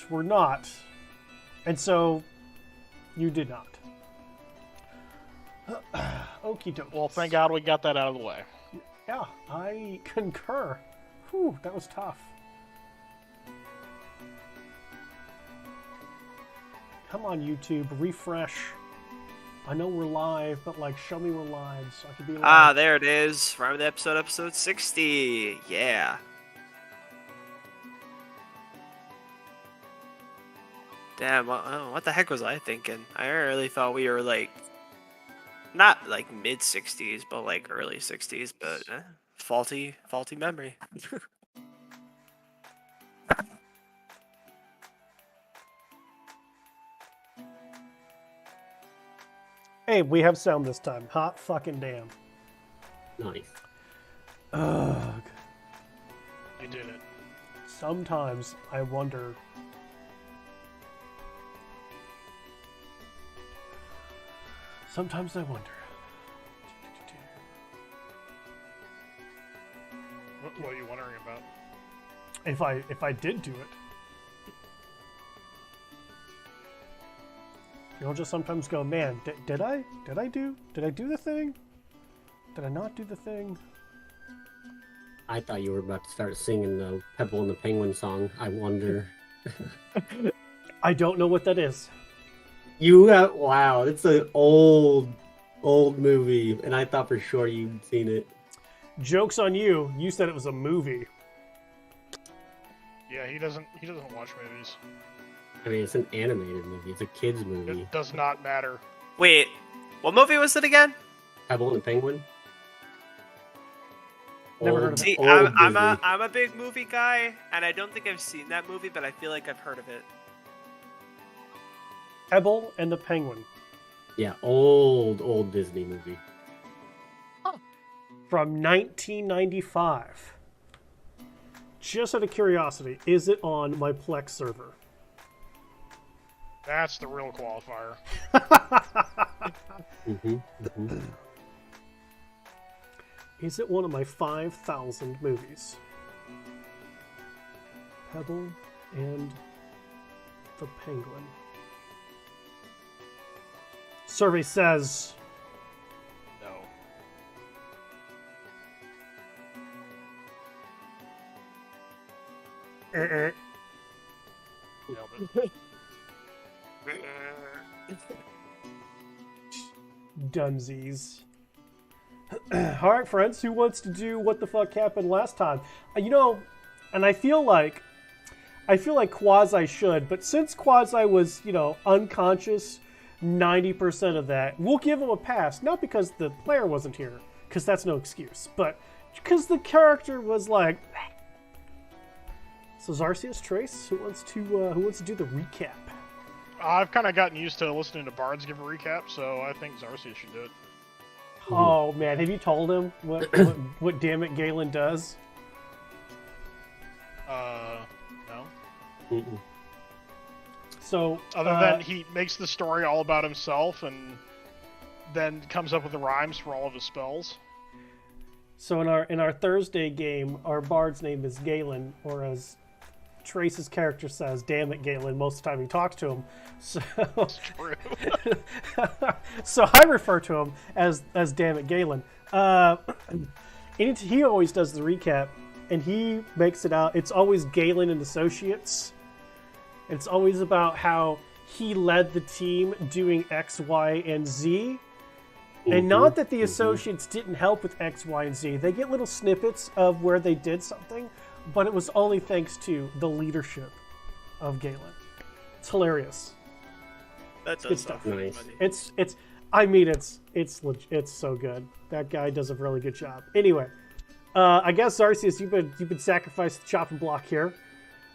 were not. And so, you did not. Okie dokie. Well, thank God we got that out of the way. Yeah, I concur. Whew, that was tough. Come on, YouTube, refresh. I know we're live, but like, show me we're live so I can be live. Ah, there it is. Rime the episode 60. Yeah. Damn, what the heck was I thinking? I really thought we were like, not like mid 60s, but like early 60s. But faulty memory. Hey, we have sound this time. Hot fucking damn. Nice. Ugh. You did it. Sometimes I wonder. Sometimes I wonder. What are you wondering about? If I did do it. You'll just sometimes go, man, did I do the thing? Did I not do the thing? I thought you were about to start singing the Pebble and the Penguin song. I wonder. I don't know what that is. Wow, it's an old movie, and I thought for sure you'd seen it. Joke's on you. You said it was a movie. Yeah, he doesn't watch movies. I mean, it's an animated movie. It's a kids movie. It does not matter. Wait, what movie was it again? Pebble and the Penguin. Never heard of it. See, Old I'm a big movie guy, and I don't think I've seen that movie, but I feel like I've heard of it. Pebble and the Penguin. Yeah, old Disney movie. From 1995. Just out of curiosity, is it on my Plex server? That's the real qualifier. Is it one of my 5,000 movies? Pebble and the Penguin. Survey says No. Nailed it. Dunsies. All right, friends, who wants to do what the fuck happened last time? You know, and I feel like Quasi should, but since Quasi was, unconscious 90% of that, we'll give him a pass. Not because the player wasn't here, because that's no excuse, but because the character was like. So Zarcius, Trace, who wants to do the recap? I've kind of gotten used to listening to Bards give a recap, so I think Zarcia should do it. Oh man, have you told him what damn it Galen does? No. Mm-mm. So Other than he makes the story all about himself and then comes up with the rhymes for all of his spells. So in our Thursday game, our bard's name is Galen, or as Trace's character says, "Damn it, Galen." Most of the time he talks to him, so That's true. so I refer to him as "Damn it, Galen." He always does the recap, and he makes it out. It's always Galen and Associates. It's always about how he led the team doing X, Y, and Z. And not that the associates didn't help with X, Y, and Z. They get little snippets of where they did something, but it was only thanks to the leadership of Galen. It's hilarious. That's good stuff. Nice. It's so good. That guy does a really good job. Anyway, I guess Zarcius, you've been sacrificed to the chopping block here.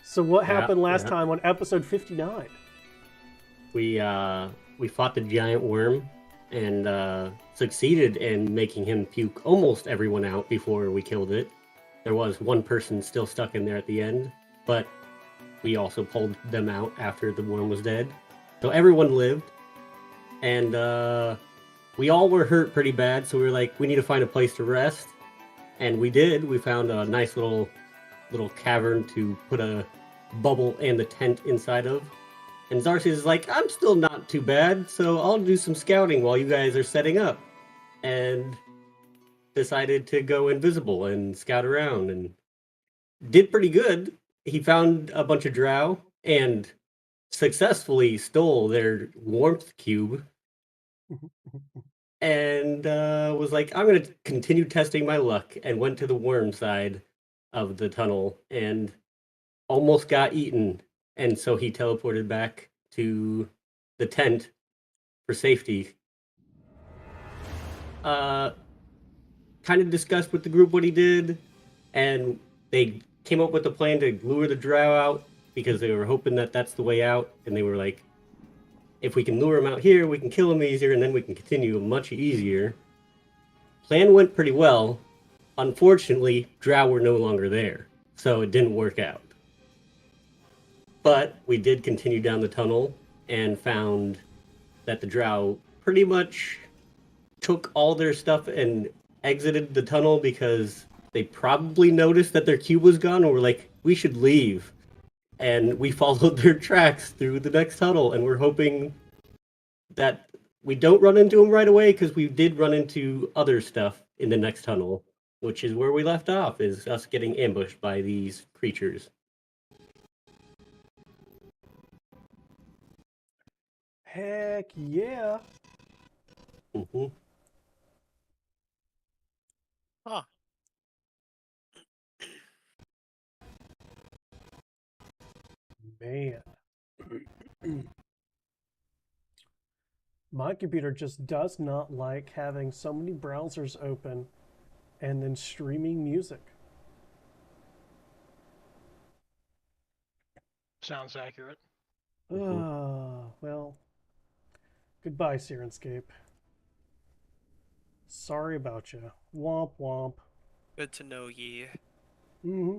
So what happened last time on episode 59? We fought the giant worm and succeeded in making him puke almost everyone out before we killed it. There was one person still stuck in there at the end, but we also pulled them out after the worm was dead. So everyone lived, and we all were hurt pretty bad, so we were like, we need to find a place to rest. And we did. We found a nice little cavern to put a bubble and the tent inside of. And Xarxes is like, I'm still not too bad, so I'll do some scouting while you guys are setting up. And decided to go invisible and scout around and did pretty good. He found a bunch of drow and successfully stole their warmth cube and was like, I'm going to continue testing my luck and went to the worm side of the tunnel and almost got eaten. And so he teleported back to the tent for safety. Uh, kind of discussed with the group what he did, and they came up with a plan to lure the drow out because they were hoping that that's the way out. And they were like, if we can lure him out here, we can kill him easier, and then we can continue much easier. Plan went pretty well. Unfortunately, drow were no longer there, so it didn't work out. But we did continue down the tunnel and found that the drow pretty much took all their stuff and exited the tunnel because they probably noticed that their cube was gone and were like, we should leave. And we followed their tracks through the next tunnel, and we're hoping that we don't run into them right away because we did run into other stuff in the next tunnel, which is where we left off, is us getting ambushed by these creatures. Heck yeah. Mm-hmm. Huh. Man. My computer just does not like having so many browsers open and then streaming music. Sounds accurate. Well, goodbye, Sirenscape. Sorry about you. Womp womp. Good to know ye. Mm-hmm.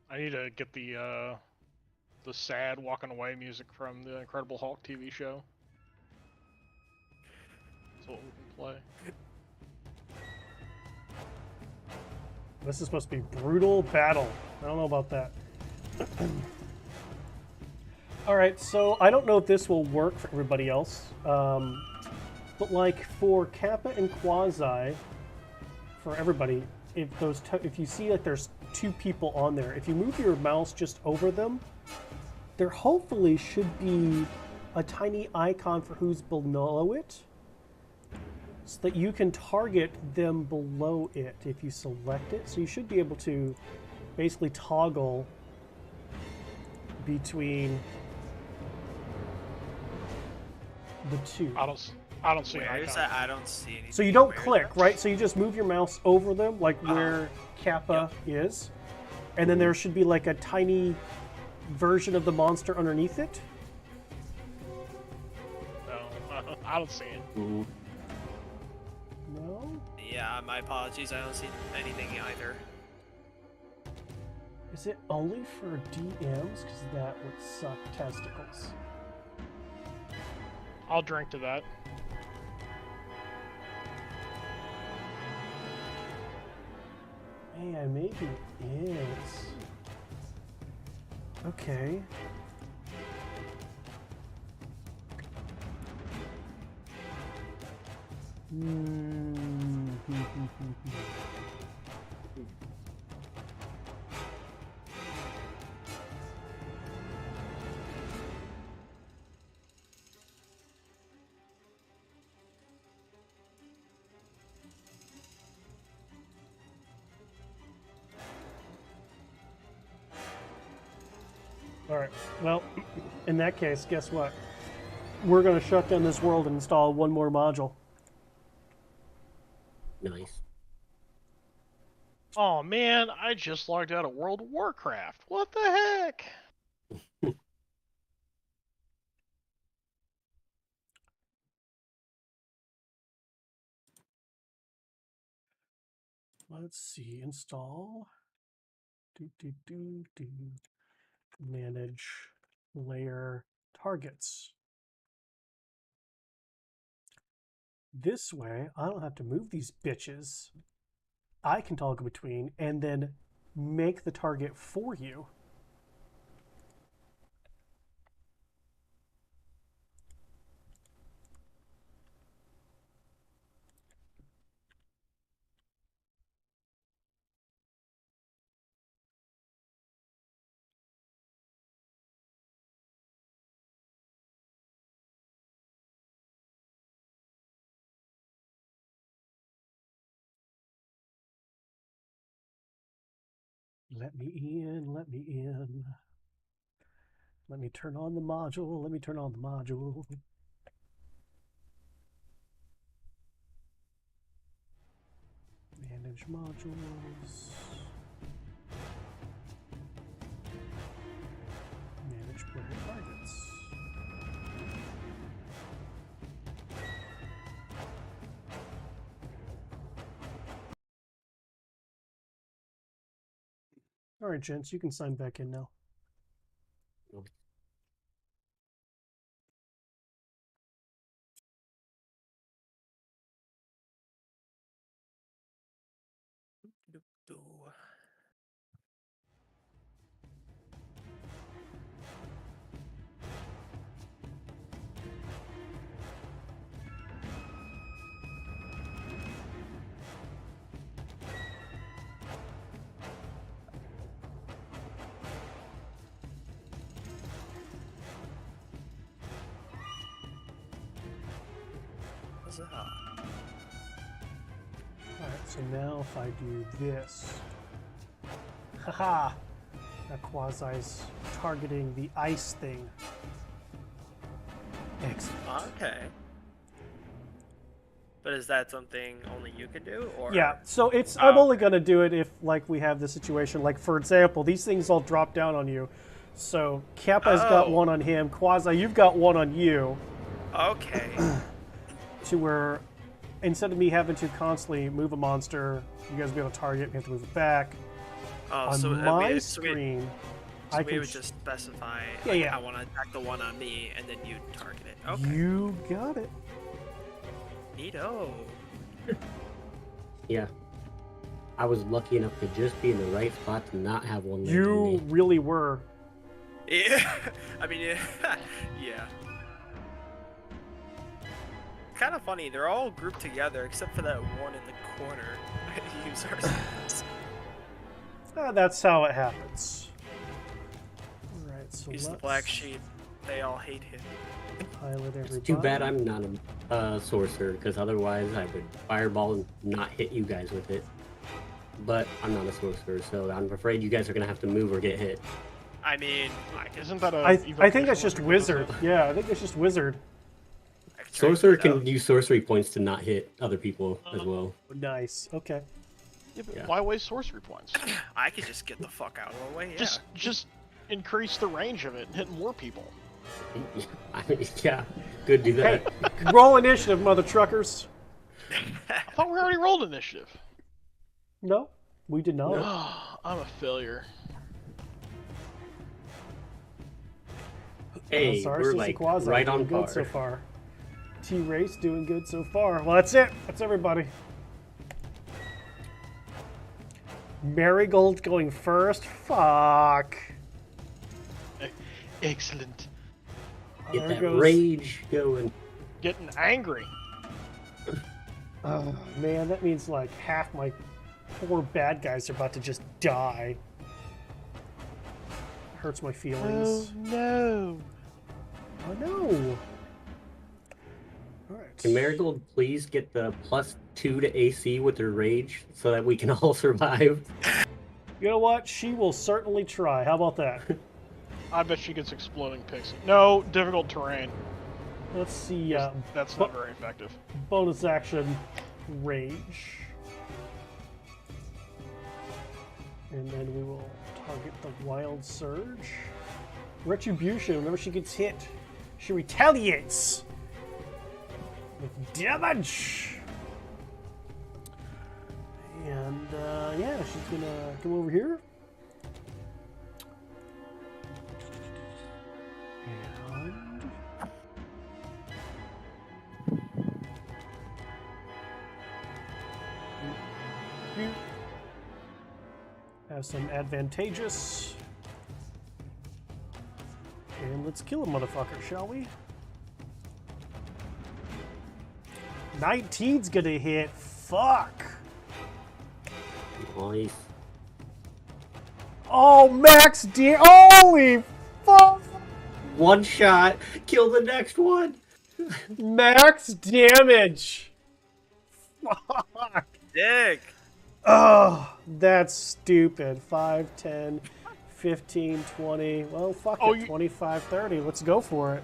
I need to get the sad walking away music from the Incredible Hulk TV show. That's what we can play. This is supposed to be brutal battle. I don't know about that. All right, so I don't know if this will work for everybody else, but like for Kappa and Quasi, for everybody, if you see like there's two people on there, if you move your mouse just over them, there hopefully should be a tiny icon for who's below it, so that you can target them below it if you select it. So you should be able to basically toggle between the two. I don't see an Where's icon. that? I don't see anything. So you don't Where's click, that? right? So you just move your mouse over them, like where Kappa is, and then there should be like a tiny version of the monster underneath it. No, I don't see it. Mm-hmm. No? Yeah, my apologies. I don't see anything either. Is it only for DMs? Because that would suck testicles. I'll drink to that. Man, maybe it is. Okay. All right. Well, in that case, guess what? We're going to shut down this world and install one more module. Nice. Oh man, I just logged out of World of Warcraft. What the heck? Let's see. Install. Manage layer targets. This way, I don't have to move these bitches. I can toggle between and then make the target for you. Let me in, let me in. Let me turn on the module, let me turn on the module. Manage modules. Manage player targets. All right, gents, you can sign back in now. Alright, so now if I do this. Haha! That Quasi's targeting the ice thing. Excellent. Okay. But is that something only you can do, or? Yeah, so it's I'm only gonna do it if like we have the situation. Like for example, these things all drop down on you. So Kappa's got one on him, Quasi, you've got one on you. Okay. To where instead of me having to constantly move a monster, you guys will be able to target, you have to move it back. Oh, On so my screen, so I we can would just specify. Yeah, like, yeah. I want to attack the one on me, and then you target it. Okay. You got it. Neato. Yeah. I was lucky enough to just be in the right spot to not have one land on You me. really were. Yeah. I mean, yeah. Yeah. Kind of funny. They're all grouped together except for that one in the corner. Users. That's how it happens. All right, so He's let's the black sheep. They all hate him. pilot everybody. It's too bad I'm not a sorcerer, because otherwise I would fireball and not hit you guys with it. But I'm not a sorcerer, so I'm afraid you guys are gonna have to move or get hit. I mean, Isn't that a? I think that's just evocation wizard. wizard? Yeah, I think that's just wizard. Sorcerer can use sorcery points to not hit other people as well. Nice. Okay. Yeah, but Yeah. why waste sorcery points? I could just get the fuck out of the way. Yeah. Just increase the range of it and hit more people. I mean, yeah, good do that. Hey, roll initiative, mother truckers. I thought we already rolled initiative. No, we did not. I'm a failure. Hey, Sorry, we're Sissy like Quasi right doing on good par. so far. T-Race doing good so far. Well, that's it. That's everybody. Marigold going first. Fuck. Excellent. Get There that goes- rage going. Getting angry. Oh, man, that means like half my poor bad guys are about to just die. Hurts my feelings. no. Oh no. Alright. Can Marigold please get the +2 to AC with her rage so that we can all survive? You know what? She will certainly try. How about that? I bet she gets exploding pixie. No, difficult terrain. Let's see. That's not very effective. Bonus action rage. And then we will target the wild surge. Retribution. Whenever she gets hit, she retaliates with damage. And yeah, she's gonna come over here. And Have some advantageous. And let's kill a motherfucker, shall we? 19's gonna hit. Fuck. Nice. Oh, max dear. Holy fuck. One shot. Kill the next one. Max damage. Fuck. Dick. Oh, that's stupid. 5, 10, 15, 20. Well, fuck it. 25, 30. Let's go for it.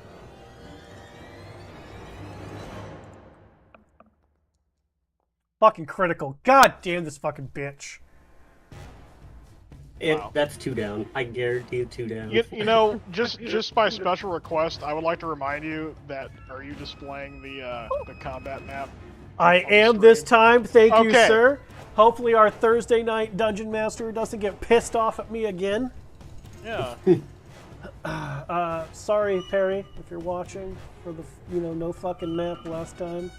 Fucking critical. God damn this fucking bitch. Wow. That's 2 down. I guarantee you 2 down. You know, just by special request, I would like to remind you that are you displaying the combat map? I on the am this screen? time. Thank you, Okay. sir. Hopefully our Thursday night Dungeon Master doesn't get pissed off at me again. Yeah. Sorry, Perry, if you're watching for the, no fucking map last time.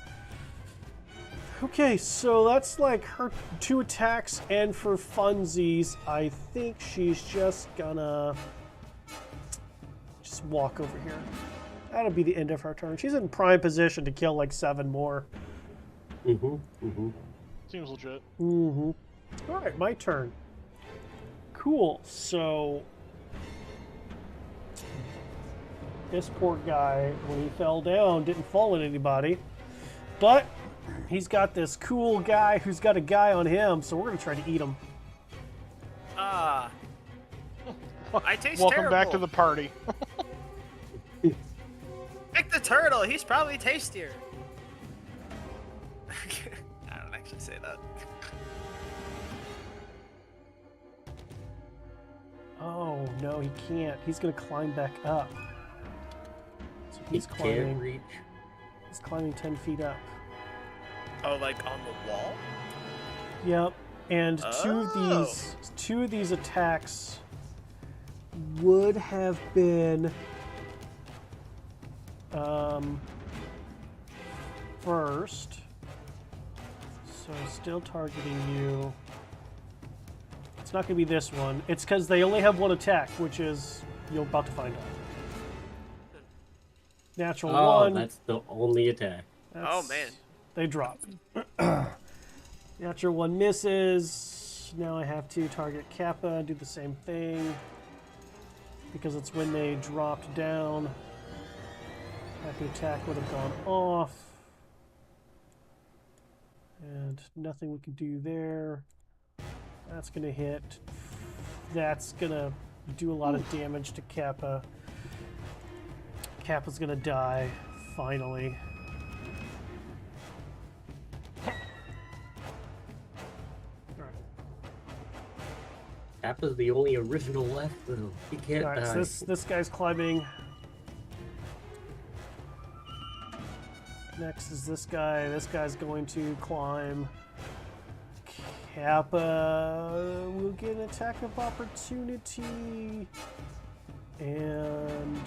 Okay, so that's like her 2 attacks, and for funsies, I think she's just gonna just walk over here. That'll be the end of her turn. She's in prime position to kill like 7 more. Seems legit. All right, my turn. Cool. So this poor guy, when he fell down, didn't fall on anybody, but he's got this cool guy who's got a guy on him, so we're gonna try to eat him. I taste Welcome back to terrible. the party. Pick the turtle. He's probably tastier. I don't actually say that. Oh no, he can't. He's gonna climb back up. So he's Can't climbing. reach. He's climbing 10 feet up. Oh, like on the wall? Yep. And Oh. two of these attacks would have been first. So still targeting you. It's not going to be this one. It's because they only have 1 attack, which is you're about to find out. Natural Oh, 1. that's the only attack. Oh, man. They drop. Natural 1 misses. Now I have to target Kappa and do the same thing. Because it's when they dropped down. Happy attack would have gone off. And nothing we can do there. That's going to hit. That's going to do a lot of damage to Kappa. Kappa's going to die, finally. Kappa's the only original left, though. He can't Alright, die. so this guy's climbing. Next is this guy. This guy's going to climb. Kappa will get an attack of opportunity. And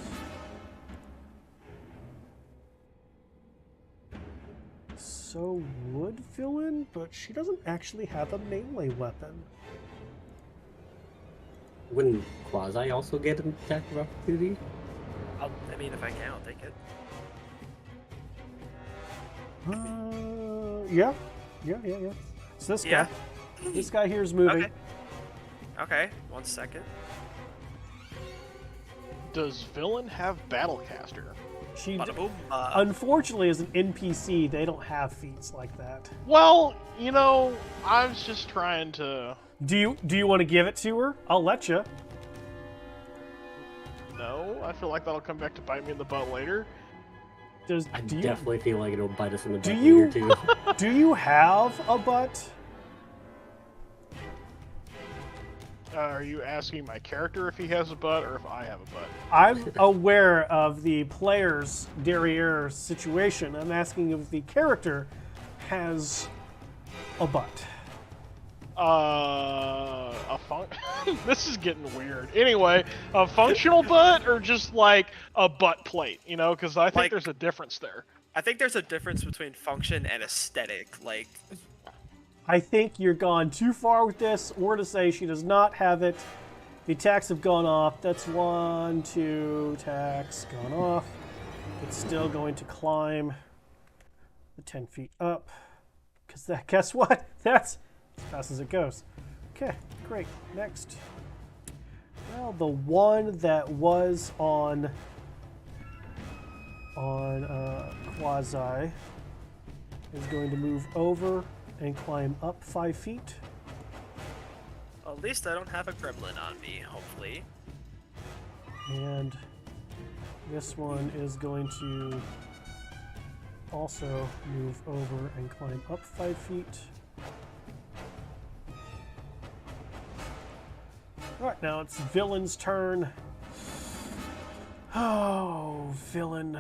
so would villain, but she doesn't actually have a melee weapon. Wouldn't Quasi also get an attack of opportunity? I mean, if I can, I'll take it. Yeah. So this guy. This guy here is moving. Okay, 1 second. Does villain have Battlecaster? She Bada boom. unfortunately, as an NPC, they don't have feats like that. Well, you know, I was just trying to. Do you want to give it to her? I'll let you. No, I feel like that'll come back to bite me in the butt later. I definitely feel like it'll bite us in the butt do later, you too. do you have a butt? Are you asking my character if he has a butt or if I have a butt? I'm aware of the player's derriere situation. I'm asking if the character has a butt. This is getting weird. Anyway, a functional butt or just like a butt plate, you know? Because I think Like- there's a difference there. I think there's a difference between function and aesthetic. Like, I think you're gone too far with this, or to say she does not have it. The attacks have gone off. That's 1, 2 attacks gone off. It's still going to climb the 10 feet up. Because that, guess what? That's as fast as it goes. Okay, great. Next. Well, the one that was on Quasi is going to move over and climb up 5 feet. Well, at least I don't have a gremlin on me, hopefully. And this one is going to also move over and climb up 5 feet. Alright, now it's Villain's turn. Oh, Villain.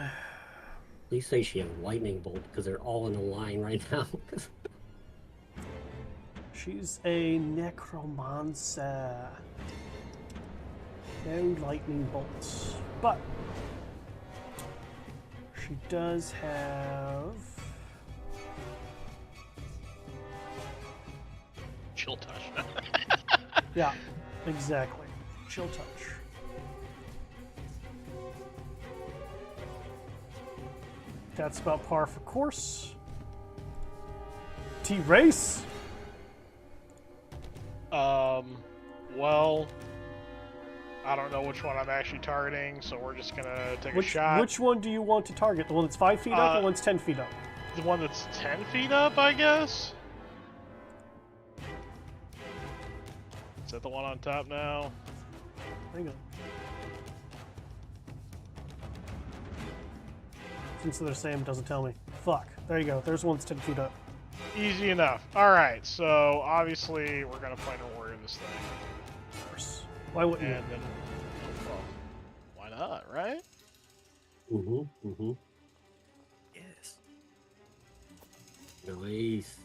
Please say she has lightning bolt because they're all in a line right now. She's a necromancer. No lightning bolts. But she does have Chill touch. yeah, exactly. Chill touch. That's about par for course. T-Race. Well, I don't know which one I'm actually targeting, so we're just gonna take a shot. Which one do you want to target? The one that's 5 feet up or the one that's 10 feet up? The one that's 10 feet up, I guess? Is that the one on top now? Hang on. Since they're the same, it doesn't tell me. Fuck. There you go. There's one that's 10 feet up. Easy enough. Alright, so obviously we're gonna plan a warrior this thing. Of course. Why wouldn't And then, well, why not, right? Yes. Nice.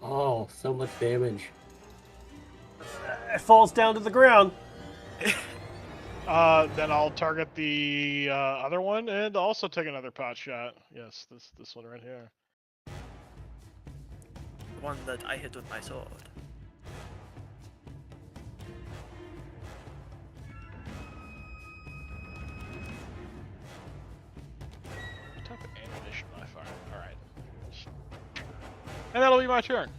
Oh, so much damage. It falls down to the ground. Then I'll target the other one and also take another pot shot. Yes, this one right here. The one that I hit with my sword. What type of ammunition am I firing? Alright. And that'll be my turn.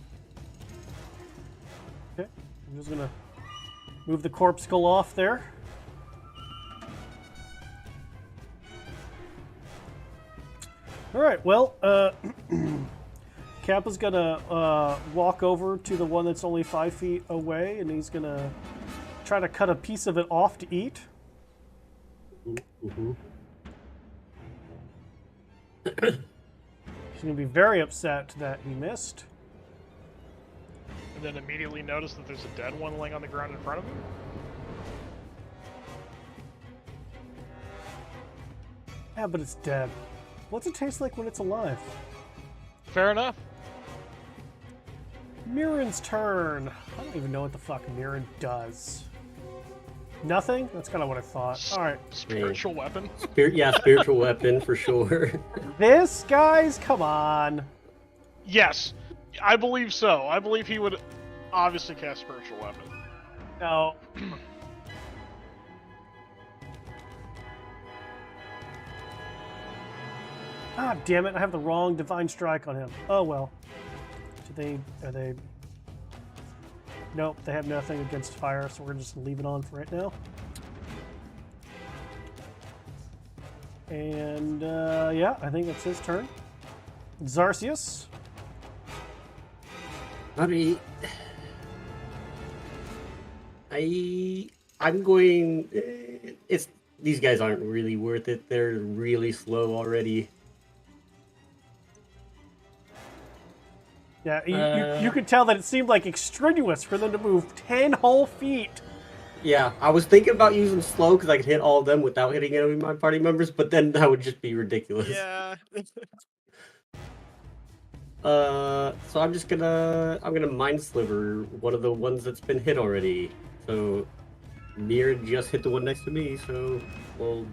Okay. I'm just gonna move the corpse skull off there. Alright, well, Kappa's gonna walk over to the one that's only 5 feet away, and he's gonna try to cut a piece of it off to eat. He's gonna be very upset that he missed. And then immediately notice that there's a dead one laying on the ground in front of him. Yeah, but it's dead. What's it taste like when it's alive? Fair enough. Mirren's turn. I don't even know what the fuck Mirren does. Nothing? That's kind of what I thought. Alright. Spiritual weapon. Spiritual weapon for sure. This, guys? Come on. Yes, I believe so. I believe he would obviously cast spiritual weapon. No. Ah, damn it. I have the wrong Divine Strike on him. Oh, well. Are they... Nope, they have nothing against fire, so we're just going to leave it on for right now. And, yeah, I think it's his turn. Zarcius. I mean, I'm going. It's these guys aren't really worth it. They're really slow already. Yeah, you could tell that it seemed like extraneous for them to move 10 whole feet. Yeah, I was thinking about using slow because I could hit all of them without hitting any of my party members, but then that would just be ridiculous. Yeah. So I'm gonna Mind Sliver one of the ones that's been hit already. So Mir just hit the one next to me, so we'll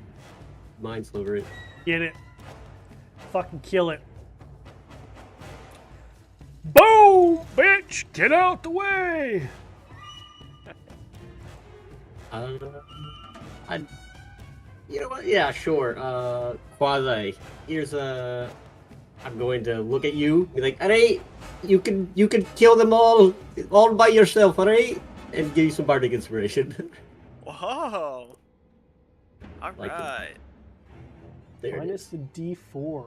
Mind Sliver it. Get it. Fucking kill it. boom, bitch! Get out the way! You know what? Yeah, sure. Quasi, here's a. I'm going to look at you, be like, alright, you can kill them all by yourself, alright? And give you some bardic inspiration. Whoa! All Like it. right. There it Minus is. the D4.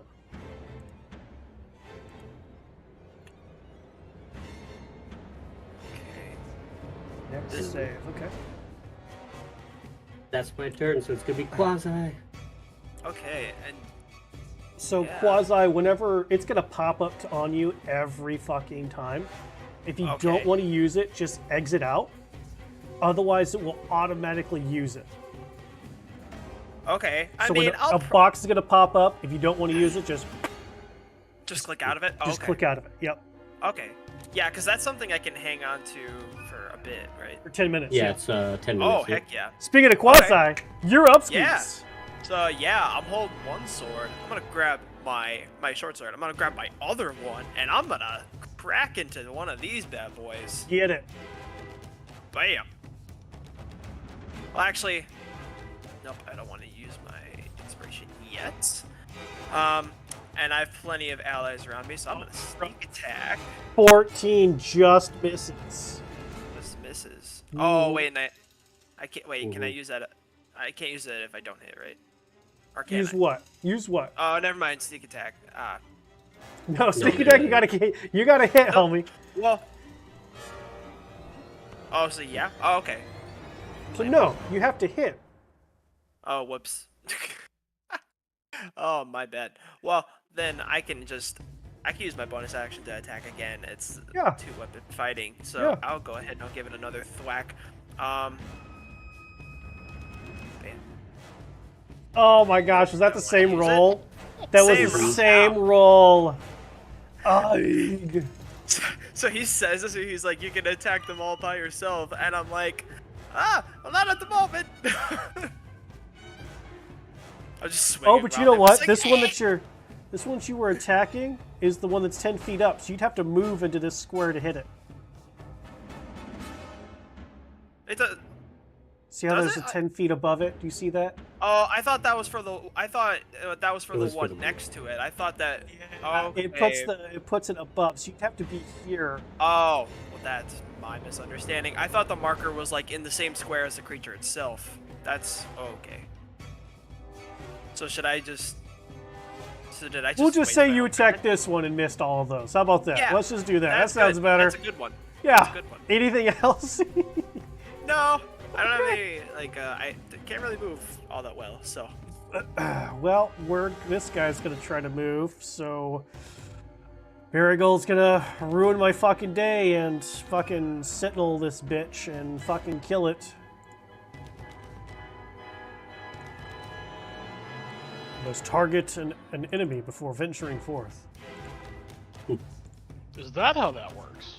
Okay. Next This- save. Okay. That's my turn, so it's gonna be Quasi. Okay, and So Yeah. Quasi, whenever it's gonna pop up on you every fucking time. If you don't Okay. want to use it, just exit out. Otherwise, it will automatically use it. okay. I So mean, when I'll a box is gonna pop up, if you don't want to use it, just click out of it. just Okay. click out of it. Yep, Okay. Yeah, because that's something I can hang on to for a bit, right? for 10 minutes. Yeah, it's 10 minutes. Oh, yeah. heck yeah. Speaking of Quasi, you're up, Yeah. Skeets. So yeah, I'm holding one sword. I'm gonna grab my short sword. I'm gonna grab my other one, and I'm gonna crack into one of these bad boys. Get it. Bam. Well, actually, nope. I don't want to use my inspiration yet. And I have plenty of allies around me, so I'm gonna sneak attack. 14 just misses. This misses. Oh Ooh. wait, and I can't. Wait, can I Mhm. use that? I can't use that if I don't hit, right? Or can Use I? what? Use what? Oh, never mind. Sneak attack. No, sneak no, attack. no. You gotta hit, No. homie. Well. Oh, so yeah. Oh, okay. So no, you have to hit. Oh, whoops. Oh, my bad. Well, then I can use my bonus action to attack again. It's Yeah. 2-weapon fighting, so Yeah. I'll go ahead and I'll give it another thwack. Bam. Oh my gosh, was that the same Use it? roll? That was Same the roll. same roll. Ugh. So he says this, he's like, you can attack them all by yourself, and I'm like, I'm not at the moment. I'll just swing. Oh, but you know what? This one you were attacking is the one that's 10 feet up, so you'd have to move into this square to hit it. It does. See how Does there's it? a 10 feet above it? Do you see that? Oh, I thought that was for the. I thought that was for It the was for one the one. next to it. I thought that. Oh, It puts it above, so you'd have to be here. Oh, well, that's my misunderstanding. I thought the marker was like in the same square as the creature itself. That's okay. So should I just? So did I just? We'll just waste say my you own attacked turn? this one and missed all of those. How about that? Yeah, Let's just do that. That That's sounds good. better. That's a good one. Yeah. That's a good one. Anything else? No, I don't have any. Like, I can't really move all that well. So. Well, this guy's gonna try to move, so Marigold's gonna ruin my fucking day and fucking sentinel this bitch and fucking kill it. Must target an enemy before venturing forth. Is that how that works?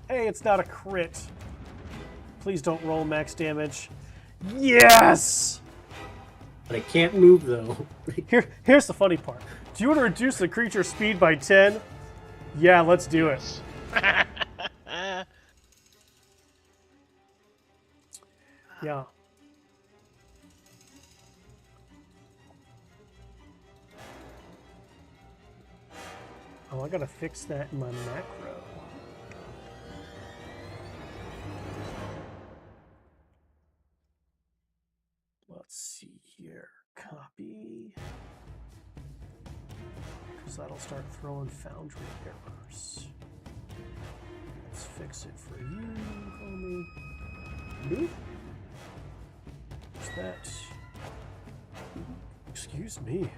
Hey, it's not a crit. Please don't roll max damage. Yes! But I can't move though. Here's the funny part. Do you want to reduce the creature's speed by 10? Yeah, let's do it. Yeah. Oh, I gotta fix that in my macro. Let's see here. Copy. Because that'll start throwing foundry errors. Let's fix it for you, homie. Boop. What's that? Excuse me.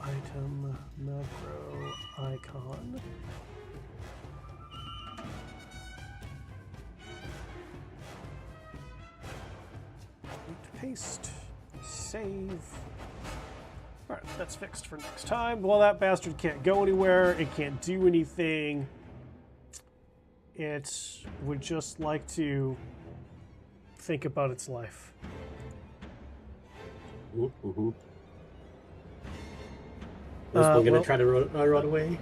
Item macro icon. Paste. Save. Alright, that's fixed for next time. Well, that bastard can't go anywhere. It can't do anything. It would just like to think about its life. Mm-hmm. This one gonna well, try to run away?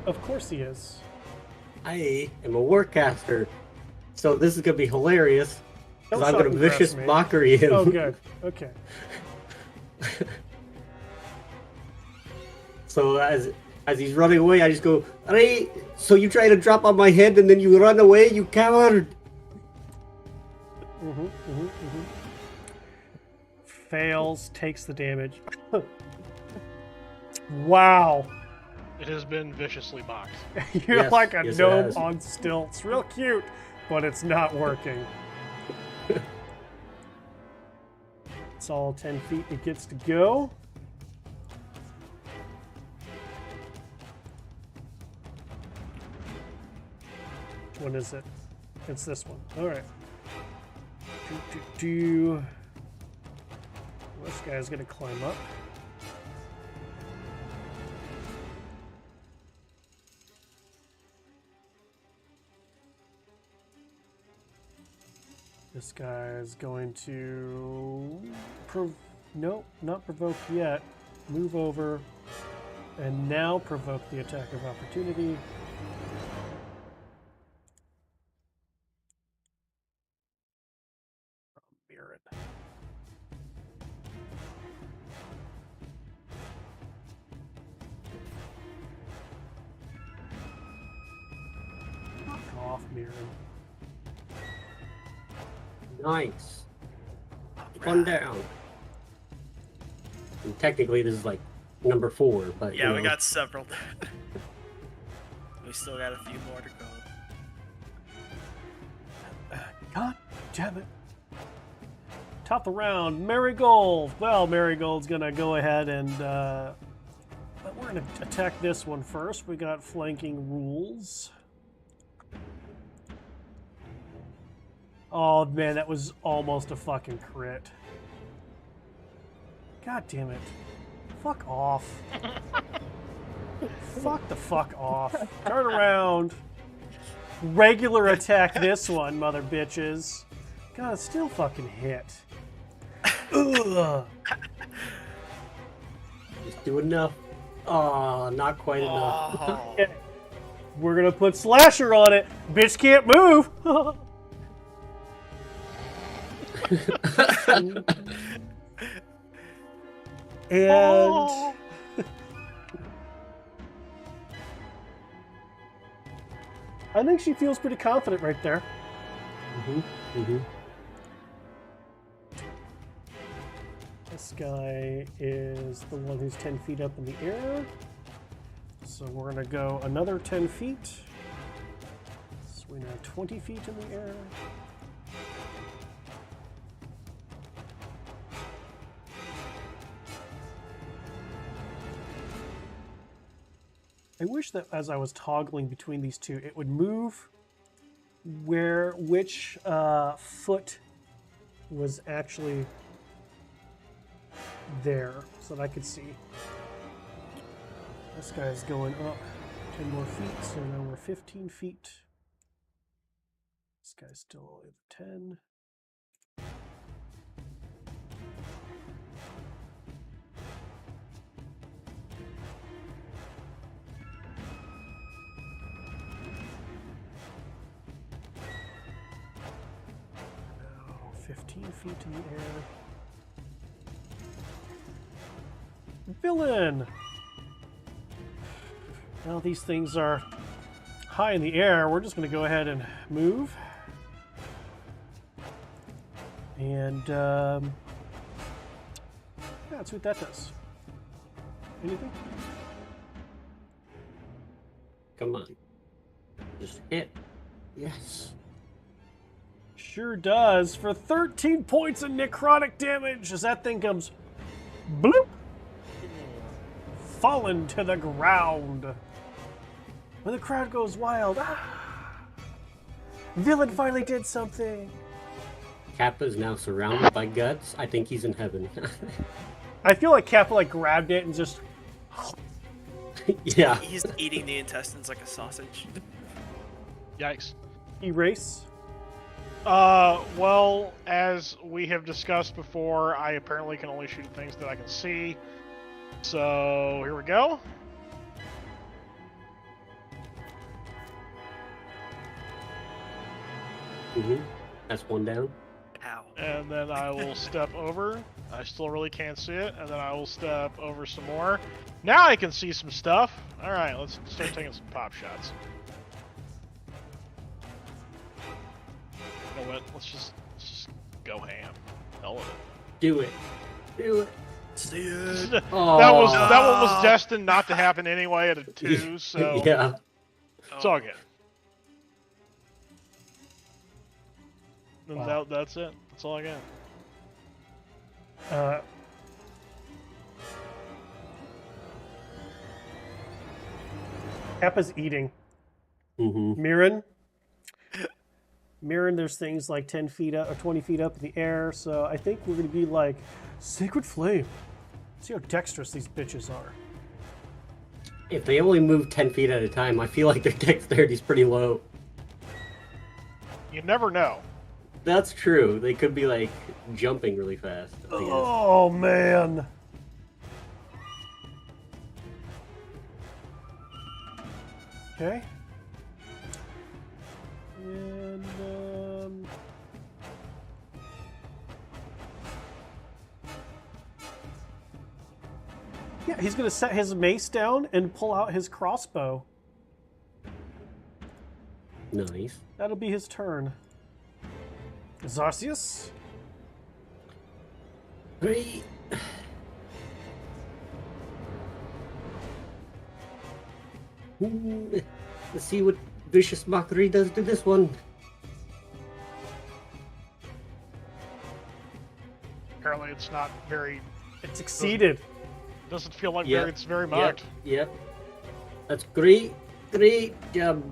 Of course he is. I am a warcaster, so this is gonna be hilarious. Don't Because I'm gonna fucking press vicious me. mockery him. Oh, good. Okay. So as he's running away, I just go, "Hey, so you try to drop on my head and then you run away, you coward!" Fails, takes the damage. Wow. It has been viciously mocked. You're Yes, like a yes, it gnome has. on stilts. Real cute, but it's not working. It's all 10 feet it gets to go. Which one is it? It's this one. Alright. This guy's gonna climb up. This guy is going to... Nope, not provoke yet. Move over. And now provoke the attack of opportunity. Mirren. Fuck off, Mirren. Nice. One down. And technically, this is like number 4, but Yeah, you we know. got several. We still got a few more to go. God damn it. Top of the round, Marigold. Well, Marigold's gonna go ahead and we're gonna attack this one first. We got flanking rules. Oh man, that was almost a fucking crit. God damn it. Fuck off. Fuck the fuck off. Turn around. Regular attack this one, mother bitches. God, it still fucking hit. Ugh. Just do enough. Oh, not quite enough. Oh. Okay. We're gonna put slasher on it. Bitch can't move. And Oh. I think she feels pretty confident right there. This guy is the one who's 10 feet up in the air. So we're gonna go another 10 feet. So we're now 20 feet in the air. I wish that as I was toggling between these two, it would move which foot was actually there so that I could see. This guy's going up 10 more feet, so now we're 15 feet. This guy's still at 10. Now 15 feet in the air. Villain! Now these things are high in the air. We're just going to go ahead and move. And yeah, let's see what that does. Anything? Come on. Just hit. Yes. Sure does. For 13 points of necrotic damage as that thing comes bloop, fallen to the ground. When the crowd goes wild, Villain finally did something. Kappa is now surrounded by guts. I think he's in heaven. I feel like Kappa like grabbed it and just Yeah. He's eating the intestines like a sausage. Yikes. erase. Well, as we have discussed before, I apparently can only shoot things that I can see. So here we go. That's one down. Ow. And then I will step over. I still really can't see it. And then I will step over some more. Now I can see some stuff. All right, let's start taking some pop shots. You know what? Let's just go ham. Hell with it. Do it. Do it. See it. that one was destined not to happen anyway at a 2, so Yeah. it's all good. And Wow. that's it. That's all I got. Kappa's eating. Mm-hmm. Mirren, there's things like 10 feet up or 20 feet up in the air, so I think we're going to be like, Sacred Flame. See how dexterous these bitches are. If they only move 10 feet at a time, I feel like their dexterity's pretty low. You never know. That's true. They could be like jumping really fast. I guess. Oh, man. Okay. And, yeah, he's going to set his mace down and pull out his crossbow. Nice. That'll be his turn. Zarcius? Great. Let's see what Vicious Mockery does to this one. Apparently, it's not very. It succeeded. Doesn't feel like Yep. it's very much. Yep. That's great. Great job.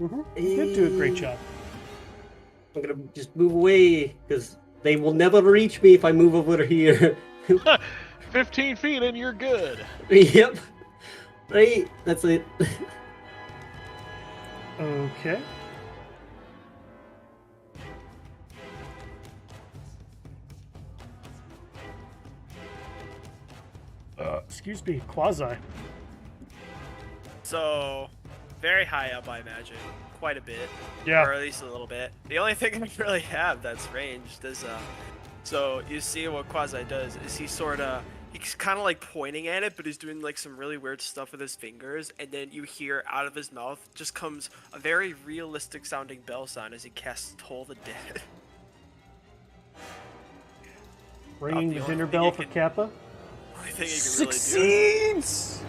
You did do a great job. I'm gonna just move away because they will never reach me if I move over here. 15 feet and you're good. Yep. Right. That's it. Okay. Excuse me, Quasi. So, very high up, I imagine. Quite a bit. Yeah. Or at least a little bit. The only thing I really have that's ranged is, so you see what Quasi does is he's kind of like pointing at it, but he's doing like some really weird stuff with his fingers, and then you hear out of his mouth just comes a very realistic sounding bell sound as he casts Toll the Dead. Ringing the the only dinner thing bell you for can- Kappa. Only thing you can really do. Succeeds!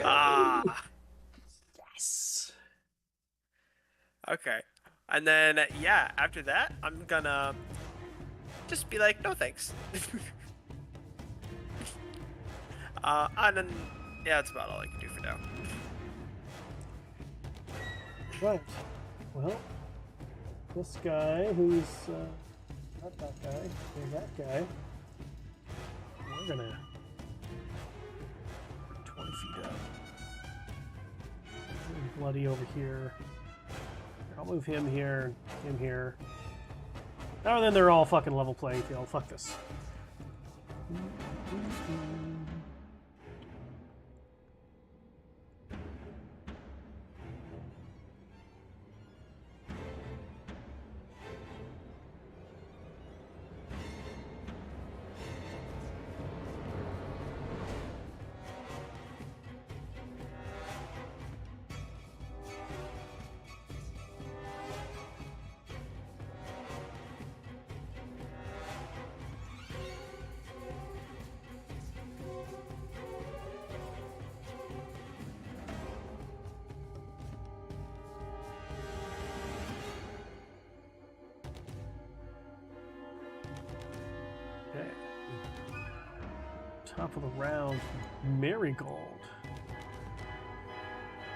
Ah. Yes. Okay. And then, yeah, after that, I'm gonna just be like, no thanks. And then, yeah, that's about all I can do for now. Right. Well, this guy who's not that guy, or that guy, we're gonna 20 feet up. Move Bloody over here. I'll move him here, him here. Oh, then they're all fucking level playing field. Fuck this. Okay. Top of the round, Marigold.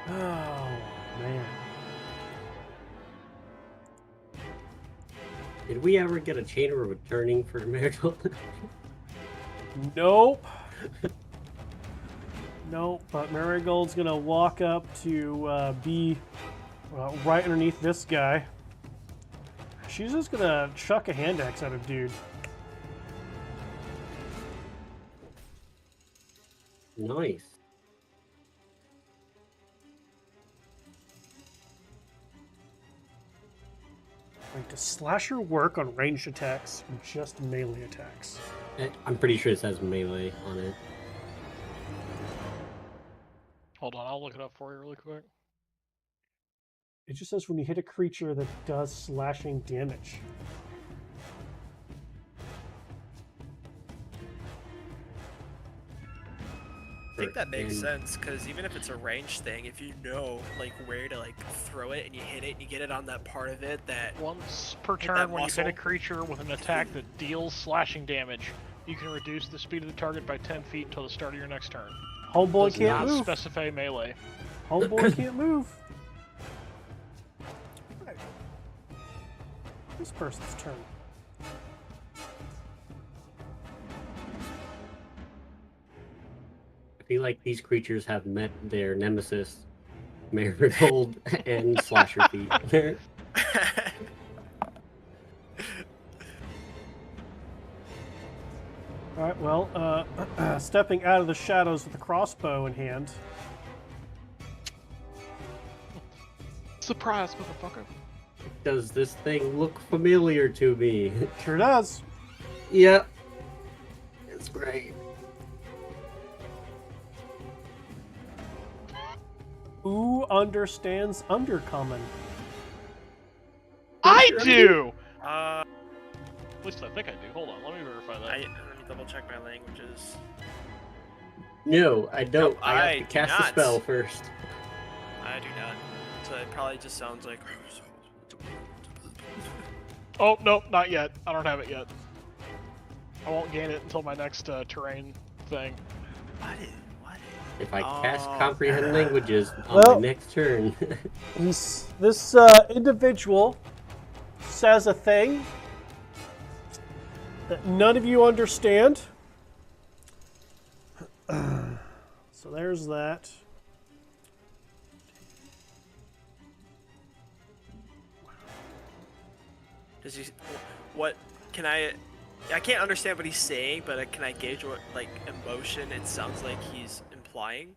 Oh, man. Did we ever get a chain of returning for Miracle? Nope. Nope, but Marigold's gonna walk up to be right underneath this guy. She's just gonna chuck a hand axe at a dude. Nice. Wait, does slasher work on ranged attacks or just melee attacks? I'm pretty sure it says melee on it. Hold on, I'll look it up for you really quick. It just says when you hit a creature that does slashing damage. I think that makes sense, because even if it's a range thing, if you know like where to like throw it and you hit it and you get it on that part of it that Once per Hit turn, that when you hit a muscle. creature with an attack that deals slashing damage, you can reduce the speed of the target by 10 feet until the start of your next turn. Homeboy Does can't not move. specify melee. Homeboy can't move. Right. This person's turn. I feel like these creatures have met their nemesis, Marigold and Slasher Feet. All right. Well, stepping out of the shadows with a crossbow in hand. Surprise, motherfucker. Does this thing look familiar to me? Sure does. Yeah. It's great. Who understands Undercommon? I do! uh, At least I think I do. Hold on, let me verify that. let me double check my languages. No, I don't. No, I have I to do cast the not. spell first. I do not. So it probably just sounds like. Oh, nope, not yet. I don't have it yet. I won't gain it until my next terrain thing. What? If I cast Oh. Comprehend Languages on Well- my next turn. This individual says a thing that none of you understand. So there's that. Does he? What? Can I? I can't understand what he's saying, but can I gauge what like emotion it sounds like he's implying?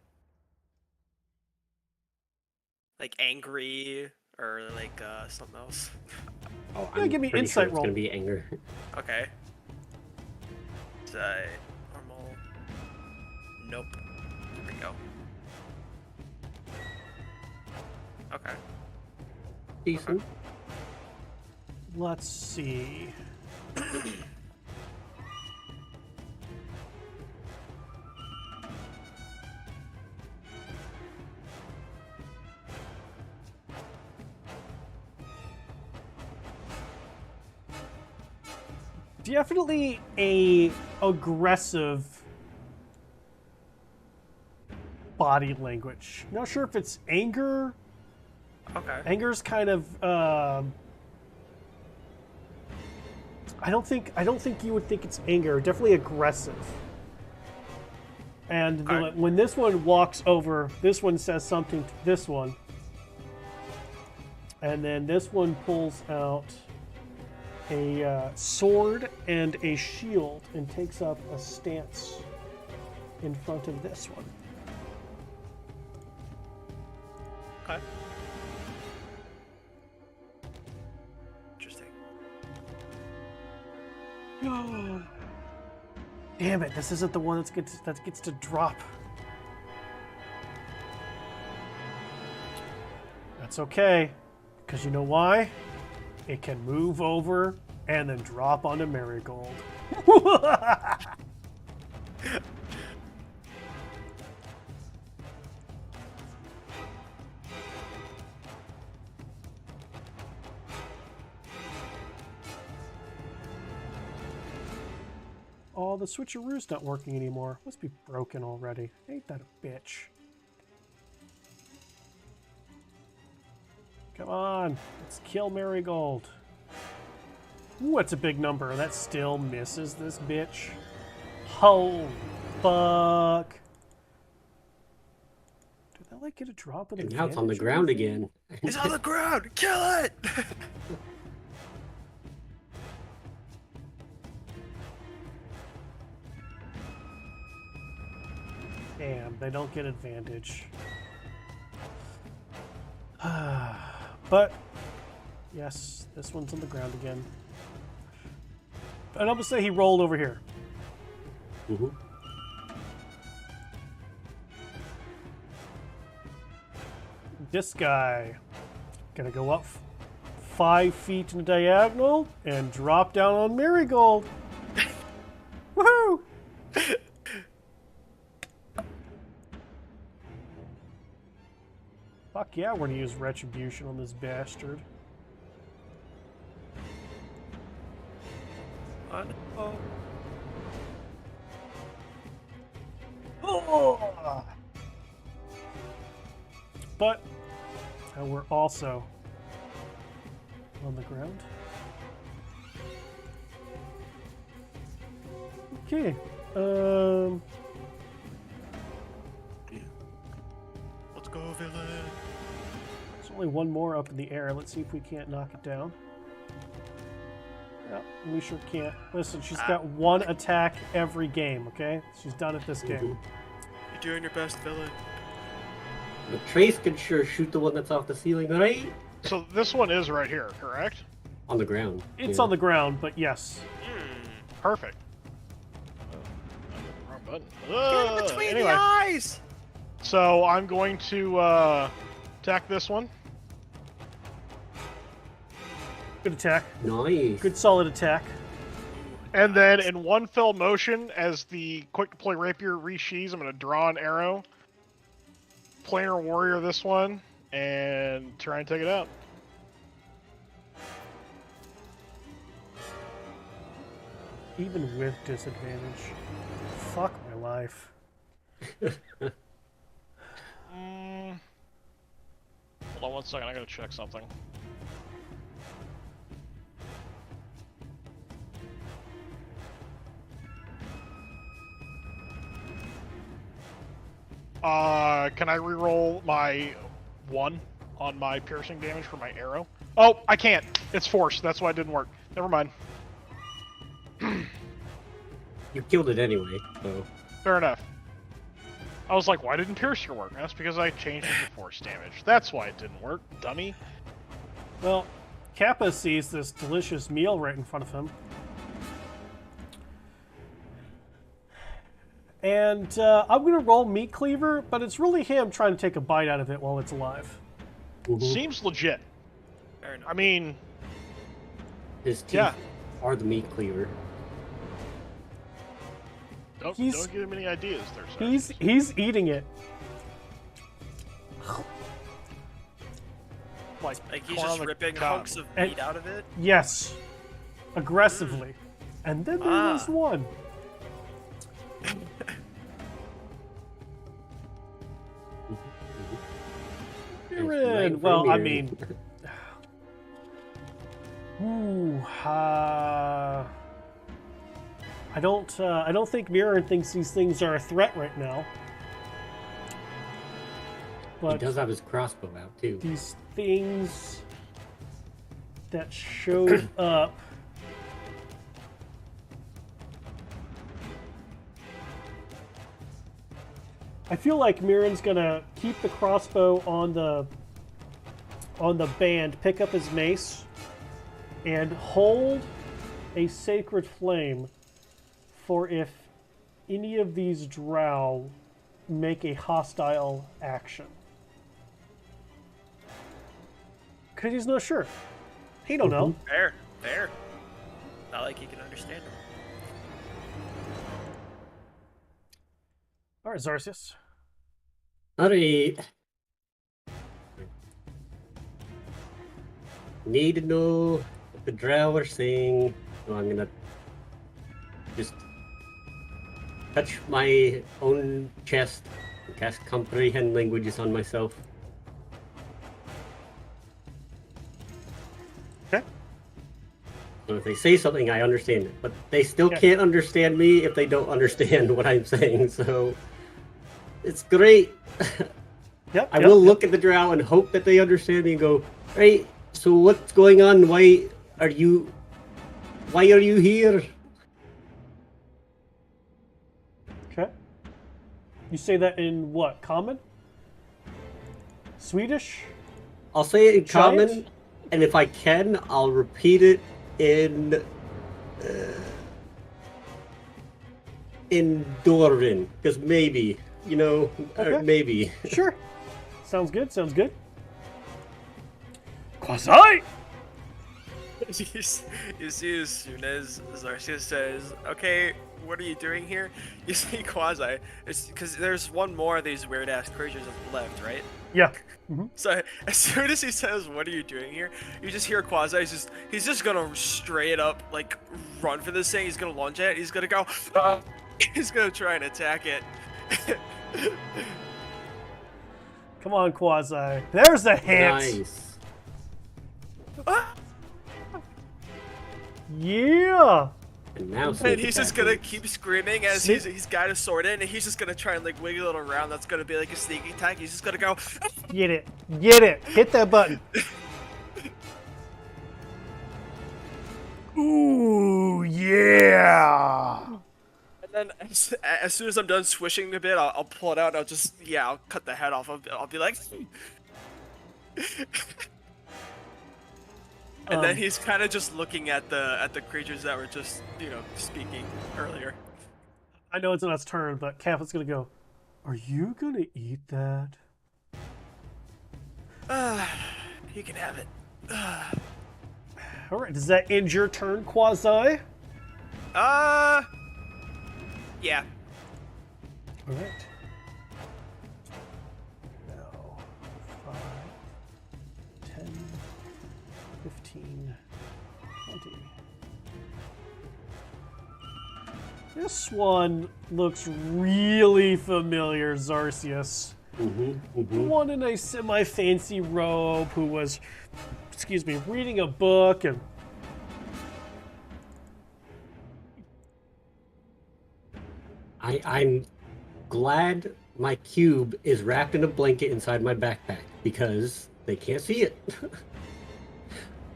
Like angry or like something else. Oh, Yeah, give me pretty insight sure roll. It's gonna be anger. Okay. Normal. Nope. There we go. Okay. Decent. Let's see. Definitely a aggressive body language. Not sure if it's anger. Okay. Anger's kind of. I don't think you would think it's anger. Definitely aggressive. And Okay. when this one walks over, this one says something to this one, and then this one pulls out a sword and a shield and takes up a stance in front of this one. Okay. Interesting. Damn it! This isn't the one that gets to drop. That's okay, because you know why? It can move over and then drop onto Marigold. Oh, the switcheroo's not working anymore. Must be broken already. Ain't that a bitch? Come on, let's kill Marigold. Ooh, that's a big number. That still misses this bitch. Holy fuck. Did that like get a drop with And advantage? now it's on the or ground anything? again. He's on the ground. Kill it. Damn, they don't get advantage. But, yes, this one's on the ground again. And I'm gonna say he rolled over here. Mm-hmm. This guy gonna go up 5 feet in a diagonal and drop down on Marigold. Woohoo! Fuck yeah, we're gonna use Retribution on this bastard. Oh. But we're also on the ground. Okay. Let's go, villain. There's only one more up in the air. Let's see if we can't knock it down. Yeah, we sure can't. Listen, she's got one attack every game, okay? She's done it this game. You're doing your best, villain. The Trace can sure shoot the one that's off the ceiling, right? So this one is right here, correct? On the ground. It's on the ground, but yes. Perfect. Wrong button. Get in between Anyway, the eyes! so I'm going to attack this one. Good attack. Nice. Good solid attack. And then in one fell motion, as the quick deploy rapier resheathes, I'm going to draw an arrow. Planar warrior this one, and try and take it out. Even with disadvantage. Fuck my life. Hold on one second, I gotta check something. Can I reroll my 1 on my piercing damage for my arrow? Oh, I can't. It's forced. That's why it didn't work. Never mind. You killed it anyway, so. Fair enough. I was like, why didn't piercer work? That's because I changed it to force damage. That's why it didn't work, dummy. Well, Kappa sees this delicious meal right in front of him. And I'm going to roll Meat Cleaver, but it's really him trying to take a bite out of it while it's alive. Seems legit. Fair enough. I mean, His teeth Yeah. are the meat cleaver. don't give him any ideas there, sir. He's eating it. like he's corn on just the ripping cob. hunks of And- meat out of it? Yes. Aggressively. And then there was one. Mirren. Well, I mean, I don't think Mirren thinks these things are a threat right now. He But does have his crossbow out, too. these things that showed up. I feel like Mirren's gonna keep the crossbow on the band, pick up his mace, and hold a sacred flame for if any of these drow make a hostile action. Because he's not sure. He don't know. Fair. Not like you can understand him. All right, Zarsius. Alright. Need to know what the drow are saying. So I'm gonna just touch my own chest and cast comprehend languages on myself. Okay. So if they say something, I understand it. But they still Okay. can't understand me if they don't understand what I'm saying. So it's great. Yep. I will look at the drow and hope that they understand me and go, right, so what's going on? Why are you here? Okay. You say that in what? Common? Swedish? I'll say it in Giant? common, and if I can, I'll repeat it in Dorin, because maybe, Okay. maybe. Sure. Sounds good. Sounds good. Quasi! You see, as soon as Zarcia says, "Okay, what are you doing here?" You see Quasi. It's because there's one more of these weird ass creatures left, right? Yeah. So as soon as he says, "What are you doing here?" you just hear Quasi. He's just gonna straight up like run for this thing. He's gonna lunge at it. He's gonna go. He's gonna try and attack it. Come on, Quasi. There's a hit. Nice. Yeah. And now And he's just gonna keep screaming as he's got his sword in, and he's just gonna try and like wiggle it around. That's gonna be like a sneak attack. He's just gonna go. Get it. Get it. Hit that button. Ooh, yeah. And then as soon as I'm done swishing a bit, I'll pull it out. And I'll cut the head off. I'll be like. And then he's kind of just looking at the creatures that were just speaking earlier. I know it's not its turn, but Kaplan's gonna go. Are you gonna eat that? You can have it. All right. Does that end your turn, Quasi? Yeah. All right. Now, 5, 10, 15, 20. This one looks really familiar, Zarcius. The one in a semi-fancy robe who was, reading a book and... I'm glad my cube is wrapped in a blanket inside my backpack because they can't see it.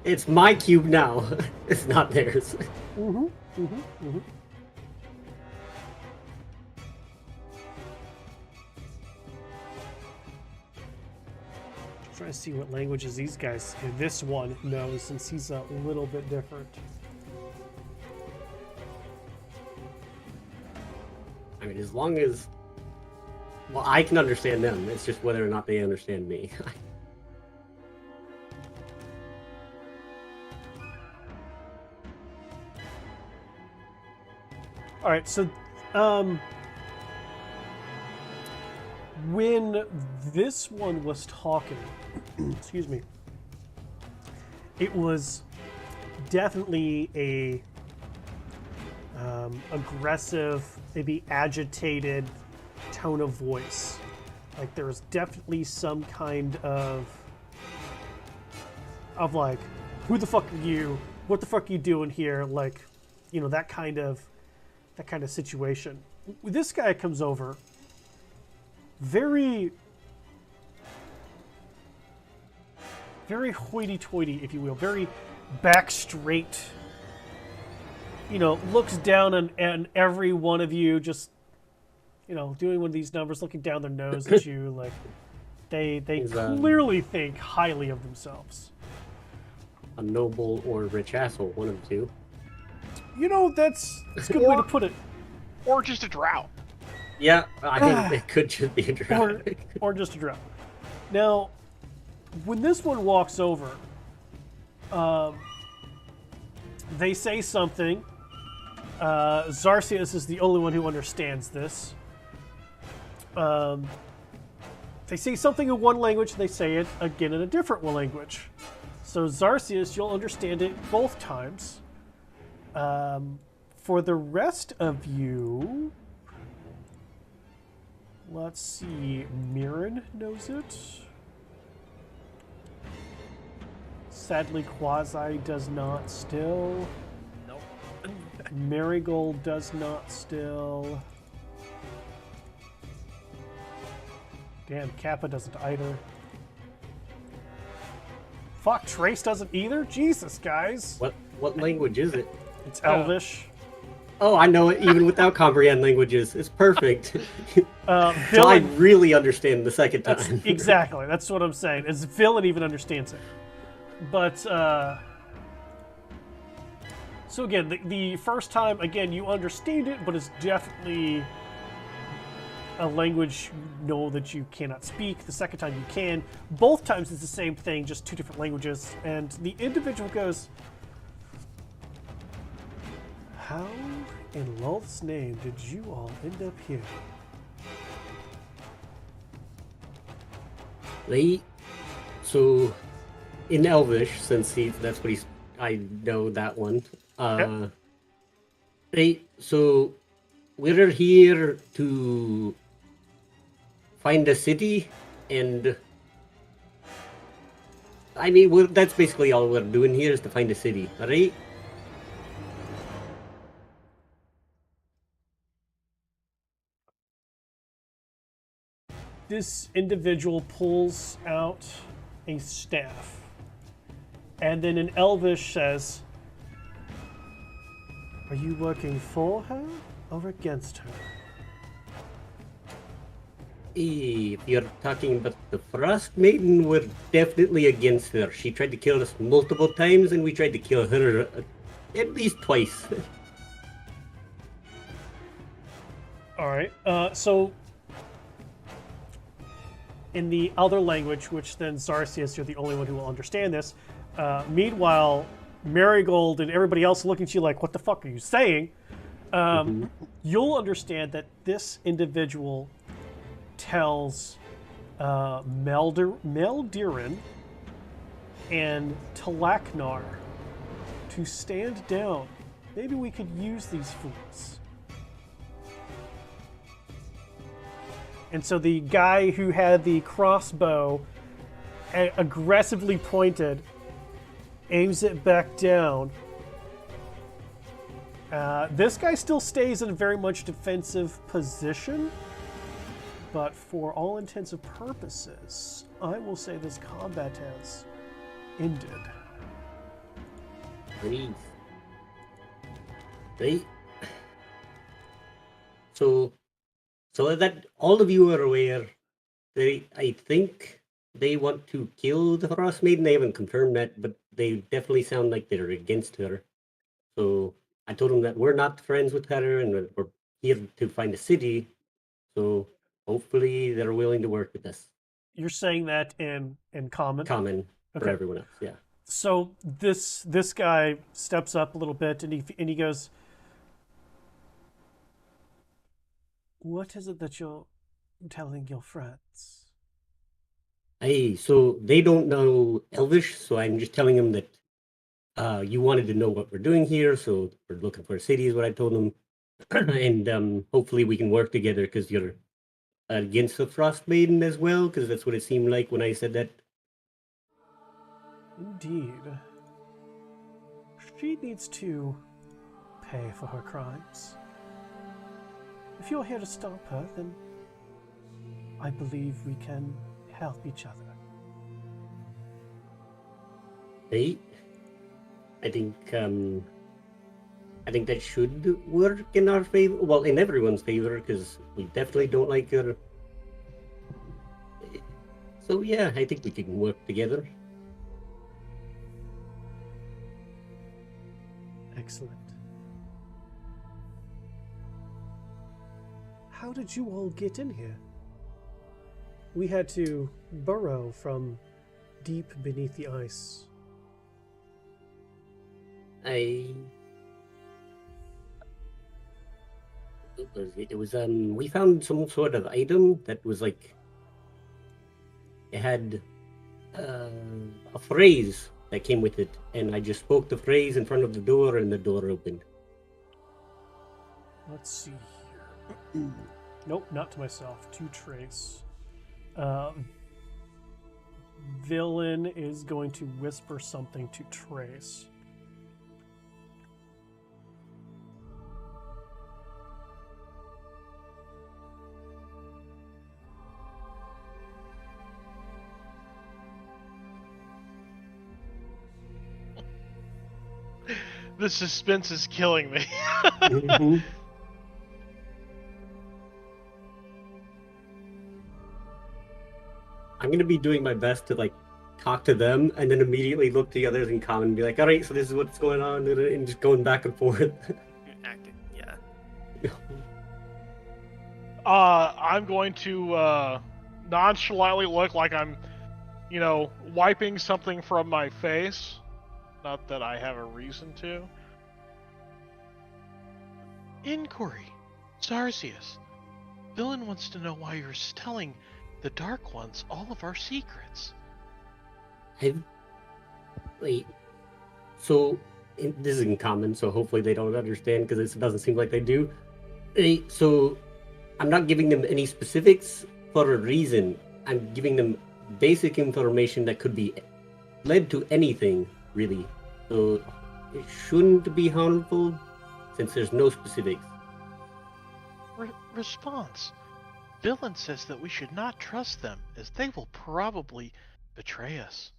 It's my cube now. It's not theirs. Trying to see what languages this one knows, since he's a little bit different. I mean, as long as... Well, I can understand them. It's just whether or not they understand me. All right, so when this one was talking, excuse me, it was definitely a aggressive, maybe agitated tone of voice. Like there was definitely some kind of like, who the fuck are you? What the fuck are you doing here? Like, that kind of situation. This guy comes over very hoity-toity, if you will, very back straight. Looks down on every one of you, just doing one of these numbers, looking down their nose at you, like they clearly think highly of themselves. A noble or rich asshole, one of the two. That's a good way to put it. Or just a drow. Yeah, I think it could just be a drow. Or just a drow. Now, when this one walks over, they say something. Zarcius is the only one who understands this. They say something in one language, they say it again in a different language. So Zarcius, you'll understand it both times. For the rest of you, let's see, Mirren knows it. Sadly, Quasi does not still. Nope. Marigold does not still. Damn, Kappa doesn't either. Fuck, Trace doesn't either? Jesus, guys. What language is it? It's Elvish. Oh, I know it even without comprehend languages. It's perfect. So I Villain, really understand the second that's time. exactly. That's what I'm saying. Is Villain even understands it? But so again, the first time, again, you understand it, but it's definitely a language you know that you cannot speak. The second time you can. Both times it's the same thing, just two different languages. And the individual goes, "How in Lolth's name did you all end up here?" They, so in Elvish, since that's what I know that one. Okay. So we're here to find a city, and I mean, that's basically all we're doing here is to find a city, right? This individual pulls out a staff, and then in Elvish says, "Are you working for her or against her?" If you're talking about the Frostmaiden, we're definitely against her. She tried to kill us multiple times, and we tried to kill her at least twice. All right. So in the other language, which then Zarcius, you're the only one who will understand this. Meanwhile, Marigold and everybody else looking at you like, "What the fuck are you saying?" You'll understand that this individual tells Meldirin and Talaknar to stand down. Maybe we could use these fools. And so the guy who had the crossbow aggressively pointed aims it back down. This guy still stays in a very much defensive position, but for all intents and purposes, I will say this combat has ended. Please. Right? So that all of you are aware, I think they want to kill the Frost Maiden. They haven't confirmed that, but they definitely sound like they're against her. So I told them that we're not friends with her and that we're here to find a city. So hopefully they're willing to work with us. You're saying that in common? Common for Okay. everyone else, yeah. So this guy steps up a little bit and he goes, "What is it that you're telling your friends?" Hey, so they don't know Elvish, so I'm just telling them that you wanted to know what we're doing here, so we're looking for a city is what I told them. And hopefully we can work together because you're against the Frost Maiden as well, because that's what it seemed like when I said that. Indeed. She needs to pay for her crimes. If you're here to stop her, then I believe we can help each other. Hey, I think that should work in our favor. Well, in everyone's favor, because we definitely don't like her. So yeah, I think we can work together. Excellent. How did you all get in here? We had to burrow from deep beneath the ice. It was we found some sort of item that was like it had a phrase that came with it, and I just spoke the phrase in front of the door, and the door opened. Let's see here. Nope, not to myself. To Trace. Villain is going to whisper something to Trace. The suspense is killing me. Mhm. I'm gonna be doing my best to like talk to them and then immediately look to the others in common and be like, all right, so this is what's going on, and just going back and forth. Acting, yeah. I'm going to nonchalantly look like I'm, wiping something from my face. Not that I have a reason to. Inquiry. Zarzius. Villain wants to know why you're telling the Dark Ones all of our secrets. Wait, so this is in common, so hopefully they don't understand because it doesn't seem like they do. So I'm not giving them any specifics for a reason. I'm giving them basic information that could be led to anything, really. So it shouldn't be harmful since there's no specifics. Response. Villain says that we should not trust them, as they will probably betray us.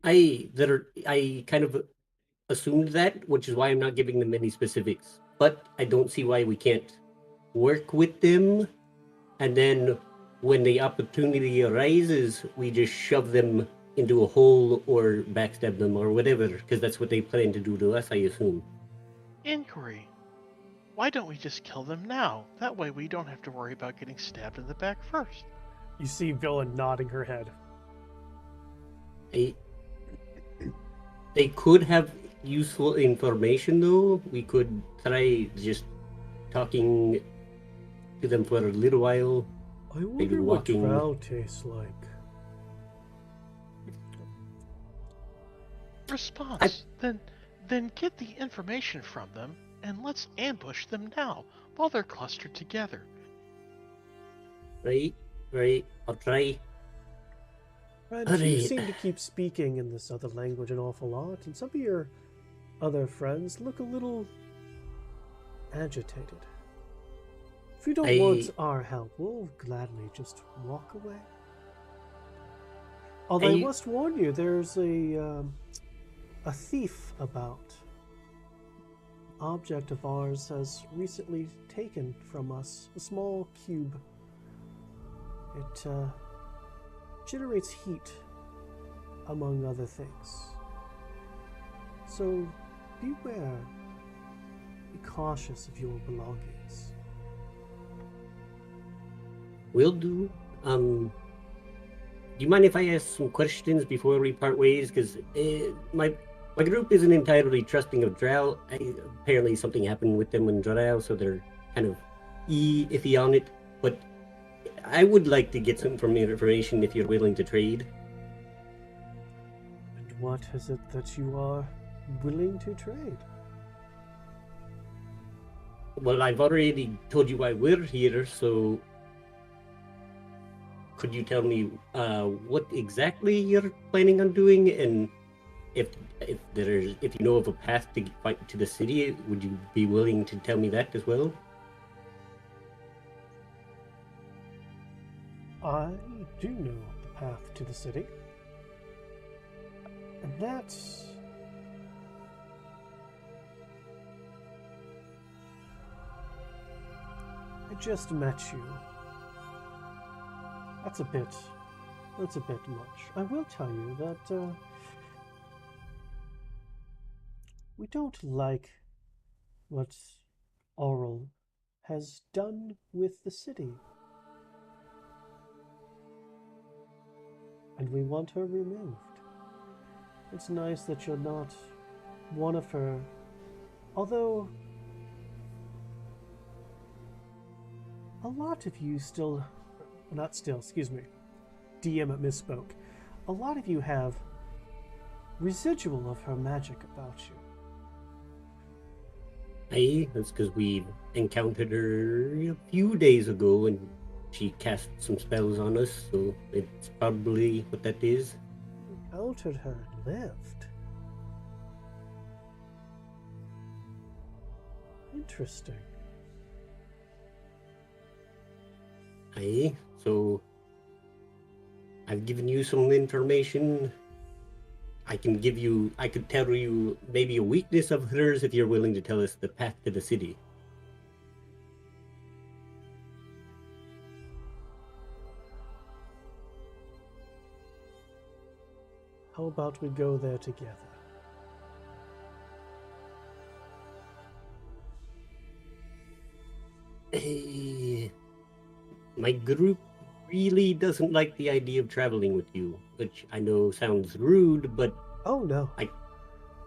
I kind of assumed that, which is why I'm not giving them any specifics. But I don't see why we can't work with them, and then when the opportunity arises, we just shove them into a hole or backstab them or whatever, because that's what they plan to do to us, I assume. Inquiry. Why don't we just kill them now? That way we don't have to worry about getting stabbed in the back first. You see Villain nodding her head. They could have useful information, though. We could try just talking to them for a little while. I Maybe wonder what walking. drow tastes like. Response. Then get the information from them and let's ambush them now while they're clustered together. Right, I'll try. Red, you Alright. seem to keep speaking in this other language an awful lot, and some of your other friends look a little agitated. If you don't want our help, we'll gladly just walk away. Although I must warn you, there's a thief about. Object of ours has recently taken from us a small cube. It generates heat, among other things. So beware. Be cautious of your belongings. Will do. Do you mind if I ask some questions before we part ways? Because my group isn't entirely trusting of Drow. Apparently something happened with them in Drow, so they're kind of iffy on it. But I would like to get some information if you're willing to trade. And what is it that you are willing to trade? Well, I've already told you why we're here, so could you tell me what exactly you're planning on doing, and if you know of a path to fight to the city, would you be willing to tell me that as well? I do know the path to the city. And that's... I just met you. That's a bit much. I will tell you that we don't like what Oral has done with the city. And we want her removed. It's nice that you're not one of her, although a lot of you still, not still, excuse me, DM misspoke. A lot of you have residual of her magic about you. Aye, that's because we encountered her a few days ago and she cast some spells on us, so it's probably what that is. Encountered her and lived. Interesting. Aye, so I've given you some information. I could tell you maybe a weakness of hers if you're willing to tell us the path to the city. How about we go there together? My group really doesn't like the idea of traveling with you, which I know sounds rude, but Oh no.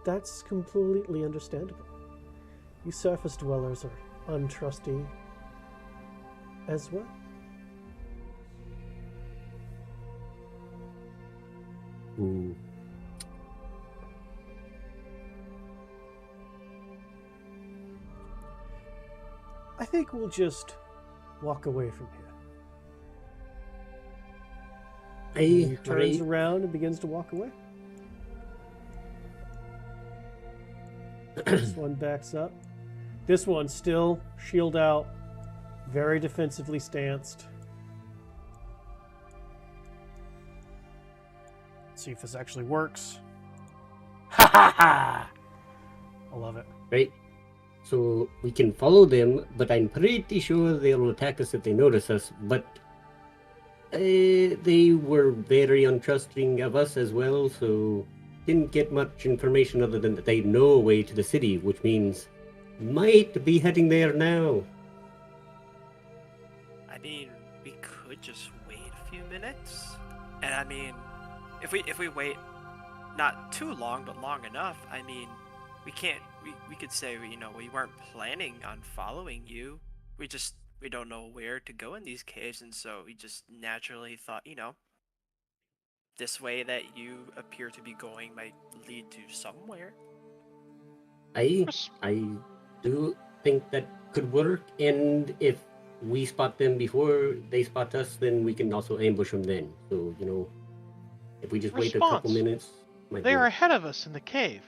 That's completely understandable. You surface dwellers are untrusty as well. Hmm. I think we'll just walk away from here. He turns around and begins to walk away. This one backs up. This one still shield out, very defensively stanced. See if this actually works. Ha ha ha! I love it. Right. So we can follow them, but I'm pretty sure they'll attack us if they notice us. But they were very untrusting of us as well, so didn't get much information other than that they know a way to the city, which means might be heading there now. I mean, we could just wait a few minutes, and I mean, if we wait not too long but long enough, I mean, we could say we weren't planning on following you. We don't know where to go in these caves, and so we just naturally thought, this way that you appear to be going might lead to somewhere. I do think that could work, and if we spot them before they spot us, then we can also ambush them then. So, if we just wait a couple minutes... They are ahead of us in the cave.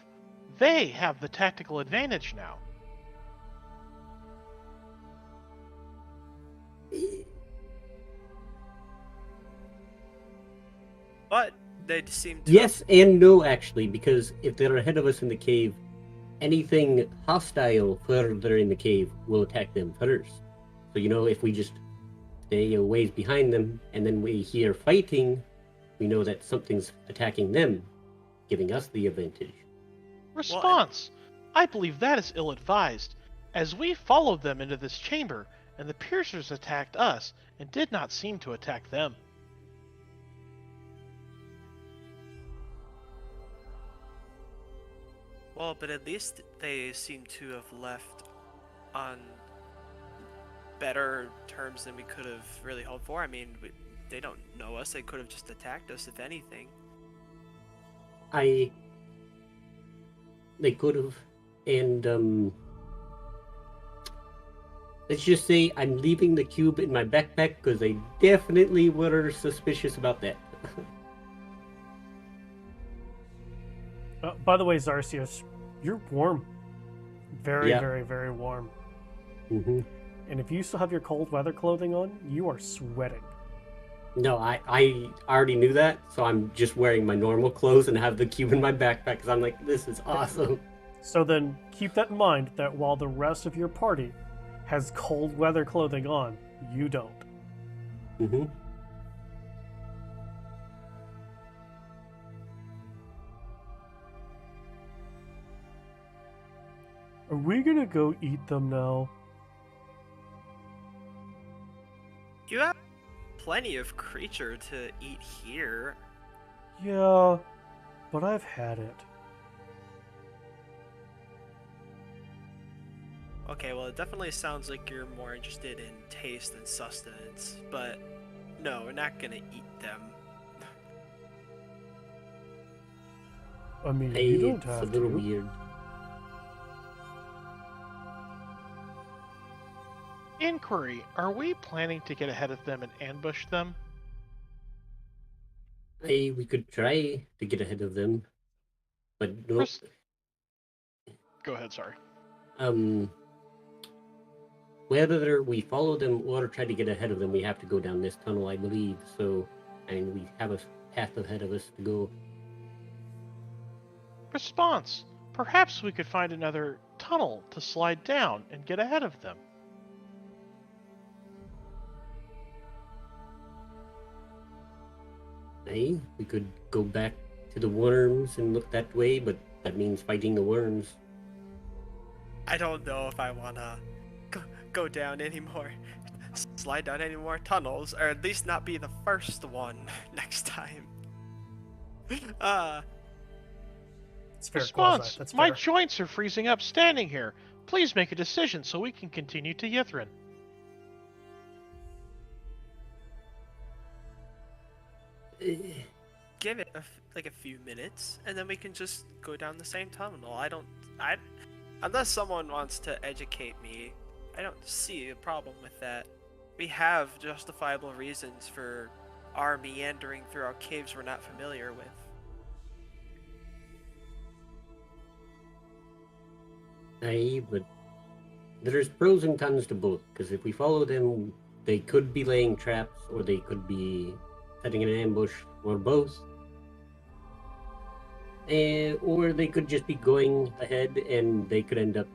They have the tactical advantage now. But they seem to... Yes and no, actually, because if they're ahead of us in the cave, anything hostile further in the cave will attack them first. So, if we just stay a ways behind them, and then we hear fighting, we know that something's attacking them, giving us the advantage. Response! I believe that is ill-advised, as we followed them into this chamber, and the piercers attacked us, and did not seem to attack them. Well, but at least they seem to have left on better terms than we could have really hoped for. I mean, they don't know us. They could have just attacked us, if anything. They could have, and let's just say I'm leaving the cube in my backpack because they definitely were suspicious about that. By the way, Zarcius, you're warm. Very, Yeah. very, very warm. Mm-hmm. And if you still have your cold weather clothing on, you are sweating. No, I already knew that, so I'm just wearing my normal clothes and have the cube in my backpack because I'm like, this is awesome. So then keep that in mind that while the rest of your party has cold weather clothing on, you don't. Mm-hmm. Are we gonna go eat them now? You have plenty of creature to eat here. Yeah, but I've had it. Okay, well, it definitely sounds like you're more interested in taste than sustenance, but no, we're not gonna eat them. I mean, you don't It's have a little to. weird. Inquiry, are we planning to get ahead of them and ambush them? We could try to get ahead of them, but no. Go ahead, sorry. Whether we follow them or try to get ahead of them, we have to go down this tunnel, I believe. So, and we have a path ahead of us to go. Response. Perhaps we could find another tunnel to slide down and get ahead of them. Hey, we could go back to the worms and look that way, but that means fighting the worms. I don't know if I wanna go down anymore, slide down any more tunnels, or at least not be the first one next time. It's fair. Response. Quasi. That's My fair. joints are freezing up standing here. Please make a decision so we can continue to Yithrin. Give it like a few minutes, and then we can just go down the same tunnel. Unless someone wants to educate me, I don't see a problem with that. We have justifiable reasons for our meandering through our caves we're not familiar with. Aye, but there's pros and cons to both, because if we follow them, they could be laying traps, or they could be setting an ambush, or both. Or they could just be going ahead, and they could end up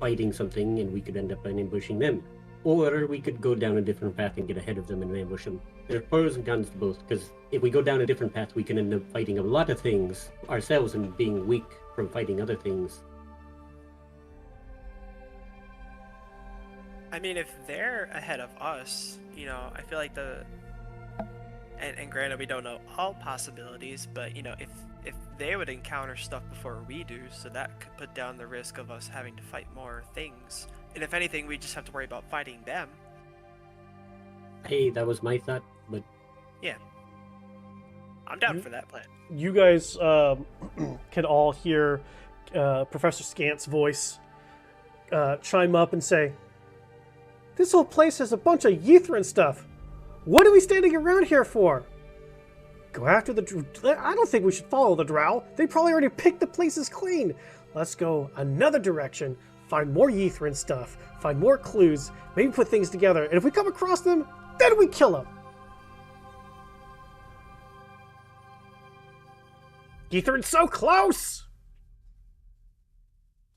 fighting something, and we could end up ambushing them. Or we could go down a different path and get ahead of them and ambush them. There's pros and cons to both, because if we go down a different path, we can end up fighting a lot of things ourselves and being weak from fighting other things. I mean, if they're ahead of us, you know, I feel like and granted we don't know all possibilities, but you know, if they would encounter stuff before we do, so that could put down the risk of us having to fight more things. And if anything, we just have to worry about fighting them. Hey, that was my thought, but Yeah. I'm down for that plan. You guys can all hear Professor Scant's voice chime up and say, "This whole place has a bunch of Yithrin stuff. What are we standing around here for? Go after I don't think we should follow the drow. They probably already picked the places clean. Let's go another direction, find more Yithrin stuff, find more clues, maybe put things together, and if we come across them, then we kill them." Yithrin's so close!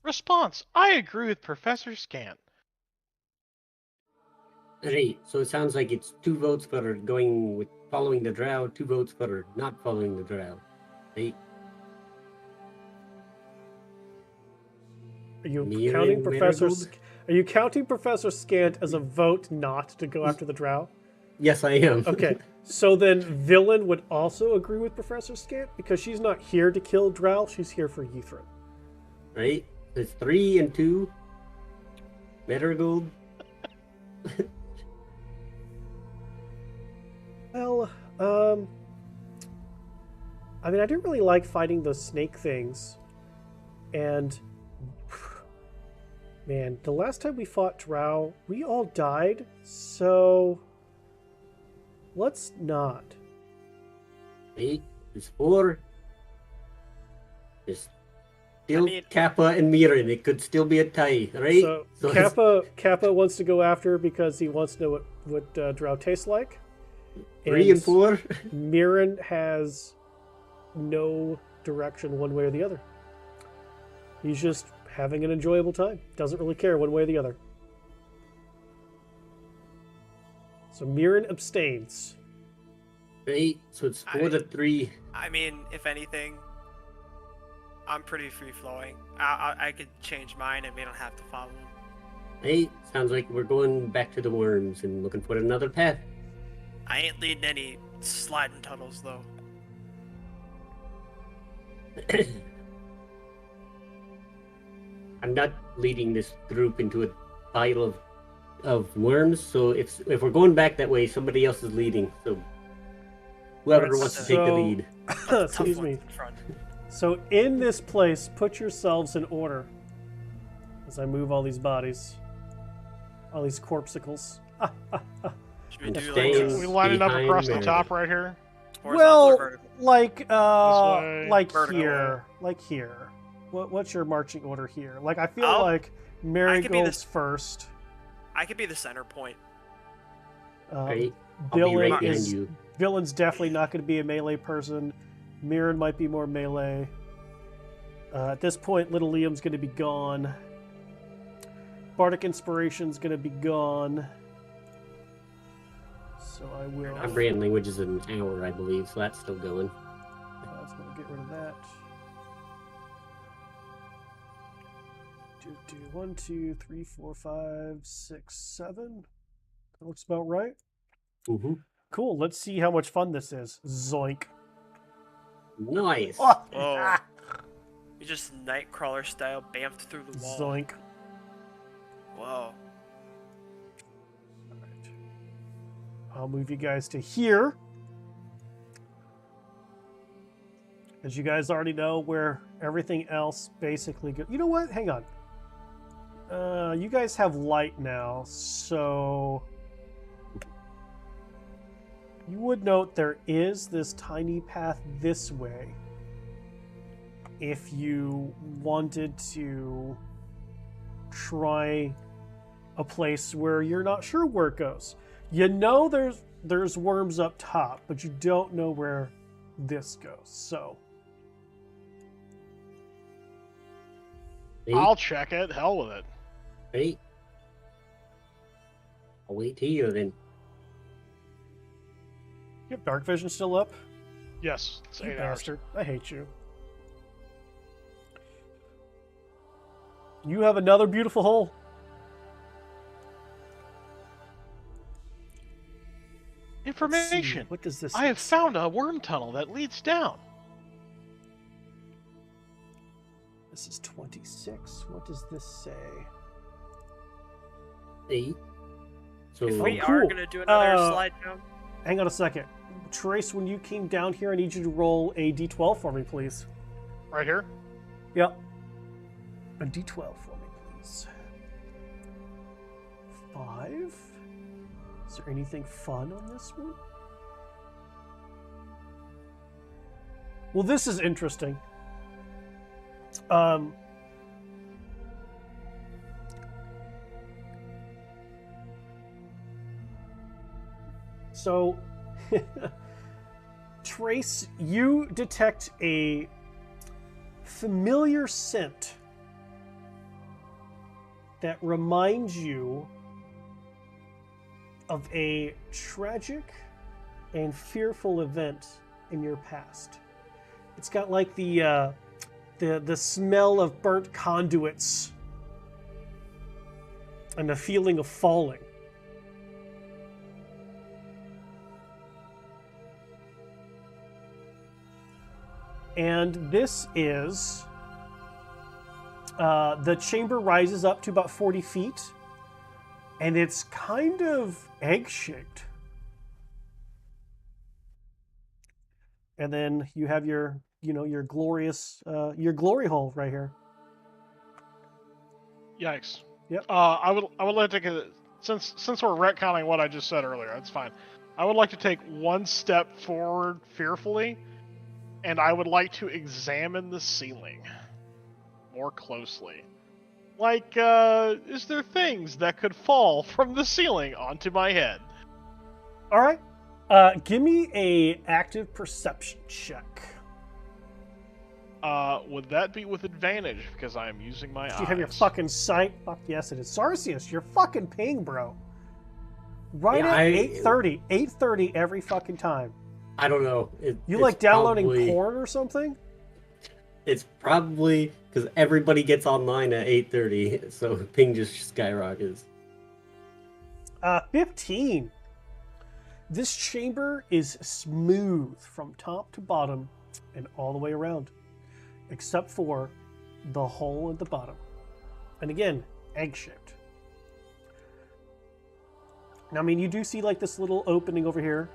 Response. I agree with Professor Scant. hey, so it sounds like it's 2 votes for going with following the drow, 2 votes for not following the drow. Hey, Are you Mir counting and Professor? Marigold? Are you counting Professor Scant as a vote not to go after the drow? yes, I am. Okay, so then Villain would also agree with Professor Scant because she's not here to kill drow; she's here for Yithrin. Right? It's 3 and 2. Marigold. Well, I mean, I didn't really like fighting those snake things, and man, the last time we fought drow, we all died. So let's not. 8 is 4. It's still I mean- Kappa and Mirren. It could still be a tie, right? So it's- Kappa wants to go after because he wants to know what drow tastes like. 3 and 4. Mirren has no direction one way or the other. He's just having an enjoyable time. Doesn't really care one way or the other. So Mirren abstains. Right? So it's 4 to 3. I mean, if anything, I'm pretty free-flowing. I could change mine and we don't have to follow them. Hey, sounds like we're going back to the worms and looking for another path. I ain't leading any sliding tunnels, though. I'm not leading this group into a pile of worms, so if we're going back that way, somebody else is leading. So whoever Alright, wants to take the so- lead. Tough Excuse ones me. in front. So in this place, put yourselves in order as I move all these bodies, all these corpsicles. Should we do Staying- like We line it up Behind across the Meredith. top right here. horizontal or Well, vertical? like way, like vertical. here, like here. What's your marching order here? Like I feel I'll- like Marigold's this- first. I could be the center point. Right? I'll be right Villain behind is you. Villain's definitely not going to be a melee person. Mirren might be more melee. At this point, Little Liam's going to be gone. Bardic Inspiration's going to be gone. So I will... Our brand language is an hour, I believe, so that's still going. I was going to get rid of that. 1, 2, 3, 4, 5, 6, 7. That looks about right. Mm-hmm. Cool. Let's see how much fun this is. Zoink. Nice. Oh, Whoa. You just Nightcrawler style bamfed through the wall. Zoink. Whoa. Alright. I'll move you guys to here. As you guys already know where everything else basically goes. You know what? Hang on. You guys have light now, so you would note there is this tiny path this way if you wanted to try a place where you're not sure where it goes. You know there's worms up top, but you don't know where this goes. So I'll check it. Hell with it. Hey. I'll wait till you then. you have dark vision still up? Yes, it's You 8 hours. bastard. I hate you. You have another beautiful hole. Let's see. Information. What does this I have say? found a worm tunnel that leads down. This is 26. What does this say? Hey. So If we Oh, are cool. gonna do another Uh, slide down, Hang on a second. Trace, when you came down here, I need you to roll a d12 for me, please. Right here. Yep. A d12 for me, please. 5. Is there anything fun on this one? Well, this is interesting. So, Trace, you detect a familiar scent that reminds you of a tragic and fearful event in your past. It's got like the smell of burnt conduits and the feeling of falling. And this is the chamber rises up to about 40 feet, and it's kind of egg-shaped. And then you have your glorious, your glory hole right here. Yikes. Yep. I would like to take since we're retconning what I just said earlier. That's fine. I would like to take one step forward fearfully, and I would like to examine the ceiling more closely. Like, is there things that could fall from the ceiling onto my head? All right. Give me a active perception check. Would that be with advantage because I am using my eyes? Do you have your fucking sight? Fuck yes, it is. Sarsius, you're fucking ping, bro. Right Yeah, at 8:30. 8:30 every fucking time. I don't know. You it's like downloading probably- porn or something? It's probably because everybody gets online at 8:30, so ping just skyrockets. 15. This chamber is smooth from top to bottom and all the way around, except for the hole at the bottom. And again, egg-shaped. Now, I mean, you do see like this little opening over here,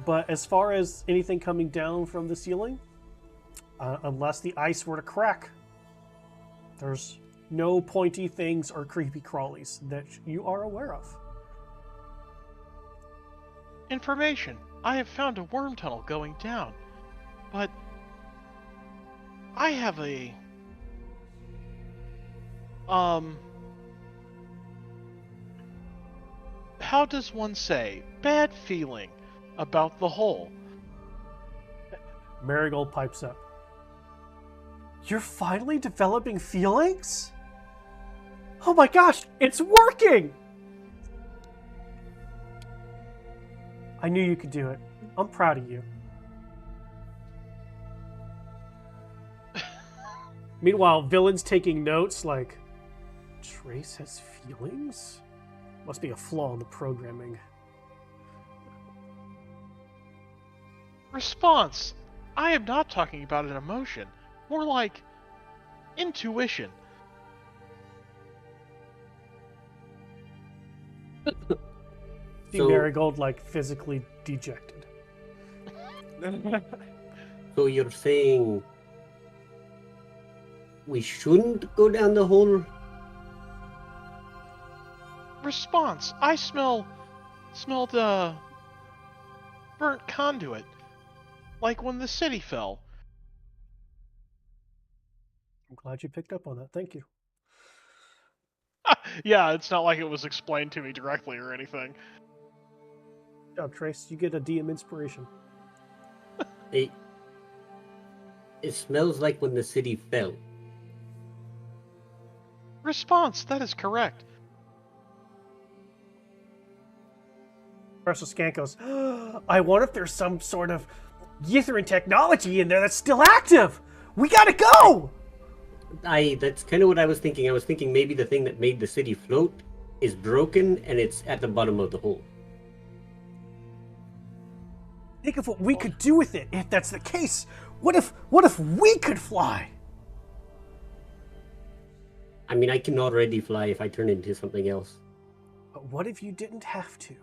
but as far as anything coming down from the ceiling, unless the ice were to crack, there's no pointy things or creepy crawlies that you are aware of. Information. I have found a worm tunnel going down, but I have a how does one say bad feeling about the hole? Marigold pipes up. You're finally developing feelings? Oh my gosh, it's working! I knew you could do it. I'm proud of you. Meanwhile, Villain's taking notes like, Trace has feelings? Must be a flaw in the programming. Response. I am not talking about an emotion. More like intuition. See So- Marigold, like, physically dejected. So you're saying we shouldn't go down the hole? Response. I smelled burnt conduit. Like when the city fell. I'm glad you picked up on that. Thank you. Yeah, it's not like it was explained to me directly or anything. Good job, Trace. You get a DM inspiration. It smells like when the city fell. Response. That is correct. Professor Scant goes, I wonder if there's some sort of Yithrin technology in there that's still active. We gotta go! That's kind of what I was thinking. I was thinking maybe the thing that made the city float is broken and it's at the bottom of the hole. Think of what we could do with it if that's the case. What if we could fly? I mean, I can already fly if I turn into something else. But what if you didn't have to?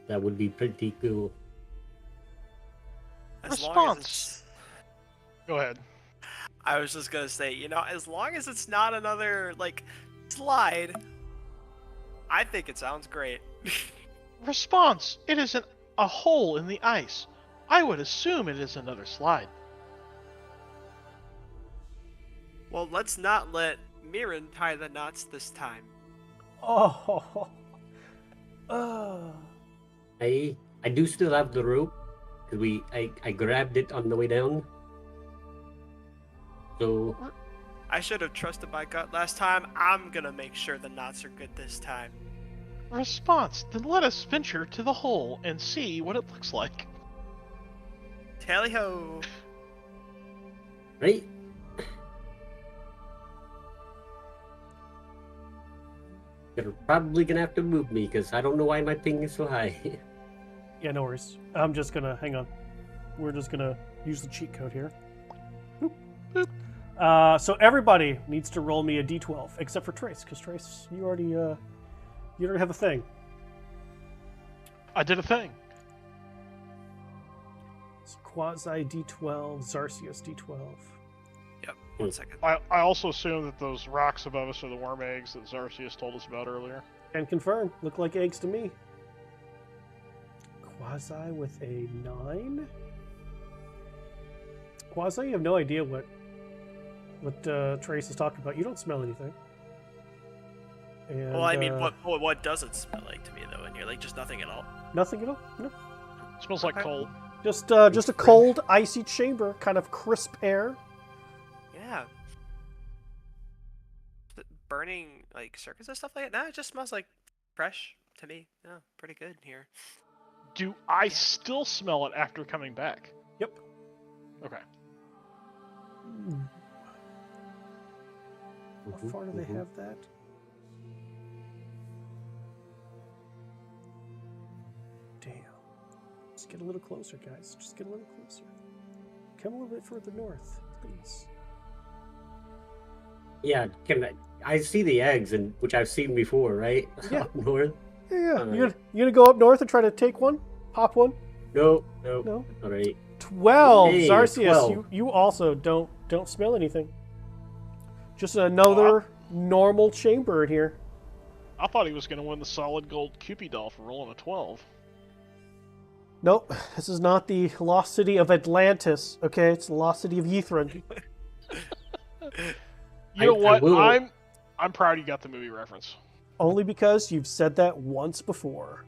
That would be pretty cool. As long as Response. it's- Go ahead. I was just gonna say, you know, as long as it's not another like slide, I think it sounds great. Response. It is a hole in the ice. I would assume it is another slide. Well, let's not let Mirren tie the knots this time. Oh. I do still have the rope because I grabbed it on the way down. So I should have trusted my gut last time. I'm gonna make sure the knots are good this time. Response. Then let us venture to the hole and see what it looks like. Tally ho! right. You're probably gonna have to move me because I don't know why my ping is so high. Yeah, no worries. I'm just gonna, hang on. We're just gonna use the cheat code here. Boop. Boop. So everybody needs to roll me a d12, except for Trace, because Trace, you already, you don't have a thing. I did a thing. It's Quasi d12, Zarcius d12. Yep, 1 second. I also assume that those rocks above us are the worm eggs that Zarcius told us about earlier. Can confirm. Look like eggs to me. Quasi with a 9. Quasi, you have no idea what Trace is talking about. You don't smell anything. And, Well, I mean, what does it smell like to me though? And you're like, just nothing at all. Nothing at all. No. It smells like Okay. coal. Just a cold, icy chamber, kind of crisp air. Yeah. Burning like circuits and stuff like that. No, it just smells like fresh to me. Yeah, pretty good here. Do I still smell it after coming back? Yep. Okay. How far do they have that? Damn. Just get a little closer, guys. Just get a little closer. Come a little bit further north, please. Yeah, I see the eggs, and which I've seen before, right? Yeah. Up north. Yeah. Alright. You gonna go up north and try to take one? Pop one? No. No. All right. 12. Hey, Zarcius, 12. you also don't smell anything. Just another normal chamber in here. I thought he was going to win the solid gold Cupid doll for rolling a 12. Nope, this is not the lost city of Atlantis. Okay, it's the lost city of Yithrin. You know I what? will- I'm proud you got the movie reference. Only because you've said that once before.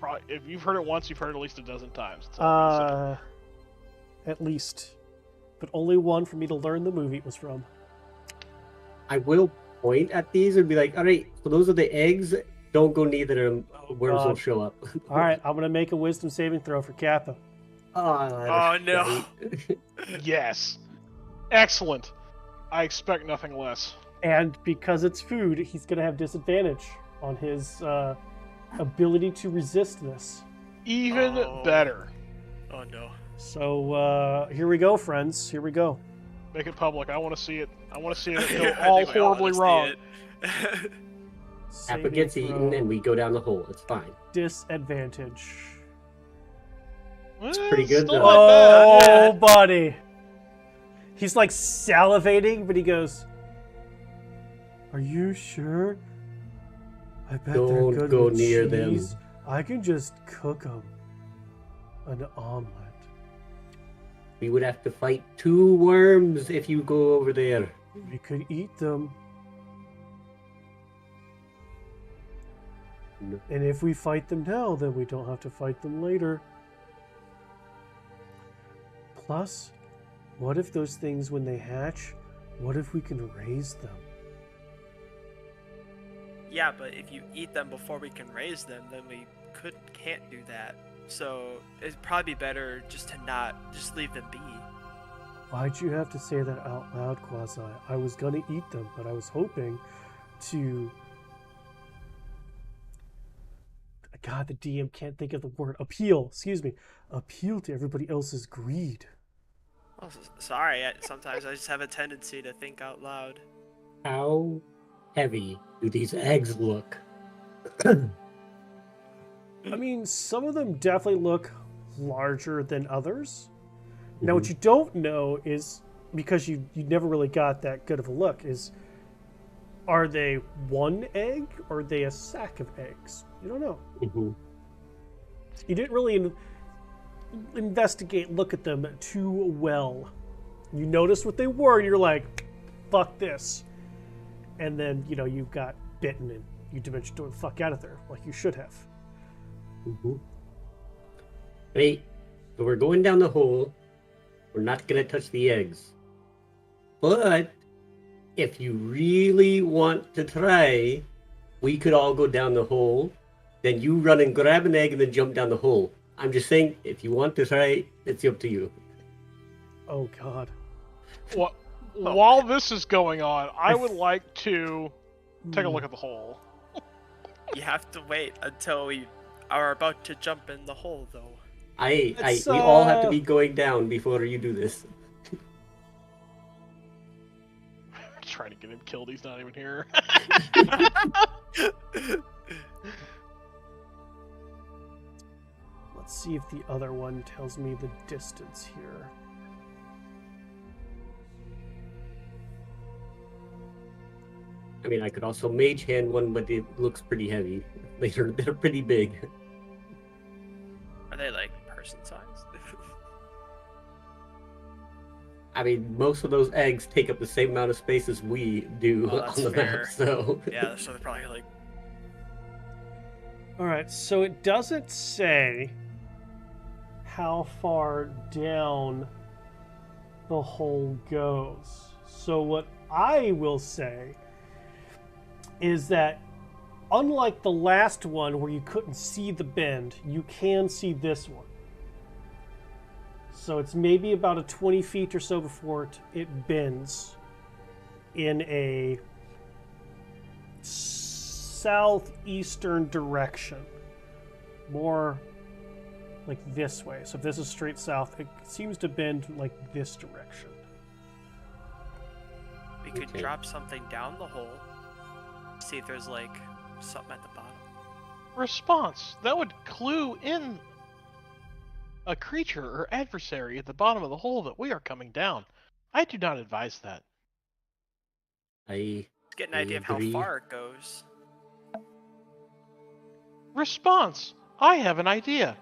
Probably, if you've heard it once, you've heard it at least a dozen times. That's all I'm gonna say. At least. but only one for me to learn the movie it was from. I will point at these and be like, all right, so those are the eggs. Don't go near them. Worms will God. show up. All right, I'm gonna make a wisdom saving throw for Kappa. Oh, no. Yes. Excellent. I expect nothing less. And because it's food, he's gonna have disadvantage on his ability to resist this. Even better. Oh, no. So here we go, friends. Here we go. Make it public. I want to see it. I want to see it go I all think we all horribly wanna see wrong. it. Apple gets eaten and we go down the hole. It's fine. Disadvantage. It's pretty good, though. Oh, buddy. He's like salivating, but he goes, "Are you sure? I bet they're Don't good go with near them." cheese. I can just cook them. An omelet." We would have to fight 2 worms if you go over there. We could eat them. No. And if we fight them now, then we don't have to fight them later. Plus, what if those things, when they hatch, what if we can raise them? Yeah, but if you eat them before we can raise them, then we can't do that. So it'd probably be better just to not just leave them be. Why'd you have to say that out loud, Quasi? I was gonna eat them, but I was hoping to... God, the DM can't think of the word. Appeal, excuse me. Appeal to everybody else's greed. Oh, sorry, sometimes I just have a tendency to think out loud. How heavy do these eggs look? I mean, some of them definitely look larger than others. Now, what you don't know is, because you never really got that good of a look, is are they one egg or are they a sack of eggs? You don't know. You didn't really investigate, look at them too well. You noticed what they were and you're like, fuck this. And then, you know, you got bitten and you dimension door the fuck out of there, like you should have. Wait, so we're going down the hole. We're not gonna touch the eggs. But if you really want to try, we could all go down the hole. Then you run and grab an egg and then jump down the hole. I'm just saying, if you want to try, it's up to you. Oh, God. While this is going on, I would like to take a look at the hole. You have to wait until we are about to jump in the hole, though. We all have to be going down before you do this. Trying to get him killed, he's not even here. Let's see if the other one tells me the distance here. I mean, I could also mage hand one, but it looks pretty heavy. They're pretty big. Are they like person sized? I mean, most of those eggs take up the same amount of space as we do that's on the fair. map, so... Yeah, so they're probably like... Alright, so it doesn't say how far down the hole goes. So what I will say is that unlike the last one where you couldn't see the bend, you can see this one. So it's maybe about 20 feet or so before it bends in a southeastern direction. More like this way. So if this is straight south, it seems to bend like this direction. We could drop something down the hole. See if there's like something at the bottom. Response. That would clue in a creature or adversary at the bottom of the hole that we are coming down. I do not advise that. I Get an idea of how agree. far it goes. Response. I have an idea.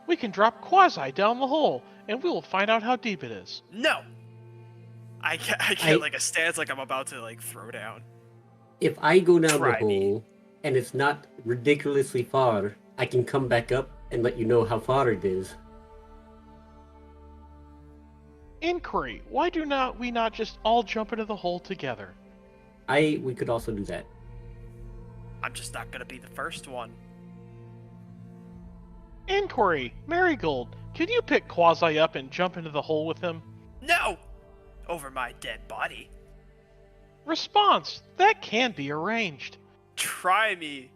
We can drop Quasi down the hole, and we will find out how deep it is. No! I get like a stance like I'm about to like throw down. If I go down Try the me. hole, and it's not ridiculously far, I can come back up and let you know how far it is. Inquiry. Why do we not just all jump into the hole together? We could also do that. I'm just not gonna be the first one. Inquiry. Marigold, could you pick Quasi up and jump into the hole with him? No! Over my dead body. Response. That can be arranged. Try me.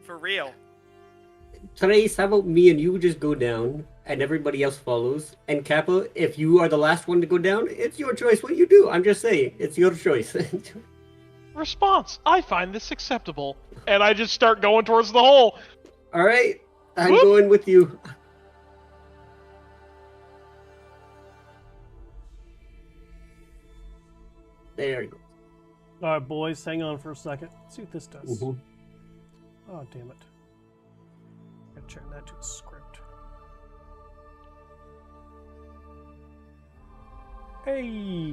For real. Trace, how about me and you just go down, and everybody else follows? And Kappa, if you are the last one to go down, it's your choice what you do. I'm just saying, it's your choice. Response. I find this acceptable. And I just start going towards the hole. All right, I'm Whoop. going with you. There you go. All right, boys, hang on for a second. Let's see what this does. Mhm. Oh, damn it. Gotta turn that to a script. Hey!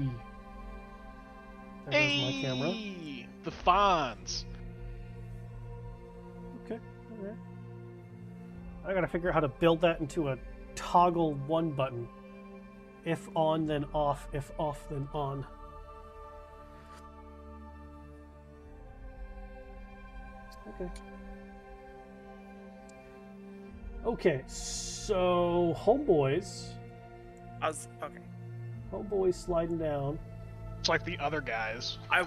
There goes my camera. Hey, the Fonz. Okay, alright. I gotta figure out how to build that into a toggle one button. If on, then off. If off, then on. Okay. Okay, so homeboys. Okay. Homeboys sliding down. It's like the other guys. I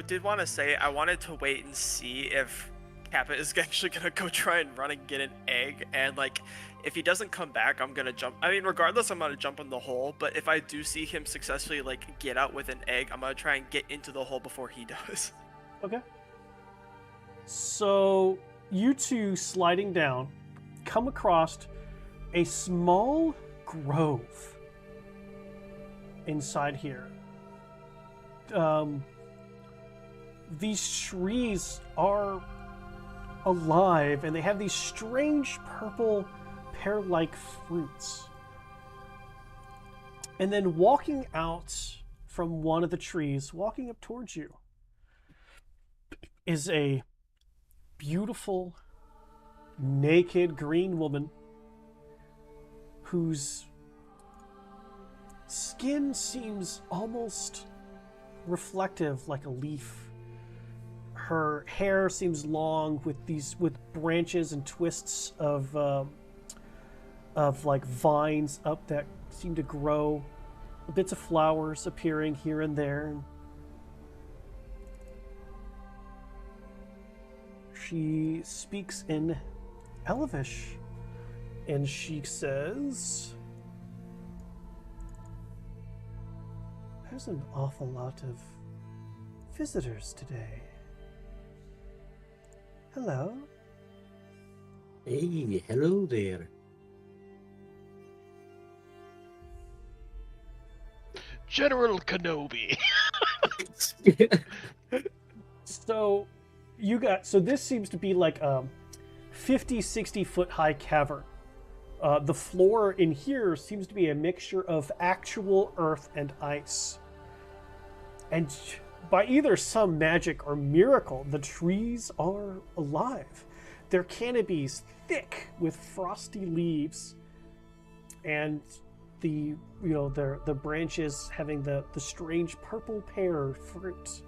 did want to say, I wanted to wait and see if Kappa is actually gonna go try and run and get an egg, and like, if he doesn't come back, I'm gonna jump. I mean, regardless, I'm gonna jump in the hole, but if I do see him successfully, like, get out with an egg, I'm gonna try and get into the hole before he does. Okay. So, you two sliding down come across a small grove inside here. These trees are alive and they have these strange purple pear-like fruits. And then walking out from one of the trees, walking up towards you, is a beautiful, naked green woman whose skin seems almost reflective, like a leaf. Her hair seems long with branches and twists of like vines up that seem to grow, bits of flowers appearing here and there. She speaks in Elvish, and she says, "There's an awful lot of visitors today. Hello." Hey, hello there. General Kenobi. So this seems to be like a 50-60 foot high cavern. The floor in here seems to be a mixture of actual earth and ice. And by either some magic or miracle, the trees are alive. Their canopies thick with frosty leaves, and the branches having the strange purple pear fruit.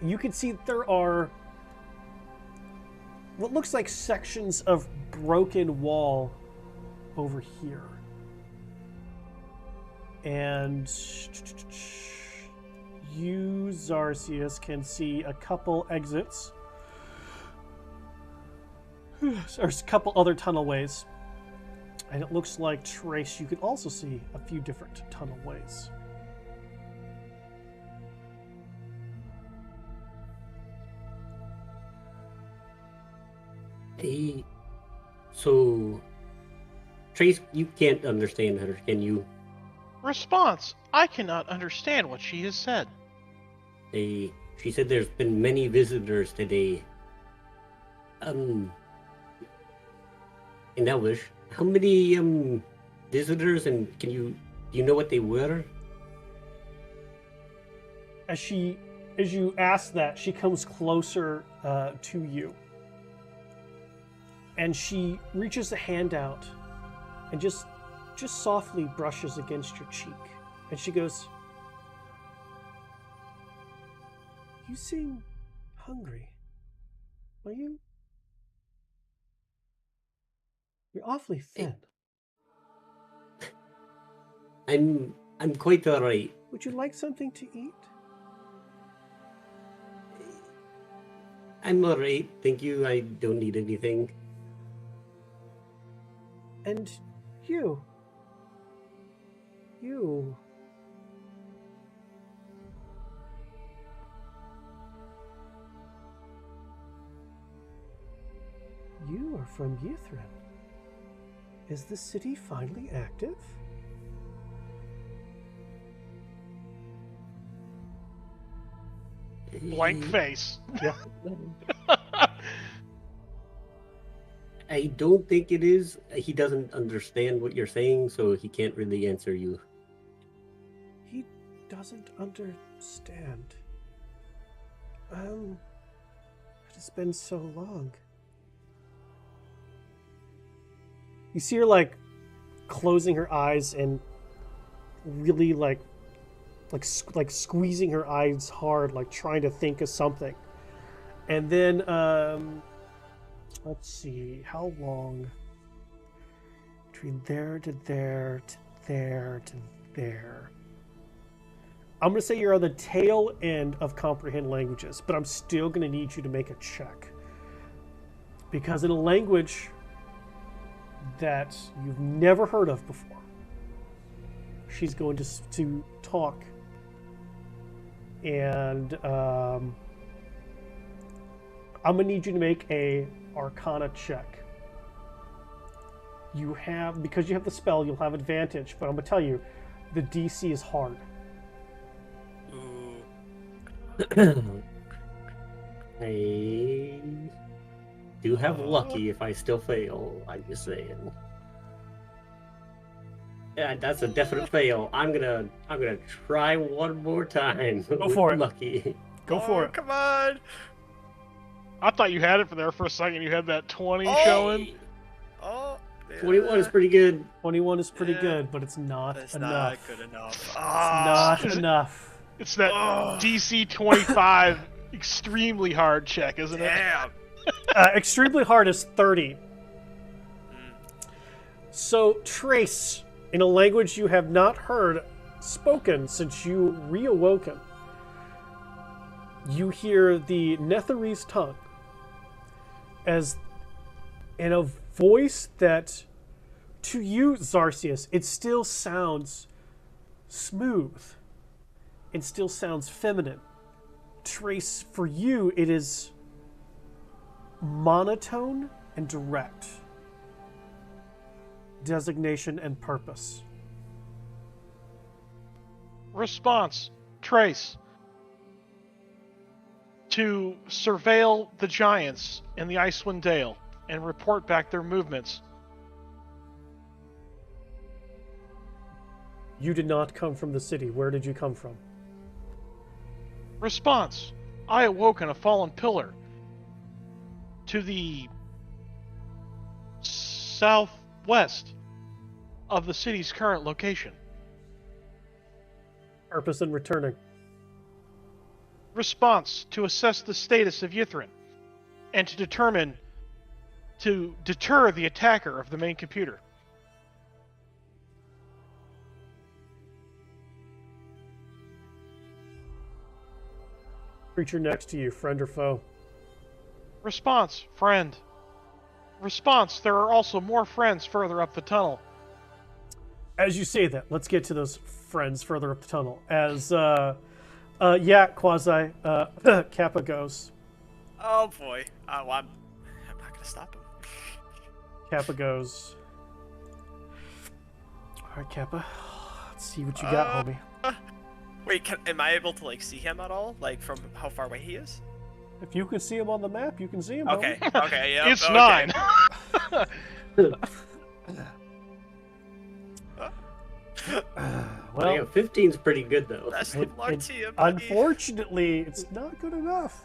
You can see there are what looks like sections of broken wall over here. And you, Zarcius, can see a couple exits. There's a couple other tunnelways. And it looks like, Trace, you can also see a few different tunnelways. Hey, so Trace, you can't understand her, can you? Response. I cannot understand what she has said. She said there's been many visitors today. In Elvish, how many visitors, and do you know what they were? As you ask that, she comes closer to you. And she reaches a hand out and just just softly brushes against your cheek. And she goes, "You seem hungry. Are you? You're awfully thin. I'm quite alright. Would you like something to eat?" I'm alright, thank you. I don't need anything. And you. You are from Yithrin. Is the city finally active? Blank face. Yeah. I don't think it is. He doesn't understand what you're saying, so he can't really answer you. He doesn't understand. It has been so long. You see her like closing her eyes and really like squeezing her eyes hard, like trying to think of something. And then let's see, how long between there to there to there to there. I'm going to say you're on the tail end of comprehend languages, but I'm still going to need you to make a check. Because in a language that you've never heard of before, she's going to talk. And I'm going to need you to make a Arcana check. You have, because you have the spell, you'll have advantage, but I'm going to tell you, the DC is hard. I do have lucky if I still fail. I'm just saying. Yeah, that's a definite fail. I'm gonna try one more time. Go for it. Lucky. Go for it. Come on. I thought you had it for there for a second. You had that 20 showing. Oh. Yeah. 21 is pretty good. 21 is pretty Yeah. good, but it's not It's enough. not good enough. It's not enough. It's that DC 25 extremely hard check, isn't it? Damn. Extremely hard is 30. So, Trace, in a language you have not heard spoken since you reawoken, you hear the Netherese tongue as in a voice that, to you, Zarcius, it still sounds smooth. It still sounds feminine. Trace, for you, it is monotone and direct. Designation and purpose. Response. Trace. To surveil the giants in the Icewind Dale and report back their movements. You did not come from the city. Where did you come from? Response. I awoke in a fallen pillar to the southwest of the city's current location. Purpose in returning. Response. To assess the status of Yithrin and to deter the attacker of the main computer. Creature next to you, friend or foe? Response. Friend. Response. There are also more friends further up the tunnel. As you say that, let's get to those friends further up the tunnel. As, Quasi, Kappa goes. Oh boy. Well, I'm not gonna stop him. Kappa goes. Alright, Kappa. Let's see what you got, homie. Wait, am I able to like see him at all? Like from how far away he is? If you can see him on the map, you can see him. Okay. homie. Okay. Yeah. It's okay. 9. Well, Yeah, 15's pretty good though. Best of luck to you, buddy. unfortunately, it's not good enough.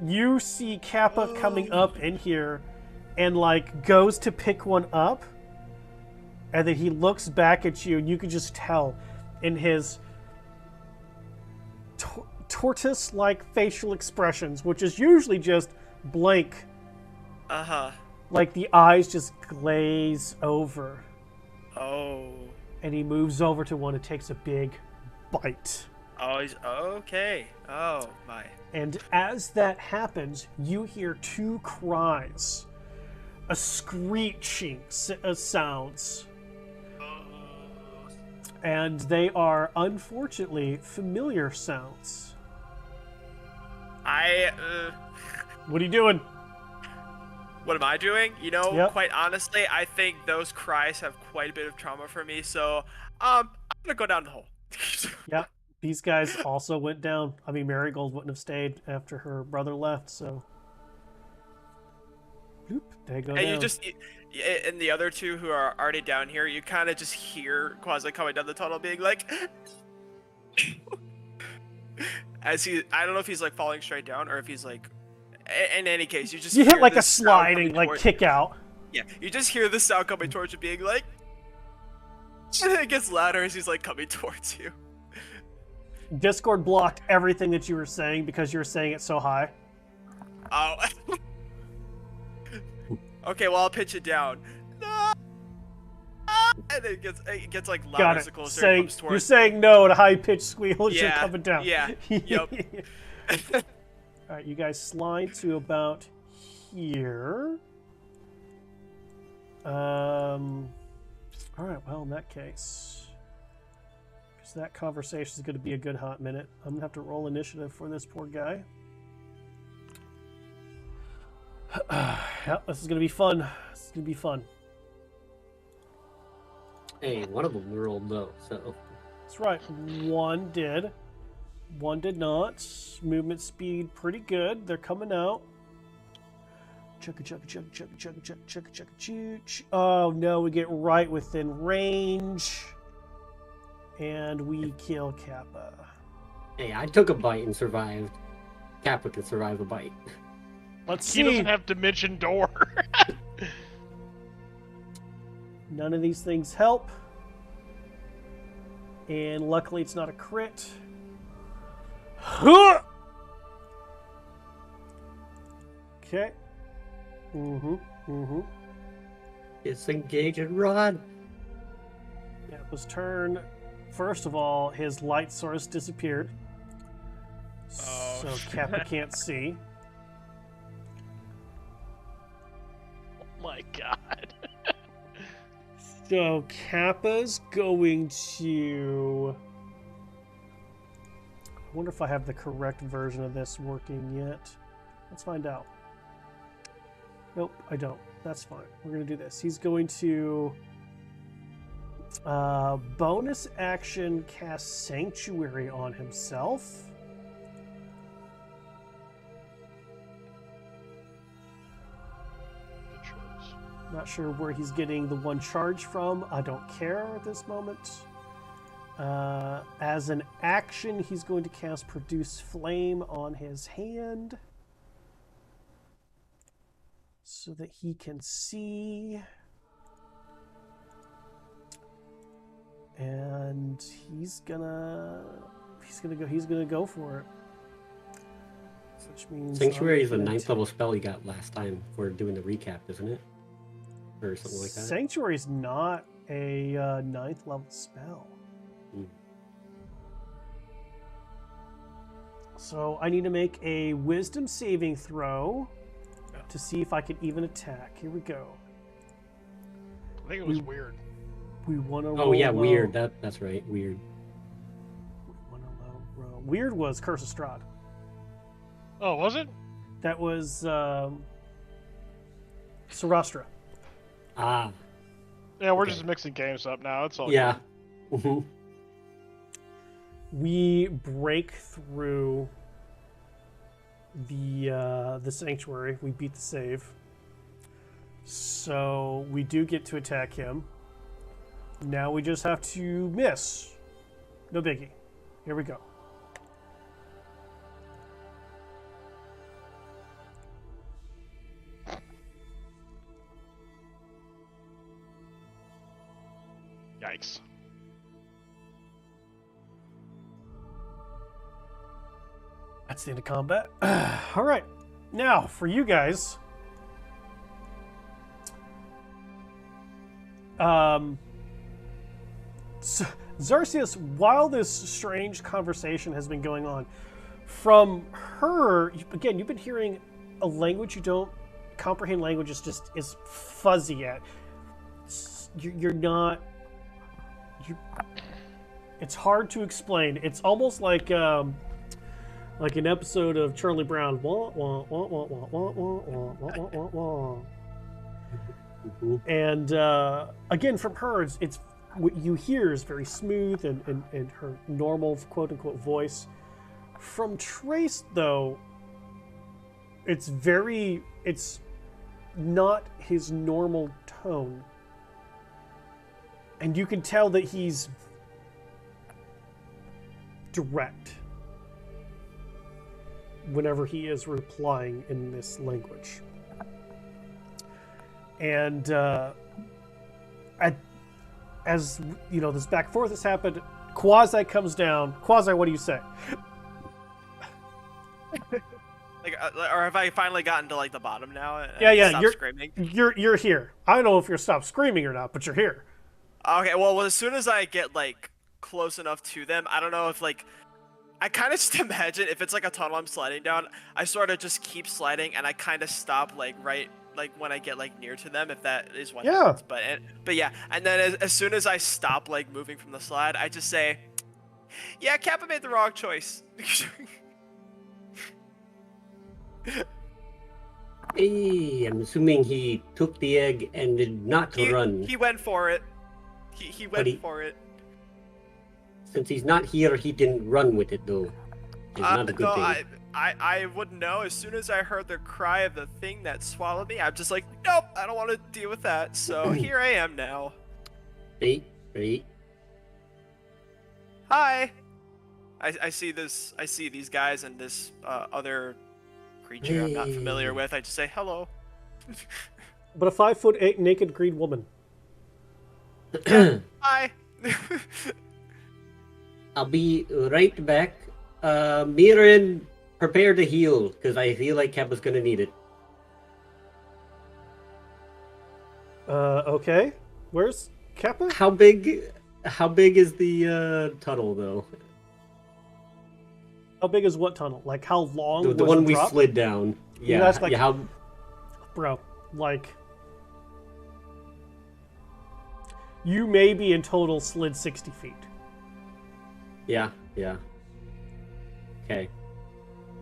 You see Kappa coming up in here and like goes to pick one up And then he looks back at you, and you can just tell in his tortoise-like facial expressions, which is usually just blank. Like the eyes just glaze over. Oh. And he moves over to one and takes a big bite. Oh, he's okay. Oh my. And as that happens, you hear two cries, a screeching sounds. And they are, unfortunately, familiar sounds. What are you doing? What am I doing? You know, Yep. quite honestly, I think those cries have quite a bit of trauma for me, so I'm gonna go down the hole. Yep. These guys also went down. I mean, Marigold wouldn't have stayed after her brother left, so... Bloop, they go And down. you just, and the other two who are already down here, you kind of just hear Quasi coming down the tunnel being like... As he, I don't know if he's like falling straight down or if he's like... In any case, you just You hit hear like a this sound slide coming and like towards- kick out. Yeah, you just hear the sound coming towards you being like... And it gets louder as he's like coming towards you. Discord blocked everything that you were saying because you were saying it so high. Oh. Okay, well I'll pitch it down. No! And it gets like louder Got as it. the closer it Saying, comes towards. you're saying no at a high-pitched squeal as you're Yeah, coming down. yeah, yep. All right, you guys slide to about here. All right, well, in that case, because that conversation is going to be a good hot minute, I'm going to have to roll initiative for this poor guy. Yep, this is going to be fun. This is going to be fun. Hey, one of them rolled low, so That's right. One did. One did not. Movement speed pretty good. They're coming out. Chugga chugga chugga chugga chugga chugga chugga chugga chooch. Oh no, we get right within range. And we kill Kappa. hey, I took a bite and survived. Kappa can survive a bite. Let's He see. doesn't have dimension door. None of these things help. And luckily it's not a crit. Huh! Okay. Disengage and run. Kappa's turn. First of all, his light source disappeared. Oh, So Kappa can't see. Oh my god. So Kappa's going to... I wonder if I have the correct version of this working yet. Let's find out. Nope, I don't. That's fine. We're going to do this. He's going to bonus action cast Sanctuary on himself. Good choice. Not sure where he's getting the one charge from. I don't care at this moment. As an action, he's going to cast Produce Flame on his hand so that he can see. And he's gonna go for it. Which means Sanctuary is a I'm gonna 9th level spell you got last time for doing the recap, isn't it? Or something like that. Sanctuary is not a 9th level spell. Hmm. So I need to make a wisdom saving throw to see if I can even attack. Here we go. I think it was weird. We want to roll Oh yeah, low. weird. That's right, weird. We want a low roll. Weird was Curse of Strahd. Oh, was it? That was Sarastra. Ah, Yeah, we're Okay. just mixing games up now. It's all yeah. good. Mhm. We break through the sanctuary. We beat the save. So we do get to attack him. Now we just have to miss. No biggie. Here we go. takes. That's the end of combat. All right. Now, for you guys. Zarcius, while this strange conversation has been going on, from her, again, you've been hearing a language you don't comprehend. Language is fuzzy at. You're not. It's hard to explain. It's almost like an episode of Charlie Brown. Wah, wah, wah, wah, wah, wah, wah, wah, wah, wah, wah. And again, from her, it's what you hear is very smooth and her normal quote unquote voice. From Trace, though, it's not his normal tone. And you can tell that he's direct whenever he is replying in this language. And as you know, this back and forth has happened. Quasi comes down. Quasi, what do you say? Or have I finally gotten to like the bottom now? And Yeah. stopped screaming? You're here. I don't know if you're stopped screaming or not, but you're here. Okay. Well, as soon as I get like close enough to them, I don't know if like I kind of just imagine if it's like a tunnel I'm sliding down, I sort of just keep sliding and I kind of stop like right like when I get like near to them, if that is what happens. But yeah, and then as soon as I stop like moving from the slide, I just say, "Yeah, Kappa made the wrong choice." Hey, I'm assuming he took the egg and did not run. He went for it. He went for it. Since he's not here, he didn't run with it though. It's not a good thing. I wouldn't know. As soon as I heard the cry of the thing that swallowed me, I'm just like, nope, I don't want to deal with that. So here I am now. Ready? Hi. I see this. I see these guys and this other creature I'm not familiar with. I just say hello. But a 5'8" naked green woman. Hi. I'll be right back. Mirren, prepare to heal, because I feel like Kappa's gonna need it. Okay. Where's Kappa? How big is the tunnel though? How big is what tunnel? Like how long? The was one the we drop? slid down. Yeah. That's like, how? Bro, like you maybe in total slid 60 feet. Yeah. Okay.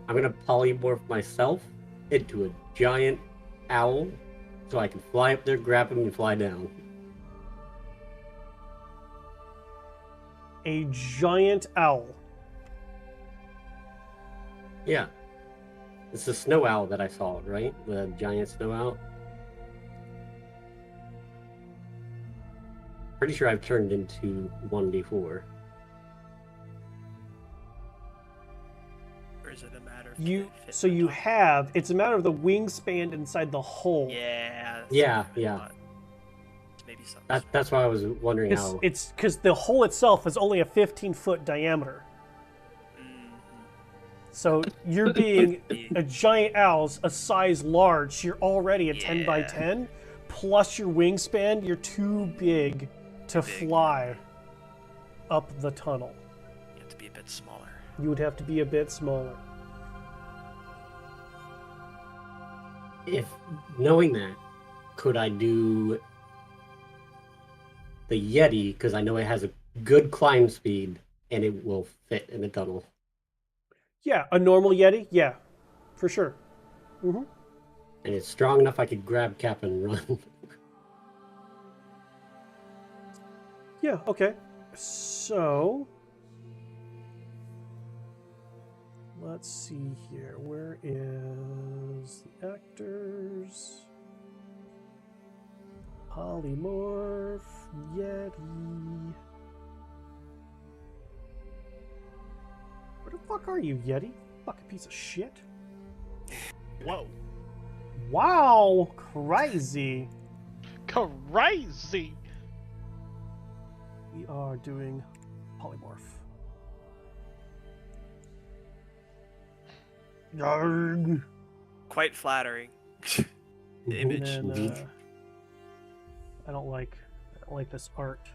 I'm gonna polymorph myself into a giant owl so I can fly up there, grab him, and fly down. A giant owl. Yeah. It's the snow owl that I saw, right? The giant snow owl. Pretty sure I've turned into one before. Or is it a matter of You have. It's a matter of the wingspan inside the hole. Yeah. Yeah. Maybe something. That's why I was wondering how. It's because the hole itself is only a 15-foot diameter. So you're being a giant owl's a size large. You're already a 10 by 10. Plus your wingspan, you're too big to fly up the tunnel. You have to be a bit smaller. You would have to be a bit smaller. If knowing that, could I do the Yeti? Because I know it has a good climb speed and it will fit in the tunnel. Yeah, a normal Yeti? Yeah, for sure. Mm-hmm. And it's strong enough I could grab Cap and run. Yeah, okay. So, let's see here. Where is the actors? Polymorph, Yeti. Where the fuck are you, Yeti? Fucking piece of shit. Whoa. Wow, crazy. Crazy. We are doing polymorph. Yarg. Quite flattering. The Mhm. image. And then, I don't like this art.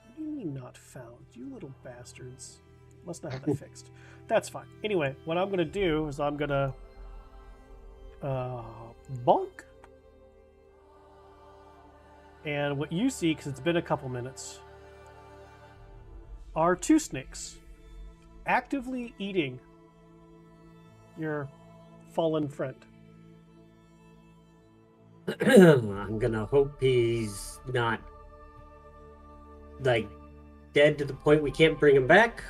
What do you mean not found? You little bastards. Must not have that fixed. That's fine. Anyway, what I'm gonna do is I'm gonna bonk. And what you see, because it's been a couple minutes, are two snakes actively eating your fallen friend. I'm gonna hope he's not like dead to the point we can't bring him back,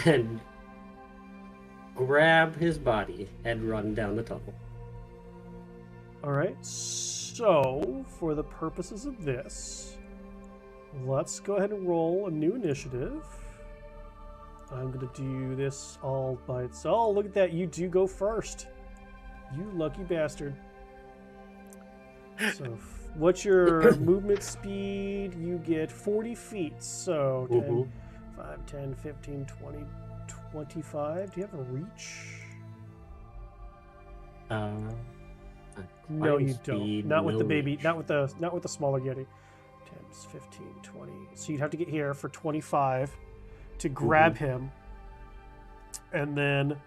and grab his body and run down the tunnel. All right. So, for the purposes of this, let's go ahead and roll a new initiative. I'm going to do this all by itself. Oh, look at that. You do go first. You lucky bastard. So, what's your movement speed? You get 40 feet. So, 10, 5, 10, 15, 20, 25. Do you have a reach? No, you don't. Not with the baby. Reach. Not with the smaller Yeti. 10, 15, 20. So you'd have to get here for 25 to grab him, and then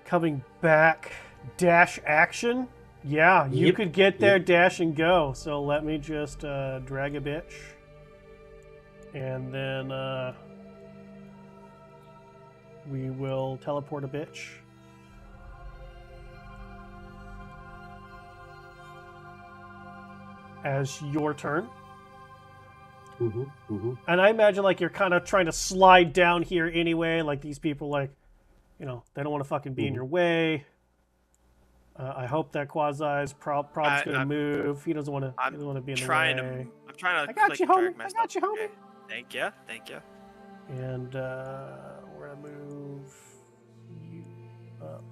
coming back, dash action. Yeah, you could get there, dash and go. So let me just drag a bitch, and then we will teleport a bitch. As your turn. And I imagine like you're kind of trying to slide down here anyway, like these people, like, you know, they don't want to fucking be in your way. I hope that Quasi's prob's gonna move. He doesn't want to. He doesn't want to be in the way. I'm trying to. I got you, homie. Drag I got you, homie. Okay. Thank you. Thank you. And we're gonna move you up,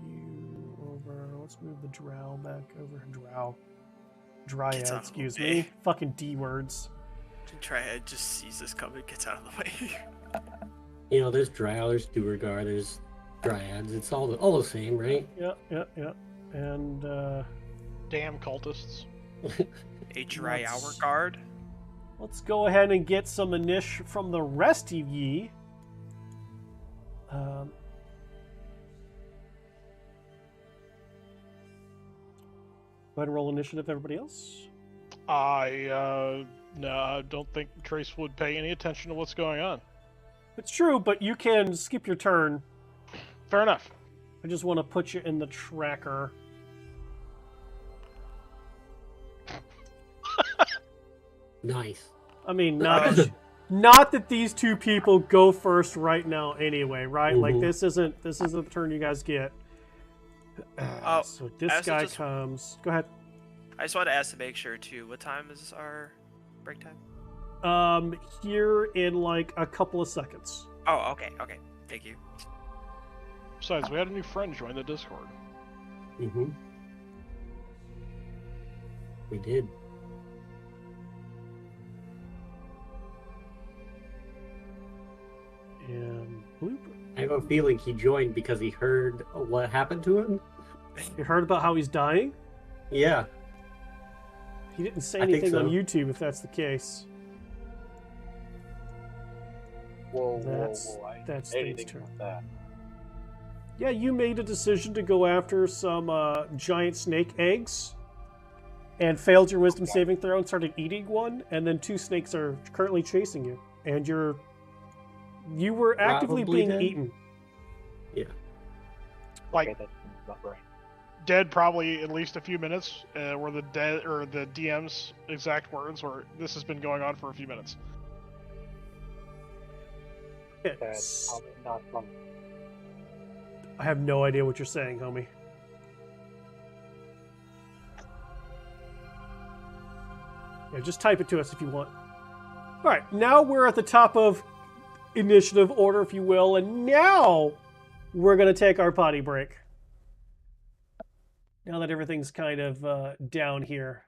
you over. Let's move the drow back over. Dryad, excuse me. Fucking D words. Dryad just sees this coming, gets out of the way. You know, there's drow, there's Duergar, there's dryads. It's all the same, right? Yeah. And Damn cultists. A dry hour guard. let's go ahead and get some inish from the rest of ye. Go ahead and roll initiative, everybody else. I don't think Trace would pay any attention to what's going on. It's true, but you can skip your turn. Fair enough. I just want to put you in the tracker. Nice. I mean, not that these two people go first right now anyway, right? Like this isn't the turn you guys get. So this guy comes. Go ahead. I just wanted to ask to make sure too. What time is our break time? Here in like a couple of seconds. Oh, okay. Thank you. Besides, we had a new friend join the Discord. We did. And bloop. I have a feeling he joined because he heard what happened to him. You heard about how he's dying? Yeah. He didn't say I think anything on so. YouTube if that's the case. Whoa, That's anything Thing's turn. about that. Yeah, you made a decision to go after some giant snake eggs and failed your wisdom saving throw and started eating one, and then two snakes are currently chasing you. And you were actively Probably being dead? eaten. Yeah. Like, Okay, that's not right. dead probably at least a few minutes, were the DM's exact words, or this has been going on for a few minutes. Yes. That's probably not from. I have no idea what you're saying, homie. Yeah, just type it to us if you want. All right, now we're at the top of initiative order, if you will, and now we're going to take our potty break. Now that everything's kind of down here.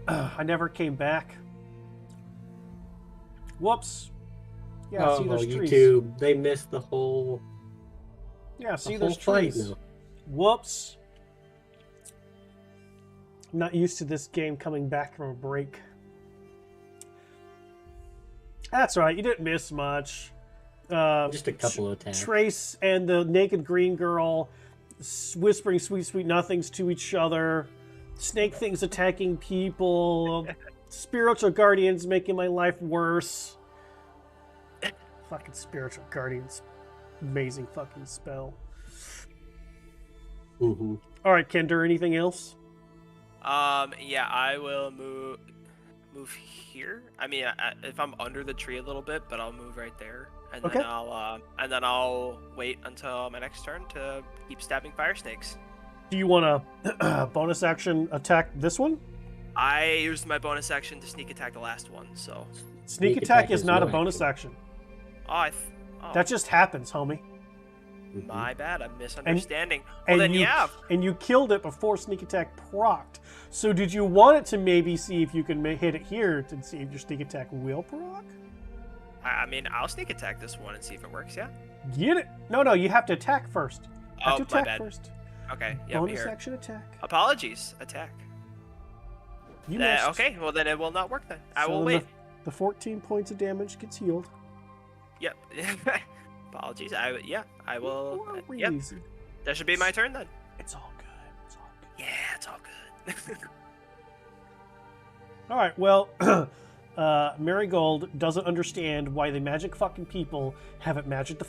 I never came back. Whoops. Yeah, see, there's trees. YouTube, they missed the whole. Yeah, see, the there's whole fight trees. now. Whoops. I'm not used to this game coming back from a break. That's right, you didn't miss much. Just a couple of attacks. Trace and the naked green girl whispering sweet, sweet nothings to each other. Snake things attacking people. Spiritual guardians making my life worse. Fucking spiritual guardians. Amazing fucking spell. Mm-hmm. Alright, Kender, anything else? Yeah, I will move here. I mean, if I'm under the tree a little bit, but I'll move right there, and Okay. then I'll wait until my next turn to keep stabbing fire snakes. Do you want to bonus action attack this one? I used my bonus action to sneak attack the last one, so. Sneak attack is not a bonus action. Oh, That just happens, homie. My bad. I'm misunderstanding. And well, then and you killed it before sneak attack procced. So did you want it to maybe see if you can hit it here to see if your sneak attack will proc? I mean, I'll sneak attack this one and see if it works. Yeah. Get it? No, you have to attack first. You have to my attack bad. first. Okay. Yeah. Bonus Here. action attack. Apologies. Attack. You missed. Okay. Well, then it will not work then. I So will then wait. The 14 points of damage gets healed. Yep. Apologies. I will. Or Yep. easy. That should be my turn then. It's all good. It's all good. Yeah, it's all good. All right, well, Marigold doesn't understand why the magic fucking people haven't magic the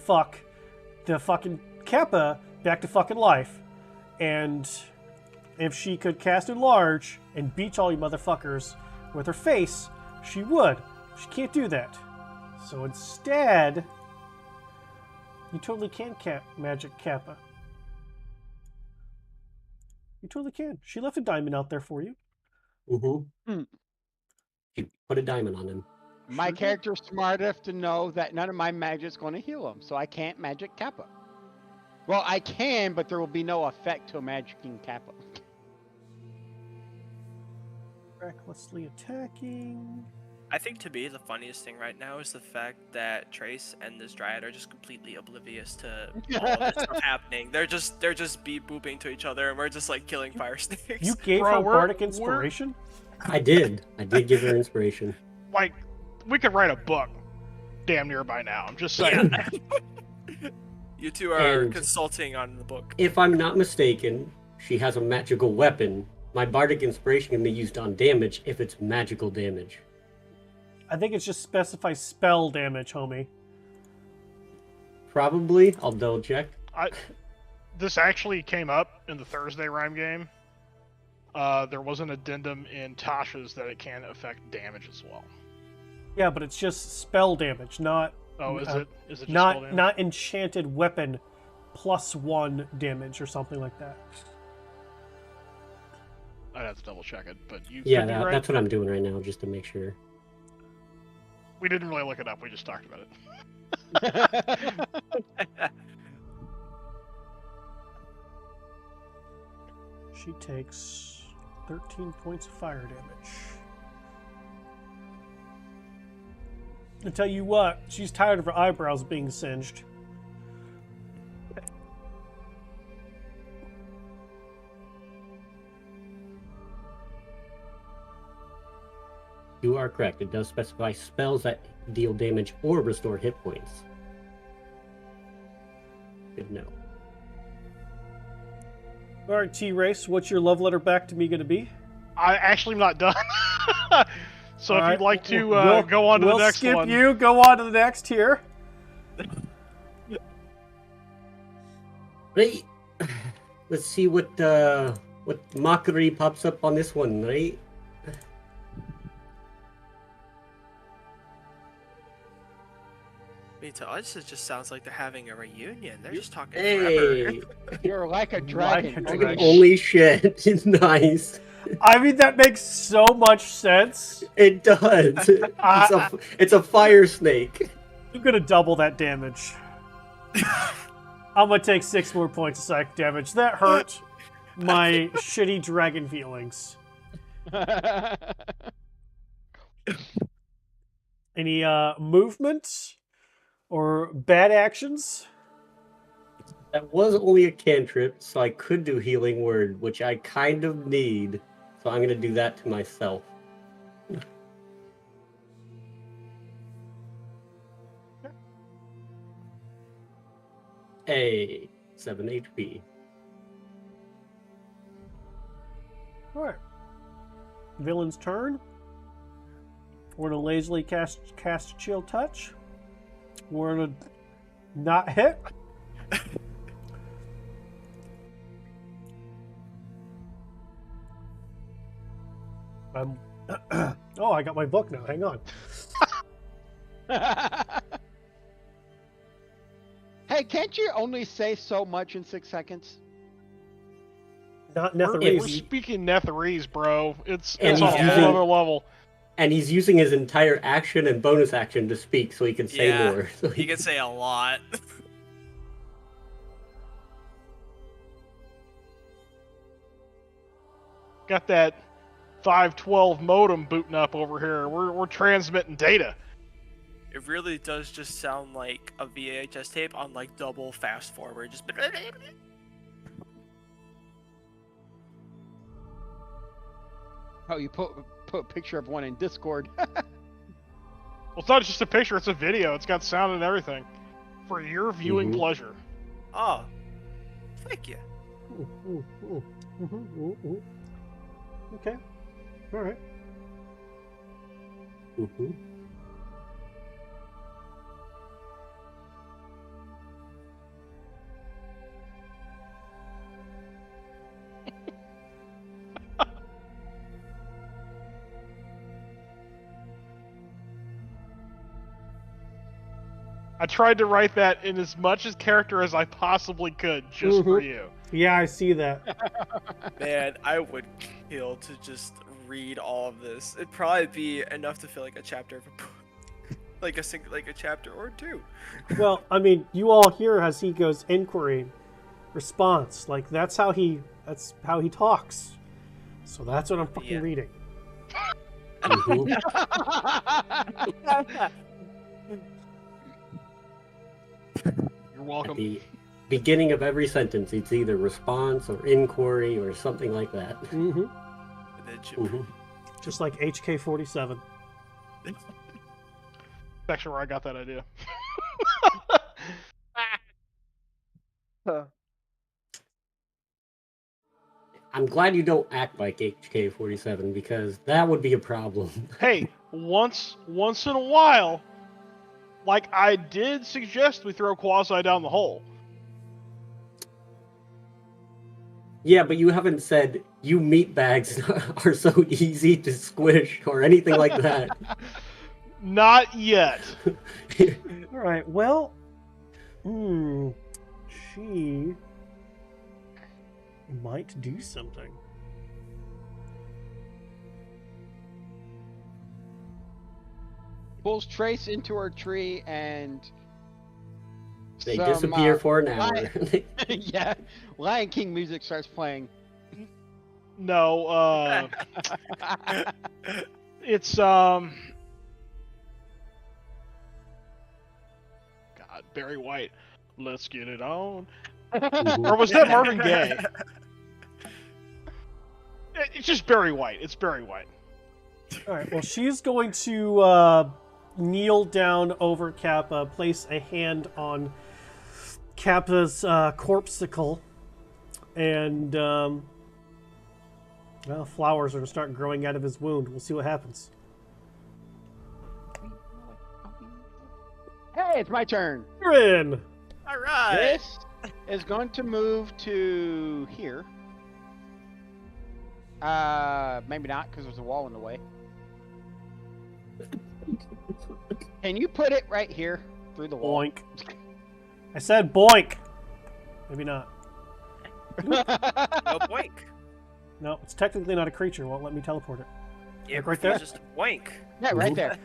fucking Kappa back to fucking life. And if she could cast Enlarge and beat all you motherfuckers with her face, she would. She can't do that. So instead, you totally can magic Kappa. You totally can. She left a diamond out there for you. Mm-hmm. You put a diamond on him. My character's smart enough to know that none of my magic's going to heal him, so I can't magic Kappa. Well, I can, but there will be no effect to magicking Kappa. Recklessly attacking. I think to me the funniest thing right now is the fact that Trace and this Dryad are just completely oblivious to all of this stuff happening. They're just beep booping to each other, and we're just like killing fire snakes. You gave Bro, her we're- bardic inspiration? I did give her inspiration. Like, we could write a book damn near by now. I'm just saying. You two are And- consulting on the book. If I'm not mistaken, she has a magical weapon. My bardic inspiration can be used on damage if it's magical damage. I think it's just specify spell damage, homie. Probably. I'll double check. This actually came up in the Thursday Rime game. There was an addendum in Tasha's that it can affect damage as well. Yeah, but it's just spell damage, not Oh, is it? Is it just spell not damage? not enchanted weapon +1 damage or something like that. I'd have to double check it, but you Yeah, could be right. that's what I'm doing right now, just to make sure. We didn't really look it up. We just talked about it. She takes 13 points of fire damage. I tell you what, she's tired of her eyebrows being singed. You are correct. It does specify spells that deal damage or restore hit points. Good to know. All right, T-Race, what's your love letter back to me going to be? I actually am not done. So All if right, you'd like to we'll- go on to the we'll next skip one. you. Go on to the next here. Right. Let's see what mockery pops up on this one, right? Me too. This just sounds like they're having a reunion. They're just talking Hey, forever. You're like a dragon. Like a Look at dragon. you. holy shit! It's nice. I mean, that makes so much sense. It does. It's a fire snake. I'm going to double that damage. I'm going to take 6 more points of psychic damage. That hurt my shitty dragon feelings. Any movement or bad actions? That was only a cantrip, so I could do Healing Word, which I kind of need. So I'm going to do that to myself. Hey, 7 HP. All right. Villain's turn. We're gonna lazily cast Chill Touch. We're gonna not hit. Oh, I got my book now. Hang on. Hey, can't you only say so much in 6 seconds? Not We're Netherese. speaking Netherese, bro. It's And on a he's whole using- other level. And he's using his entire action and bonus action to speak so he can say Yeah, more. So He can say a lot. Got that 512 modem booting up over here. We're transmitting data. It really does just sound like a VHS tape on like double fast forward. Just Oh, you put a picture of one in Discord. Well, it's not just a picture, it's a video. It's got sound and everything. For your viewing Mhm. pleasure. oh, thank you. Okay. All right. Mhm. I tried to write that in as much as character as I possibly could, just for you. Yeah, I see that. Man, I would kill to just read all of this. It'd probably be enough to feel like a chapter of a book. like a chapter or two. Well, I mean, you all hear as he goes inquiry, response. Like that's how he talks. So that's what I'm fucking Yeah. reading. Mhm. You're At welcome. the beginning of every sentence, it's either response or inquiry or something like that. Mm-hmm. And then Mhm. Just like HK-47. Section where I got that idea. I'm glad you don't act like HK-47 because that would be a problem. Hey, once in a while, like I did suggest we throw Quasi down the hole. Yeah, but you haven't said you meatbags are so easy to squish or anything like that. Not yet. All right. Well, she might do something. Pulls Trace into her tree and They some, disappear for an hour. yeah, Lion King music starts playing. No, it's God, Barry White. Let's get it on. Mhm. Or was that Marvin Gaye? It's just Barry White. It's Barry White. All right. Well, she's going to kneel down over Kappa, place a hand on Kappa's corpsicle, and well, flowers are going to start growing out of his wound. We'll see what happens. Hey, it's my turn. You're in. All right. This is going to move to here. Maybe not, because there's a wall in the way. Can you put it right here through the wall? Boink. I said boink. Maybe not. No boink. No, it's technically not a creature. It won't let me teleport it. Yeah, Like right there? Just a boink. Yeah, right there.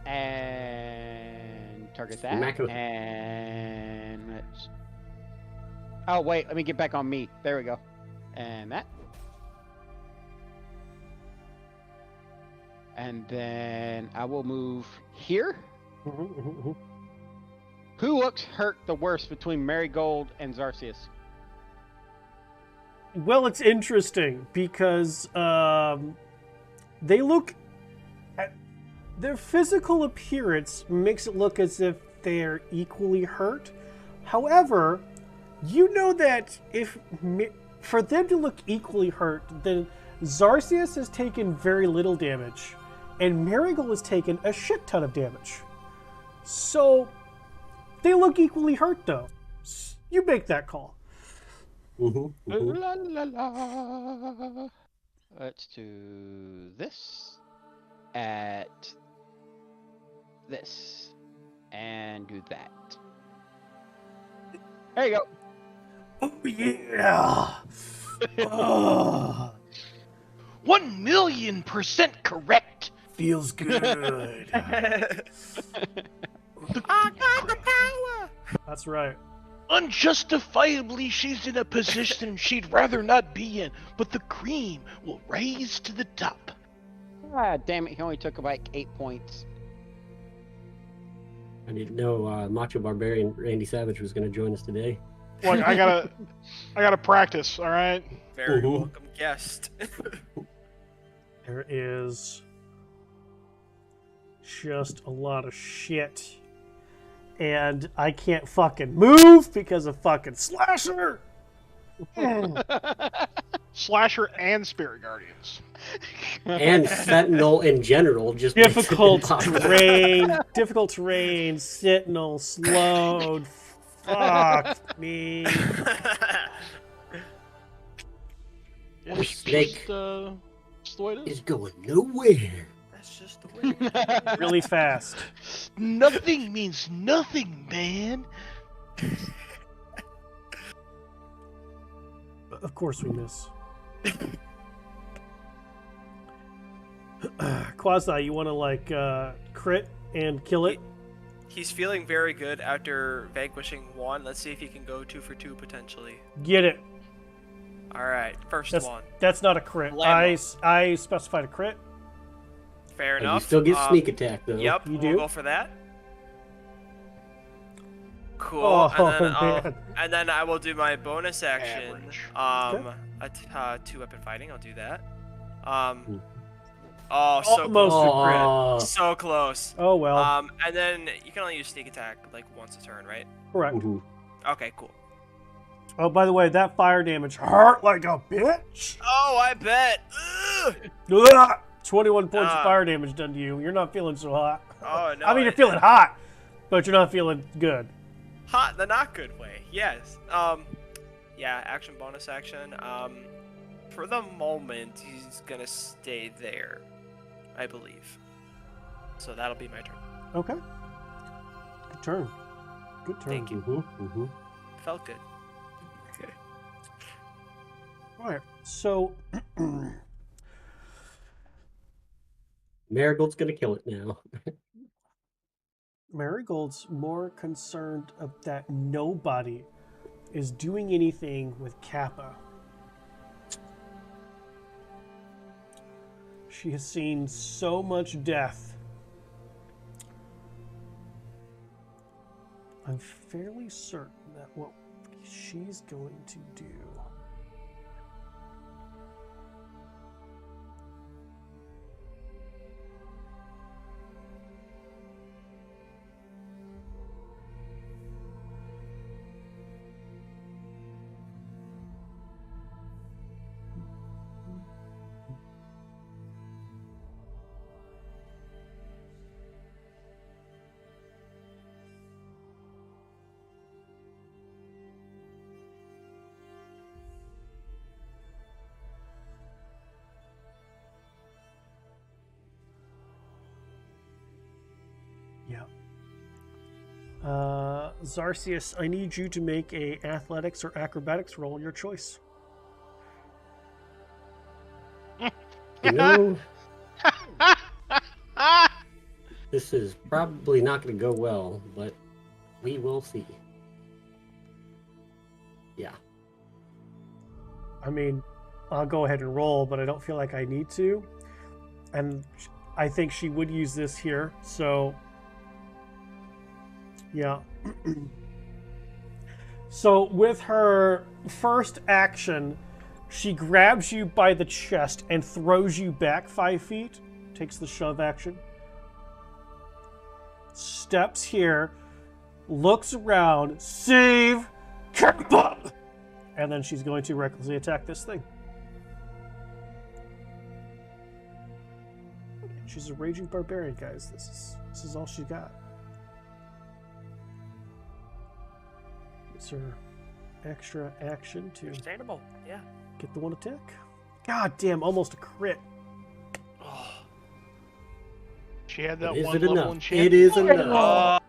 And target that. Immaculate. And let's. Oh wait, let me get back on me. There we go. And that. And then I will move here. Mm-hmm. Who looks hurt the worst between Marigold and Zarcius? Well, it's interesting because they look at their physical appearance makes it look as if they're equally hurt. However, you know that for them to look equally hurt, then Zarcius has taken very little damage, and Marigold has taken a shit ton of damage. So they look equally hurt, though. You make that call. Mm-hmm. Mm-hmm. La, la, la. Let's do this at this and do that. There you go. Oh yeah! Oh, 1,000,000% correct. feels good. I got the power. That's right. Unjustifiably, she's in a position she'd rather not be in, but the cream will rise to the top. Ah, damn it! He only took like 8 points. I didn't know Macho Barbarian Randy Savage was going to join us today. Look, I gotta practice. All right. Very Mhm. welcome guest. There is just a lot of shit. And I can't fucking move because of fucking Slasher! Slasher and Spirit Guardians. And Sentinel in general just makes it Difficult impossible. terrain, Sentinel, slowed. Fuck me. Yeah, The snake just the way it is. is going nowhere. That's just the way. it is. Really fast. Nothing means nothing, man. Of course we miss. Quasi, you want to like crit and kill it? He's feeling very good after vanquishing one. Let's see if he can go 2 for 2 potentially. Get it. All right, first That's one. that's not a crit. Blammo. I specified a crit. Fair And you enough. still get sneak attack though. Yep, You we'll do? go for that. Cool. Oh, man. And then I will do my bonus action. Average. Two-weapon fighting. I'll do that. Hmm. Oh, so Almost close. a crit. Oh, So close. Oh well. And then you can only use sneak attack like once a turn, right? Correct. mhm. Okay, cool. Oh, by the way, that fire damage hurt like a bitch. Oh, I bet. Ugh! Ugh! 21 points of Ah. fire damage done to you. You're not feeling so hot. Oh no. I mean, you're feeling hot, but you're not feeling good. hot the not good way. Yes. Yeah. Action, bonus action. For the moment, he's gonna stay there, I believe. So that'll be my turn. Okay. Good turn. Good turn. Thank you. Mhm, mhm. Felt good. All right. So, Marigold's gonna kill it now. Marigold's more concerned that nobody is doing anything with Kappa. She has seen so much death. I'm fairly certain that what she's going to do Zarcius, I need you to make a athletics or acrobatics roll, your choice. You know, this is probably not gonna go well, but we will see. Yeah. I mean, I'll go ahead and roll, but I don't feel like I need to. And I think she would use this here. So, yeah. So with her first action, she grabs you by the chest and throws you back 5 feet. Takes the shove action. Steps here, looks around, save, Kappa! And then she's going to recklessly attack this thing. She's a raging barbarian, guys. This is all she got. It's her extra action to Understandable, yeah. get the one attack. God damn, almost a crit. Oh, She had that Is one it level enough? enchantment. It is enough.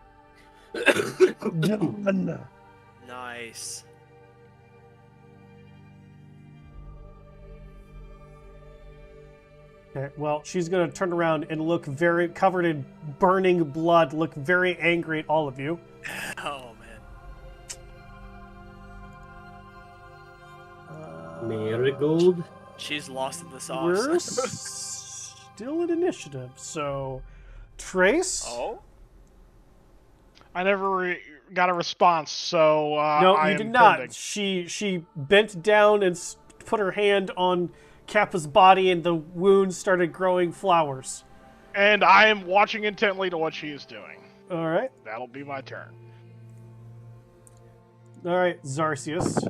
Done. nice. Okay, well, she's going to turn around and look very covered in burning blood, look very angry at all of you. Oh, man. Marigold. She's lost in the We're sauce. still in initiative, so Trace. Oh? I never got a response, so No, I you am did not. pending. She bent down and put her hand on Kappa's body, and the wounds started growing flowers. And I am watching intently to what she is doing. All right, That'll be my turn. all right, Zarcius.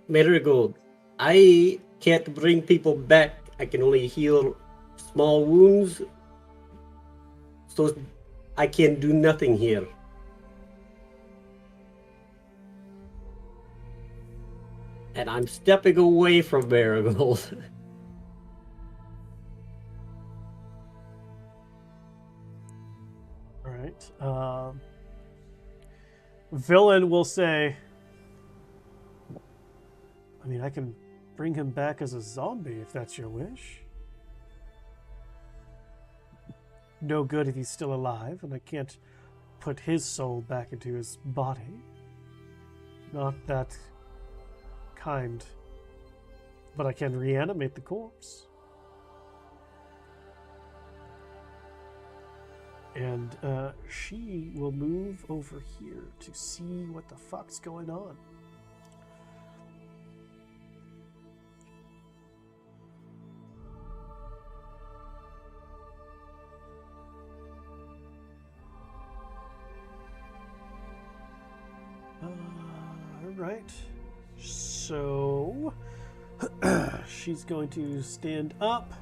Marigold. I can't bring people back. I can only heal small wounds. So I can do nothing here. And I'm stepping away from Marigold. All right. Villain will say, I mean, I can bring him back as a zombie if that's your wish. No good if he's still alive, and I can't put his soul back into his body. Not that kind. But I can reanimate the corpse. And she will move over here to see what the fuck's going on. Alright. So she's going to stand up,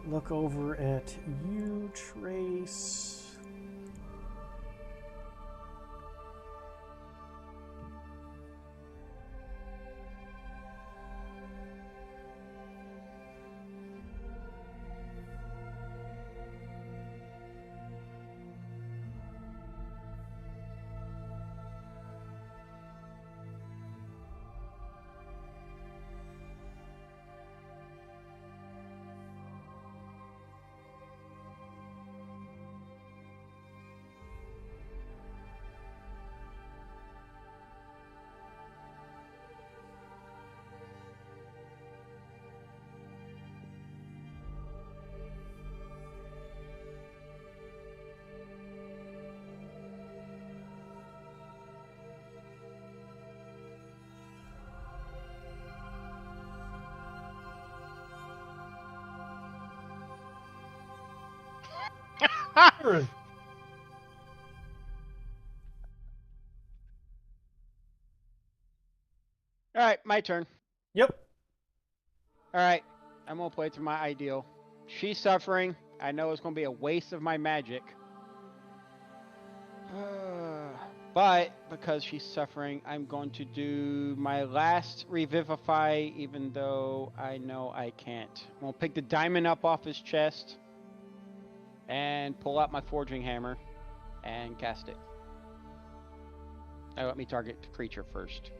look over at you, Trace. All right, my turn. Yep. All right, I'm gonna play through my ideal. She's suffering. I know it's gonna be a waste of my magic. But because she's suffering, I'm going to do my last revivify, even though I know I can't. I'm gonna pick the diamond up off his chest and pull out my forging hammer and cast it. Now let me target the creature first.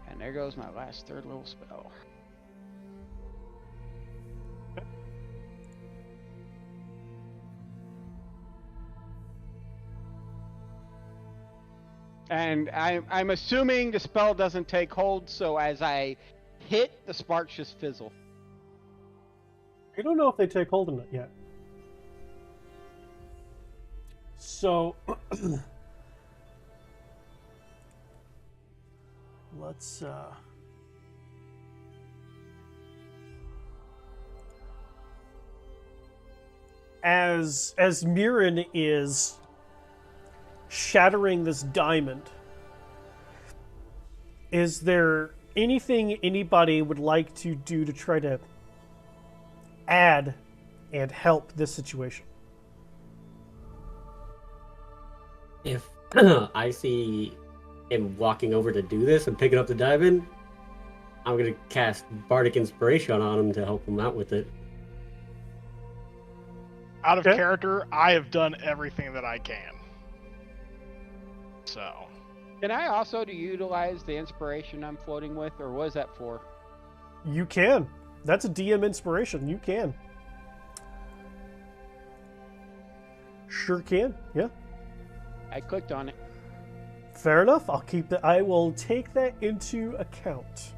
And there goes my last third level spell. And I'm assuming the spell doesn't take hold, so as I hit, the sparks just fizzle. You don't know if they take hold of it yet. So let's as Mirren is shattering this diamond, is there anything anybody would like to do to try to add and help this situation? If I see him walking over to do this and picking up the diamond, I'm gonna cast Bardic Inspiration on him to help him out with it. Out of Okay. character, I have done everything that I can. So, Can I also utilize the inspiration I'm floating with, or what is that for? You can. That's a DM inspiration. You can. Sure can. Yeah. I clicked on it. Fair enough. I'll keep that. I will take that into account.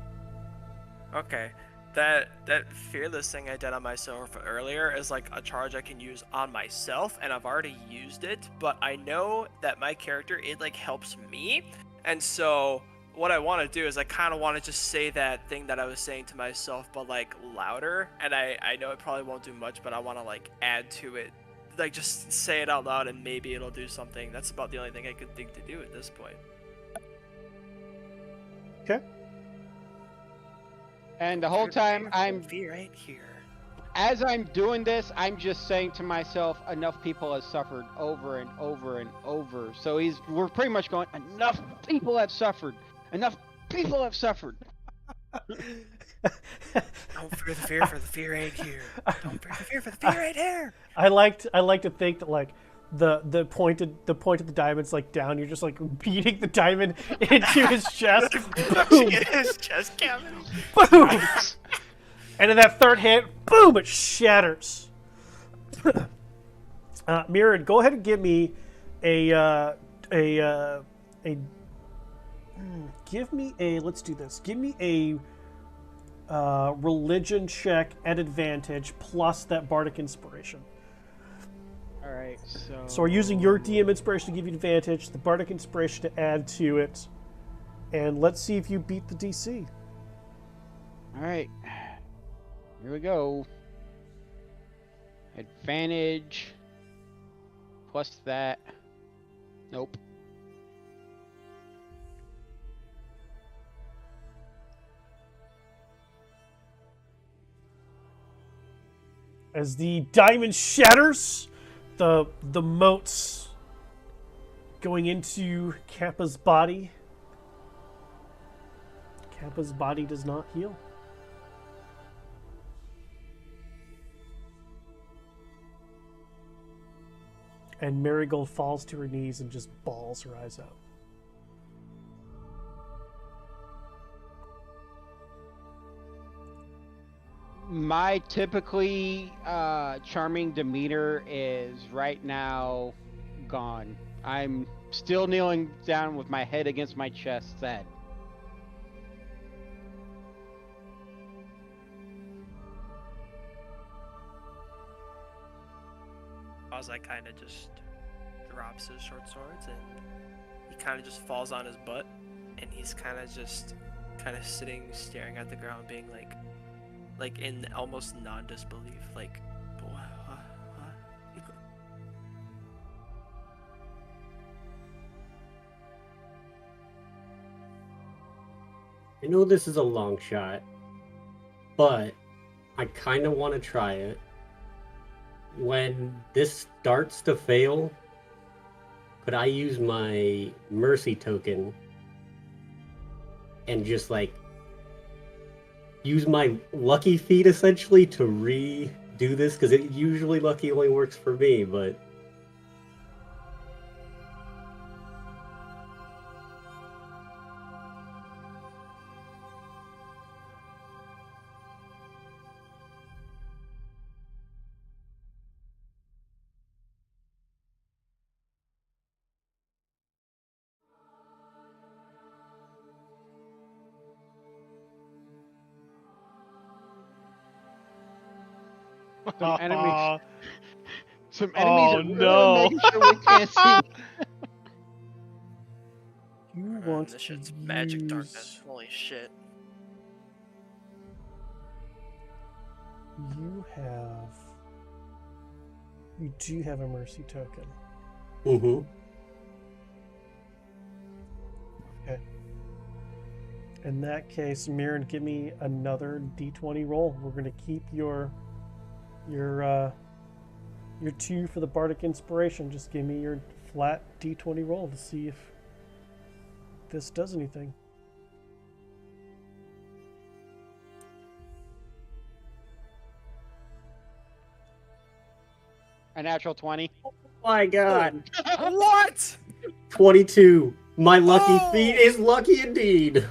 Okay. That fearless thing I did on myself earlier is like a charge I can use on myself, and I've already used it, but I know that my character, it like helps me. And so what I want to do is I kind of want to just say that thing that I was saying to myself, but like louder. And I know it probably won't do much, but I want to like add to it, like just say it out loud and maybe it'll do something. That's about the only thing I could think to do at this point. Okay. And the whole time fear ain't here. as I'm doing this, I'm just saying to myself, enough people have suffered over and over and over. So we're pretty much going, enough people have suffered. Enough people have suffered. Don't fear the fear, for the fear ain't here. Don't fear the fear, for the fear ain't here. I like to think that like the point of the diamond's like down. You're just like beating the diamond into his chest. Boom, His chest cavity. boom. And in that third hit, boom, it shatters. Mirren, go ahead and give me a let's do this. Give me a religion check at advantage plus that bardic inspiration. All right, So we're using your DM inspiration to give you advantage, the bardic inspiration to add to it, and let's see if you beat the DC. All right. Here we go. Advantage. Plus that. Nope. As the diamond shatters, the motes going into Kappa's body. Kappa's body does not heal. And Marigold falls to her knees and just bawls her eyes out. My typically charming demeanor is right now gone. I'm still kneeling down with my head against my chest, sad. Ozai kind of just drops his short swords and he kind of just falls on his butt and he's kind of sitting staring at the ground being like in almost non-disbelief, like what? I know this is a long shot, but I kind of want to try it. When this starts to fail, could I use my mercy token and just like use my lucky feat essentially to redo this? Because it usually lucky only works for me, but Some enemies. Some Oh, enemies are no. really making sure we can't see. You want This to shit's magic use- darkness. Holy shit. You do have a mercy token. Mm-hmm. Okay. In that case, Mirren, give me another d20 roll. We're gonna keep your 2 for the bardic inspiration. Just give me your flat d20 roll to see if this does anything. A natural 20. My God. What? 22. My lucky Oh! feat is lucky indeed.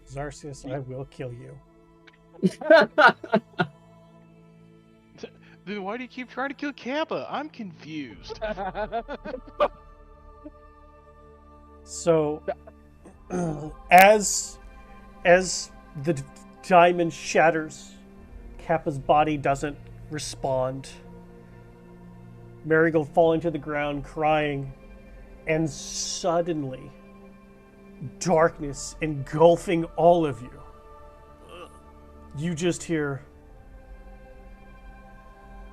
Zarsius, I will kill you. Dude, why do you keep trying to kill Kappa? I'm confused. So, as the diamond shatters, Kappa's body doesn't respond. Marigold falling to the ground, crying, and suddenly, darkness engulfing all of you. You just hear,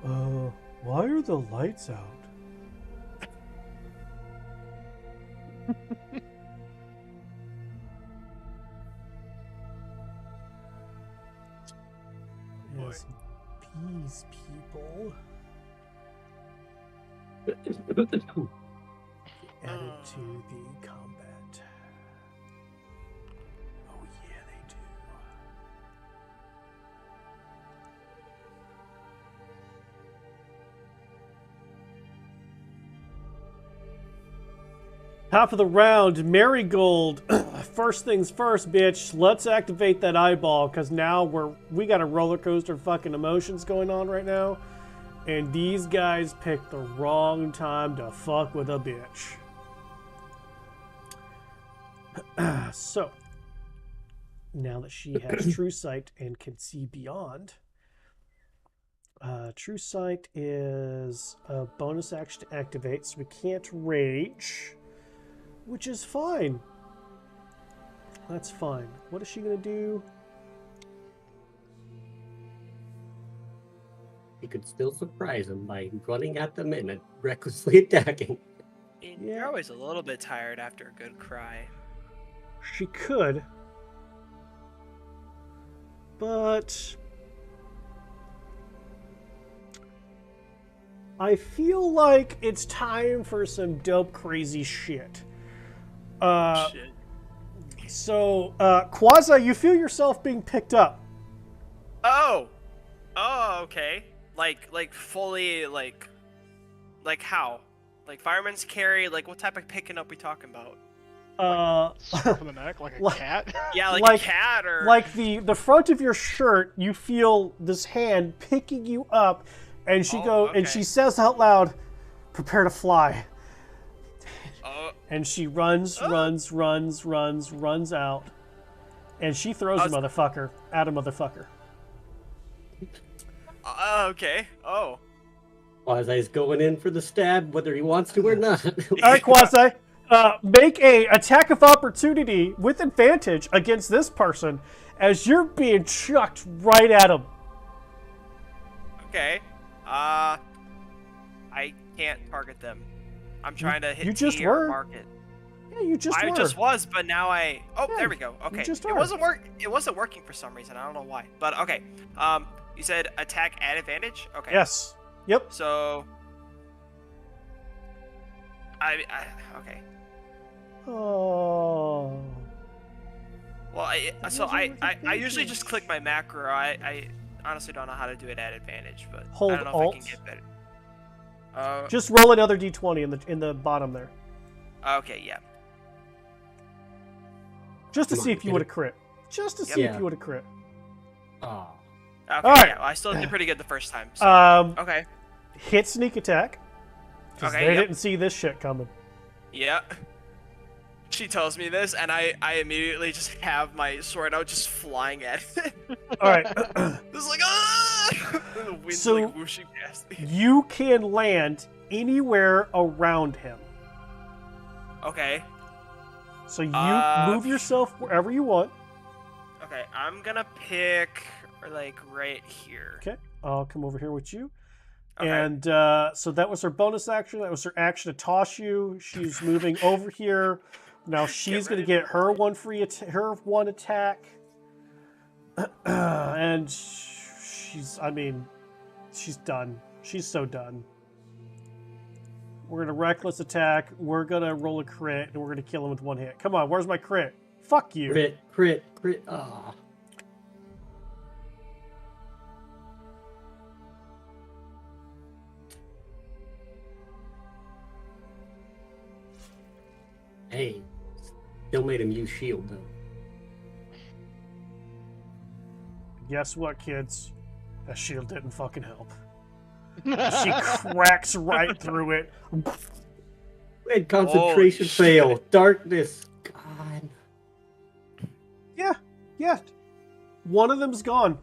why are the lights out? Yes, these people added to the combat. Oh yeah, they do. Top of the round, Marigold. First things first, bitch. Let's activate that eyeball, because now we got a roller coaster of fucking emotions going on right now. And these guys picked the wrong time to fuck with a bitch. So, now that she has True Sight and can see beyond, True Sight is a bonus action to activate, so we can't rage. Which is fine. That's fine. What is she gonna do? You could still surprise him by running at them and recklessly attacking. You're always a little bit tired after a good cry. She could. But I feel like it's time for some dope crazy shit. Shit. So, Quasi, you feel yourself being picked up. Oh, okay. Like fully, like how? Like fireman's carry? Like what type of picking up we talking about? Scruff of the neck like a Like- cat. Yeah, like Like- a cat or Like the front of your shirt, you feel this hand picking you up, and she and okay. she says out loud, "Prepare to fly." Oh, And she runs out, and she throws a motherfucker at a motherfucker. okay. Oh, Quasi's going in for the stab, whether he wants to or not. All right, Quasi, make a attack of opportunity with advantage against this person as you're being chucked right at him. okay. I can't target them. I'm trying to hit you just T or were. mark it. Yeah, you just I were. just was, but now I. Oh, Yeah, there we go. Okay, just it are. wasn't It wasn't working for some reason. I don't know why. But okay. You said attack at advantage. Okay. Yes. Yep. So. Okay. Oh. Well, I usually just click my macro. I honestly don't know how to do it at advantage, but Hold I don't know Alt. if I can get better. Just roll another d20 in the bottom there, Okay, yeah. just to Come see on, if you get would it. have crit. Just to see if Yeah. you would have crit. Aw. Okay, Alright. yeah. Well, I still did pretty good the first time. So. Um, Okay. hit sneak attack. 'Cause Okay, they yep. didn't see this shit coming. Yeah. She tells me this, and I immediately just have my sword out, just flying at it. All right. It's like, ah! And the wind's So- like whooshing past me. You can land anywhere around him. Okay. So you Uh, move yourself wherever you want. Okay, I'm gonna pick like right here. Okay, I'll come over here with you. Okay. And so that was her bonus action. That was her action to toss you. She's moving over here. Now she's going to ready get her one her one attack. And she's done. She's so done. We're going to reckless attack. We're going to roll a crit, and we're going to kill him with one hit. Come on, where's my crit? Fuck you. Crit. Ah. Hey, still made him use shield though. Guess what, kids? That shield didn't fucking help. She cracks right through it. And concentration fail. Darkness. God. Yeah. One of them's gone.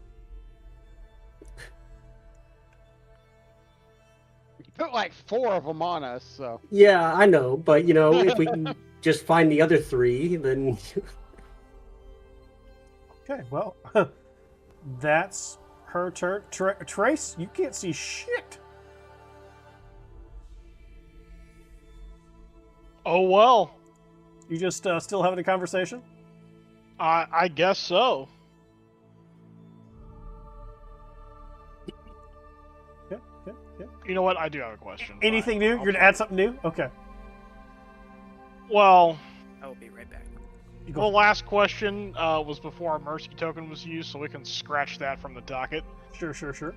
You put like 4 of them on us, so. Yeah, I know, but if we can just find the other 3, then Okay, well, that's her turn. Trace, you can't see shit. Oh well. You just still having a conversation? I guess so. Okay. You know what? I do have a question. but Anything new? I'll You're gonna try. add something new? Okay. Well, I will be right back. You the go. last question was before our mercy token was used, so we can scratch that from the docket. Sure. So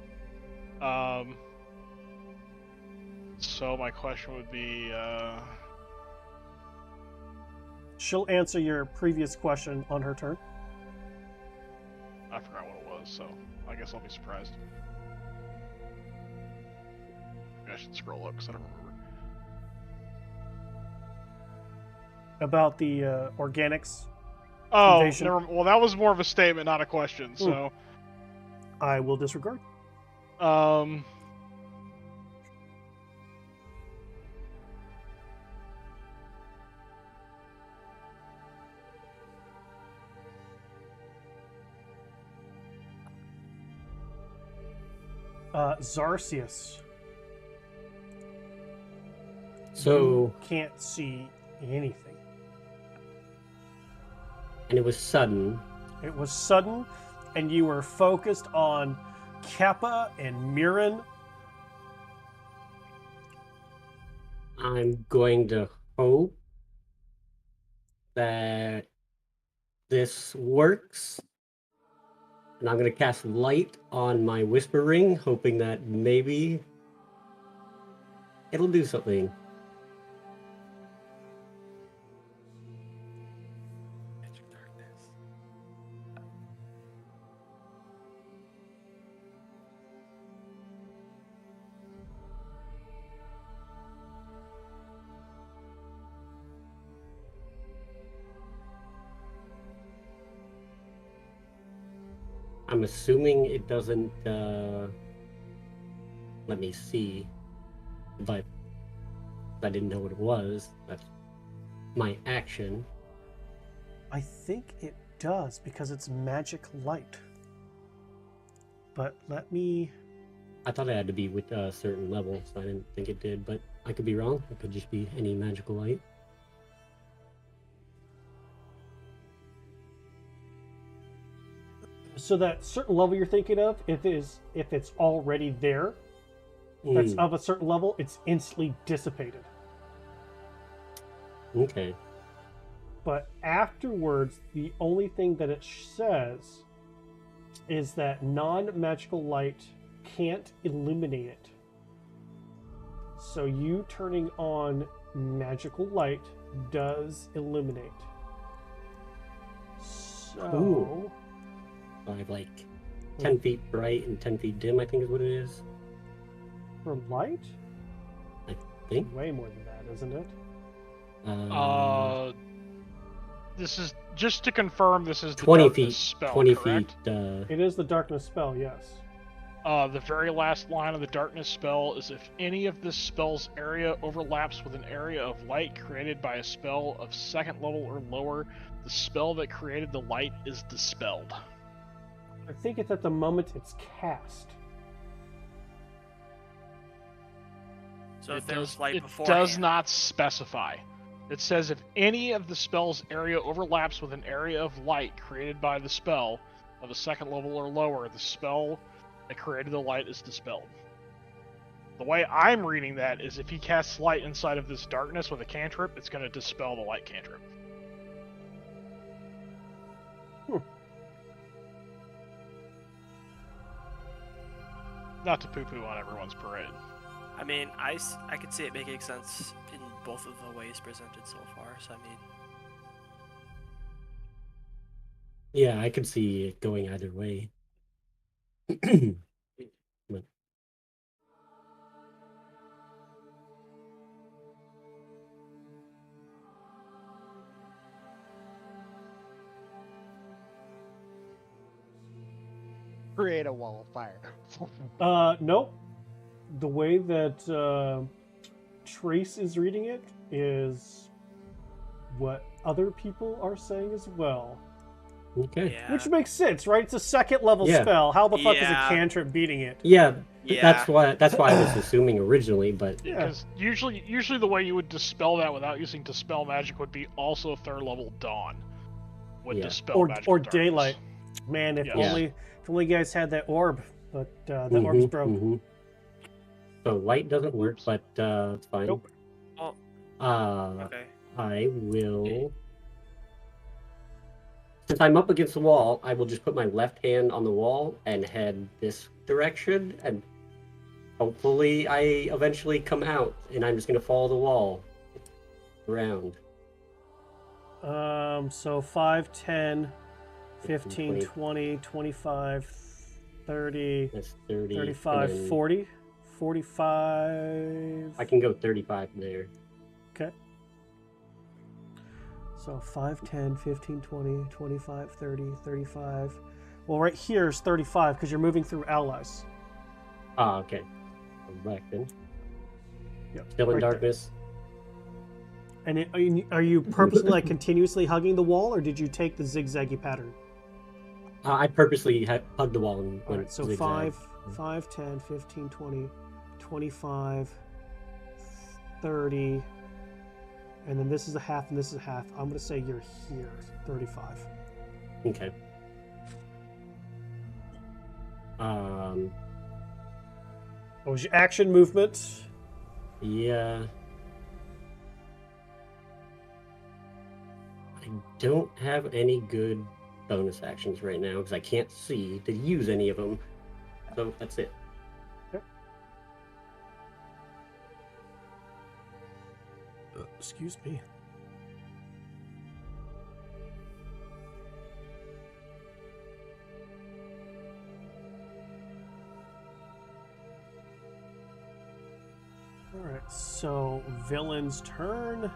my question would be, She'll answer your previous question on her turn. I forgot what it was, so I guess I'll be surprised. Maybe I should scroll up because I don't remember. About the organics. Oh, Invasion. well, that was more of a statement, not a question. So, I will disregard. Zarcius. so Can't see anything. and it was sudden. It was sudden, and you were focused on Kappa and Mirren. I'm going to hope that this works. And I'm going to cast light on my whisper ring, hoping that maybe it'll do something. Magic darkness. I'm assuming it doesn't, let me see, but I didn't know what it was. That's my action. I think it does because it's magic light. But let me. I thought it had to be with a certain level, so I didn't think it did, but I could be wrong. It could just be any magical light. So that certain level you're thinking of, if it's already there, that's of a certain level, it's instantly dissipated. Okay. But afterwards, the only thing that it says is that non-magical light can't illuminate it. So you turning on magical light does illuminate. So Ooh. I have like 10 feet bright and 10 feet dim, I think is what it is. for light, I think. way more than that, isn't it? This is just to confirm. This is the 20 darkness feet. spell, 20 correct? feet. It is the darkness spell, yes. The very last line of the darkness spell is if any of this spell's area overlaps with an area of light created by a spell of second level or lower, the spell that created the light is dispelled. I think it's at the moment it's cast. So if there was light It before, does not specify. It says if any of the spell's area overlaps with an area of light created by the spell of a second level or lower, the spell that created the light is dispelled. The way I'm reading that is if he casts light inside of this darkness with a cantrip, it's going to dispel the light cantrip. Not to poo-poo on everyone's parade. I mean, I could see it making sense in both of the ways presented so far. So I mean, Yeah, I could see it going either way. But- Create a wall of fire. Nope. The way that Trace is reading it is what other people are saying as well. Okay. yeah, Which makes sense, right? It's a second level Yeah. spell. How the fuck is Yeah. a cantrip beating it? Yeah, yeah. that's why I was assuming originally, but Yeah. Because usually the way you would dispel that without using dispel magic would be also third level dawn. Would Yeah. dispel magic Or darkness. daylight. Man, if Yes. only you guys had that orb, but that orb's broke. mhm. So light doesn't work, Oops. but it's fine. Nope. Oh, Uh, okay. I will. Since I'm up against the wall, I will just put my left hand on the wall and head this direction, and hopefully I eventually come out, and I'm just gonna follow the wall around. So 5, 10, 15, 15, 20, 25, 30, That's 30. 35, and then 40, 45. I can go 35 there. Okay. So 5, 10, 15, 20, 25, 30, 35. Well, right here is 35 because you're moving through allies. Ah, okay. I'm back then. Yep. Still in right there. darkness. And are you purposely like continuously hugging the wall, or did you take the zigzaggy pattern? I purposely hugged the wall and All went right, so zigzag. 5, 10, 15, 20, 25, 30, and then this is a half and this is a half. I'm going to say you're here, 35. Okay. What was your action movement? Yeah. I don't have any good bonus actions right now because I can't see to use any of them. So that's it. Excuse me. All right, so villain's turn.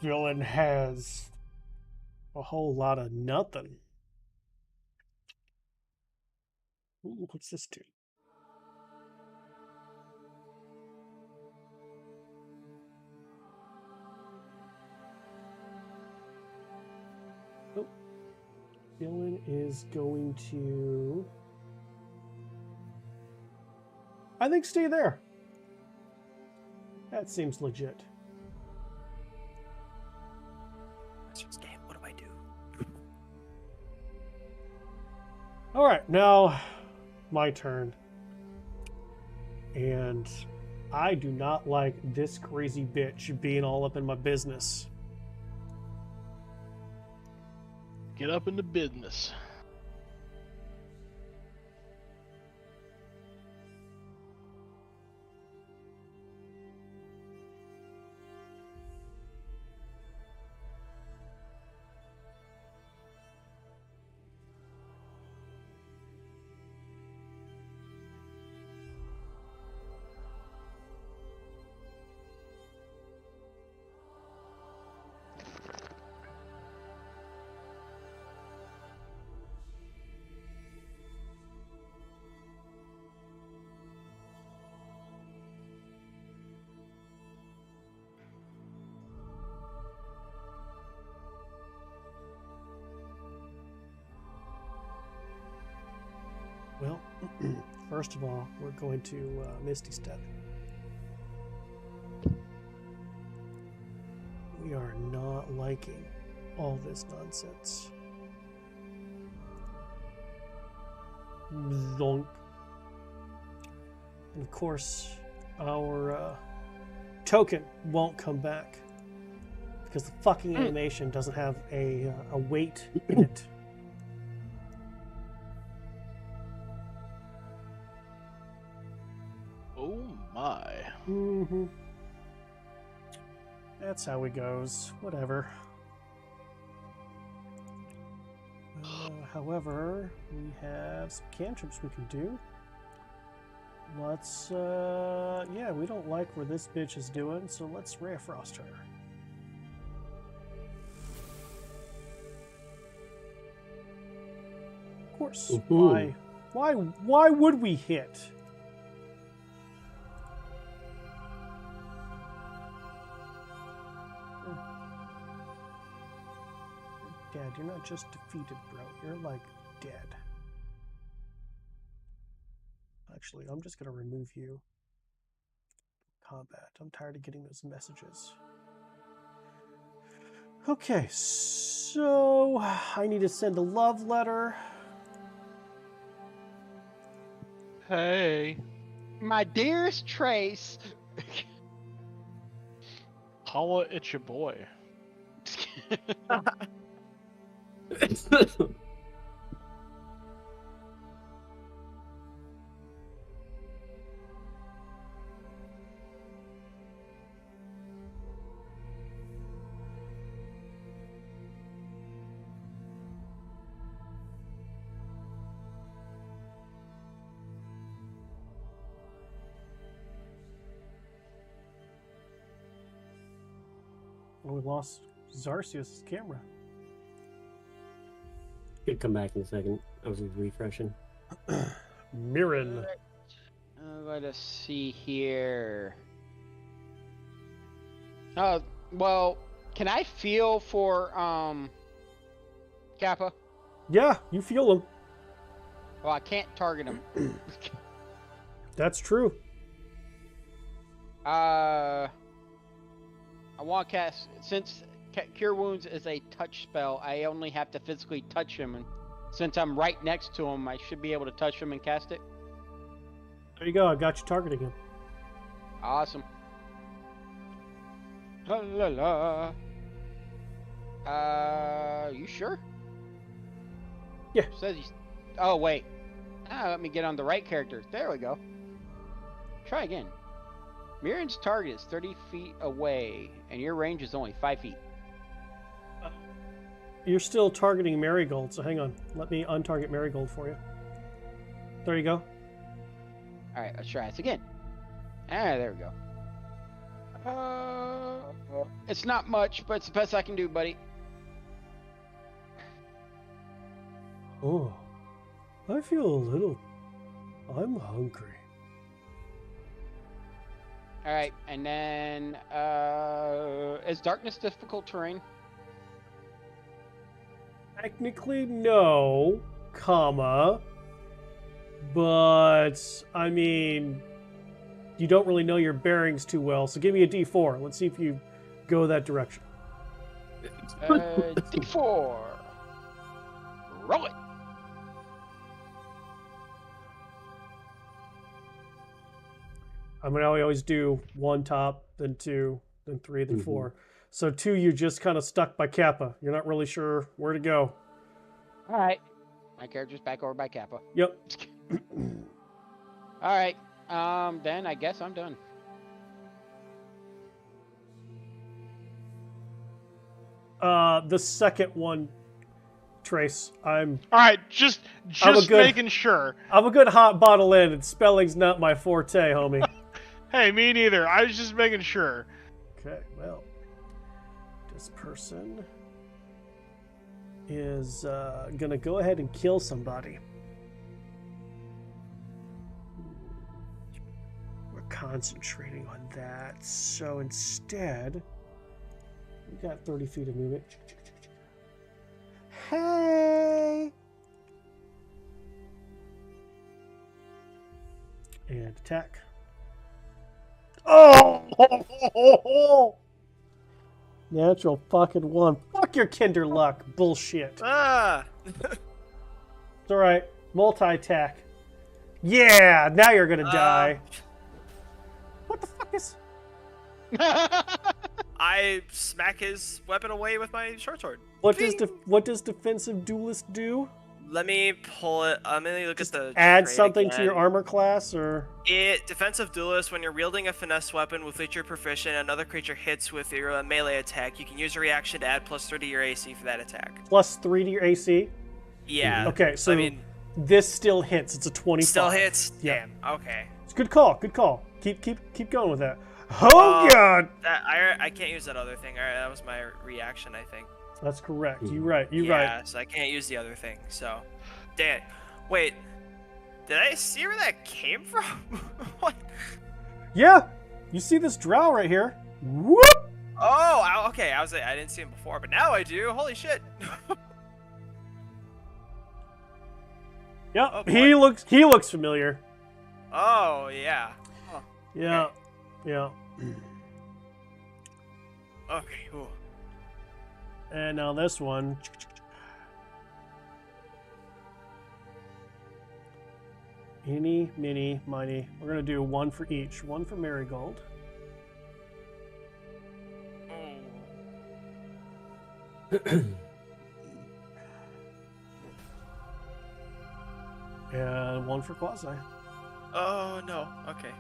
Villain has a whole lot of nothing. Ooh, what's this do? Oh, villain is going to, I think, stay there. That seems legit. Game. What do I do? All right, now my turn. And I do not like this crazy bitch being all up in my business. Get up into business. Well, first of all, we're going to Misty Step. We are not liking all this nonsense. Zonk. And of course, our token won't come back because the fucking animation doesn't have a weight in it. Oh my. Mm-hmm. That's how it goes. Whatever. However, we have some cantrips we can do. Let's, yeah, we don't like where this bitch is doing, so let's Ray of Frost her. Of course. Mhm. Why would we hit? Dad, you're not just defeated, bro. You're like dead. Actually, I'm just gonna remove you. Combat. I'm tired of getting those messages. Okay, so I need to send a love letter. Hey. My dearest Trace. Holla at your boy. Oh, we lost Zarcius' camera. Could come back in a second. I was refreshing. Mirren. Let us see here. Oh, well, can I feel for Kappa? Yeah, you feel him. Well, I can't target him. That's true. I want to cast, since Cure Wounds is a touch spell, I only have to physically touch him, and since I'm right next to him, I should be able to touch him and cast it. There you go. I got you targeting him. Awesome. La la la. You sure? Yeah. Says he's. Oh wait. Let me get on the right character. There we go. Try again. Mirren's target is 30 feet away, and your range is only 5 feet. You're still targeting Marigold, so hang on. Let me untarget Marigold for you. There you go. All right, let's try this again. There we go. It's not much, but it's the best I can do, buddy. Oh, I feel a little. I'm hungry. All right, and then is darkness difficult terrain? Technically, no, comma. But I mean, you don't really know your bearings too well. So give me a D4. Let's see if you go that direction. D4. Roll it. I mean, I always do 1 top, then 2, then 3, then 4. So 2, you're just kind of stuck by Kappa. You're not really sure where to go. All right. My character's back over by Kappa. Yep. All right. Then I guess I'm done. The second one, Trace. All right, just making sure. I'm a good hot bottle in, and spelling's not my forte, homie. Hey, me neither. I was just making sure. Okay, well, this person is gonna go ahead and kill somebody. We're concentrating on that, so instead, we got 30 feet of movement. Hey! And attack. Oh! Natural fucking 1. Fuck your kinder luck. Bullshit. Ah! It's alright. Multi-attack. Yeah! Now you're gonna die. What the fuck is... I smack his weapon away with my short sword. What does defensive duelist do? Let me pull it. Let me look at the. Add trait something to again. your armor class, or... Defensive duelist, when you're wielding a finesse weapon with which you're proficient, another creature hits with your melee attack, you can use a reaction to add +3 to your AC for that attack. +3 to your AC? Yeah. Okay, so I mean, this still hits. It's a 25. still hits. Yeah. Damn. Okay. It's a good call. Good call. Keep going with that. Oh god! That I can't use that other thing. That was my reaction, I think. That's correct. You're right. You're Yeah, right. so I can't use the other thing. So, damn. Wait, did I see where that came from? What? Yeah. You see this drow right here? Whoop! Oh, okay. I didn't see him before, but now I do. Holy shit. Yep. Oh, boy. He looks familiar. Oh yeah. Oh, Yeah. Okay. Yeah. Okay. Ooh. And now this one. Eeny, meeny, miny. We're gonna do 1 for each. 1 for Marigold. And 1 for Quasi. Oh no. Okay.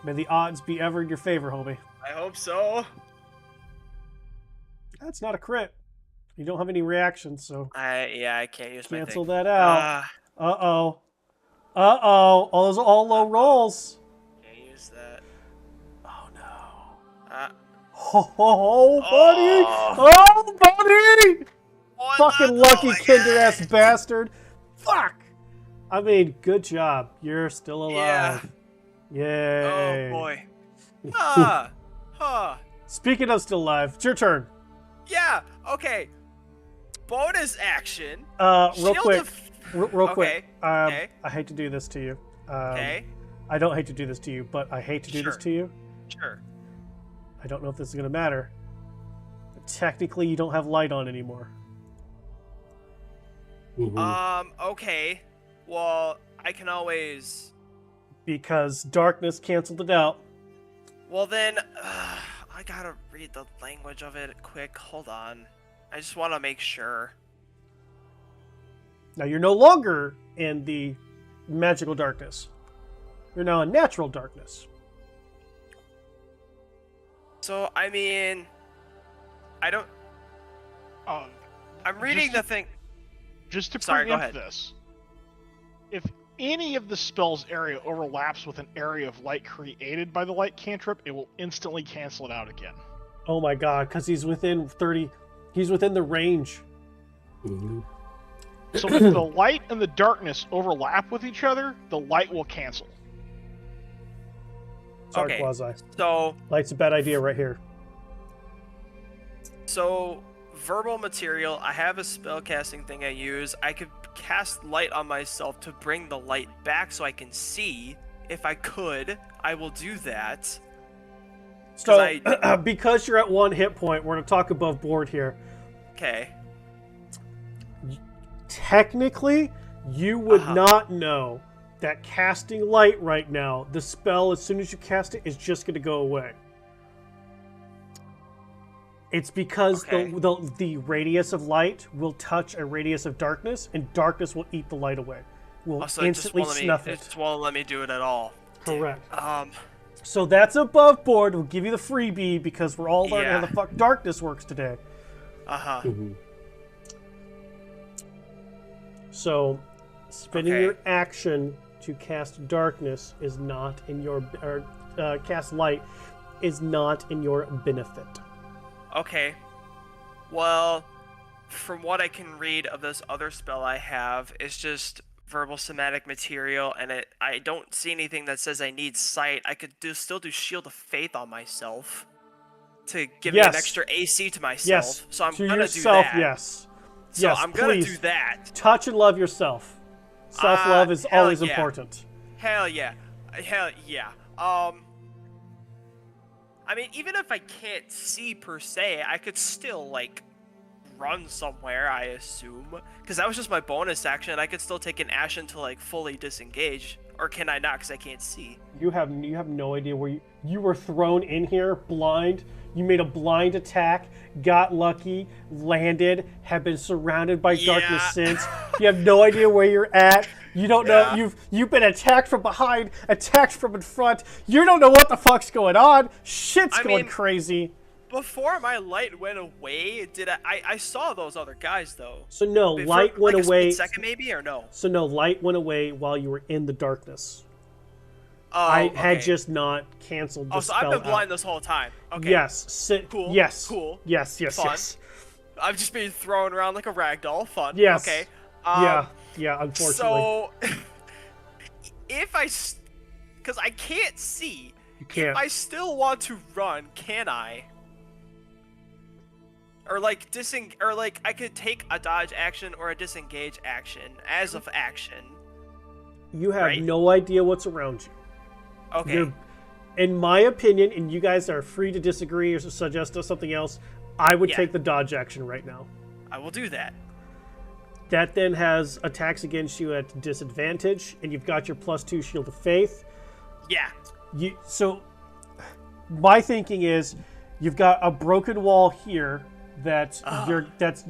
May the odds be ever in your favor, homie. I hope so. That's not a crit. You don't have any reactions, so I can't use my cancel thing. that out. Uh-oh. Uh-oh. All those all low rolls. Can't use that. Oh no. Oh, Buddy! Oh, buddy! Fucking no, lucky my kinder God. ass bastard. Fuck! I mean, good job. You're still alive. Yay. Oh boy. Huh. Speaking of still alive, it's your turn. Yeah. Okay. Bonus action. Real Shield quick. of- Real quick. Okay. I hate to do this to you. Okay. I don't hate to do this to you, but I hate to do this Sure. to you. Sure. I don't know if this is going to matter. But technically, you don't have light on anymore. Okay. Well, I can always. Because darkness canceled it out. Well then, I gotta read the language of it quick. Hold on. I just want to make sure. Now, you're no longer in the magical darkness. You're now in natural darkness. So I mean, I don't. I'm reading the thing. Just to Sorry, go preempt ahead. this, if any of the spell's area overlaps with an area of light created by the light cantrip, it will instantly cancel it out again. Oh my god, because he's within 30... He's within the range. So if the light and the darkness overlap with each other, the light will cancel. Sorry, Okay. Quasi. So Light's a bad idea right here. verbal material. I have a spell casting thing I use. I could cast light on myself to bring the light back so I can see. If I could, I will do that. So, because you're at 1 hit point, we're going to talk above board here. Okay. Technically, you would not know that casting light right now, the spell, as soon as you cast it, is just going to go away. It's because the radius of light will touch a radius of darkness, and darkness will eat the light away. Will Also, instantly snuff it it. just won't let me do it at all. Correct. Um. So that's above board. We'll give you the freebie because we're all learning how Yeah. the fuck darkness works today. So, spending Okay. your action to cast darkness is not in your... or cast light is not in your benefit. Okay. Well, from what I can read of this other spell I have, it's just verbal somatic material, and I don't see anything that says I need sight. I could still do Shield of Faith on myself to give me an extra AC to myself. Yes. So I'm to gonna yourself, do that. yes. So yes, I'm gonna please. do that. Touch and love yourself. Self-love is hell always yeah. important. Hell yeah. Hell yeah. I mean, even if I can't see per se, I could still like run somewhere, I assume, because that was just my bonus action. I could still take an action to like fully disengage, or can I not? Because I can't see. You have no idea where you were thrown in here blind. You made a blind attack, got lucky, landed, have been surrounded by darkness since. You have no idea where you're at. You don't know. You've been attacked from behind, attacked from in front. You don't know what the fuck's going on. Shit's going crazy. Before my light went away, did I saw those other guys though. So no, light went like away. A split second maybe, or no? So no, light went away while you were in the darkness. Oh, I had just not canceled the spell. spell. So I've been blind this whole time. Okay. Yes. Cool. Yes. Cool. Yes. Fun. Yes. I've just been thrown around like a ragdoll. Fun. Yes. Okay. Yeah. Unfortunately. So, if because I can't see. You can't. If I still want to run, can I? Or like I could take a dodge action or a disengage action as of action. You have no idea what's around you. Okay. In my opinion, and you guys are free to disagree or suggest something else, I would take the dodge action right now. I will do that. That then has attacks against you at disadvantage, and you've got your +2 Shield of Faith. Yeah. So, my thinking is, you've got a broken wall here that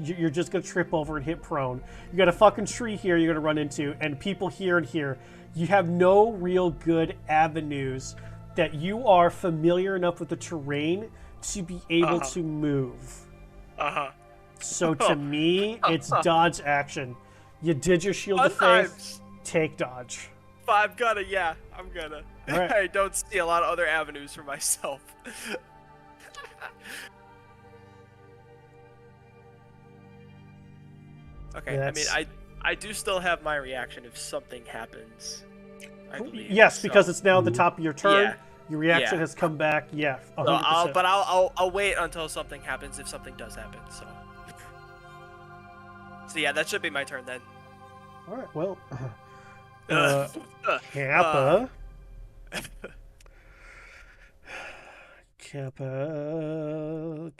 you're just gonna trip over and hit prone. You got a fucking tree here you're gonna run into, and people here and here. You have no real good avenues that you are familiar enough with the terrain to be able to move. So to me, it's dodge action. You did your Shield of Faith, take dodge. I'm gonna. Right. I don't see a lot of other avenues for myself. Okay, I mean, I do still have my reaction if something happens. I believe. Yes, because it's now the top of your turn. Yeah. Your reaction has come back. Yeah, 100%. So I'll wait until something happens if something does happen. So yeah, that should be my turn then. All right. Well, Kappa. Kappa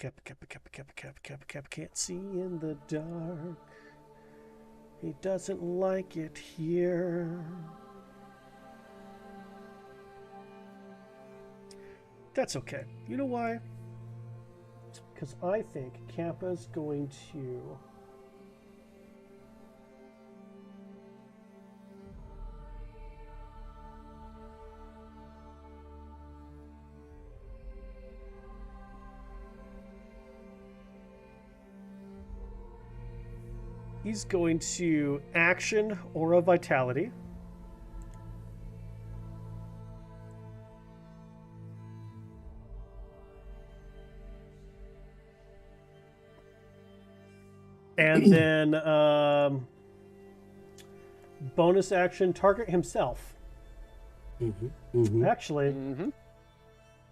can't see in the dark. He doesn't like it here. That's okay. You know why? Because I think Kappa's going to... He's going to action Aura Vitality. And then bonus action, target himself. Actually,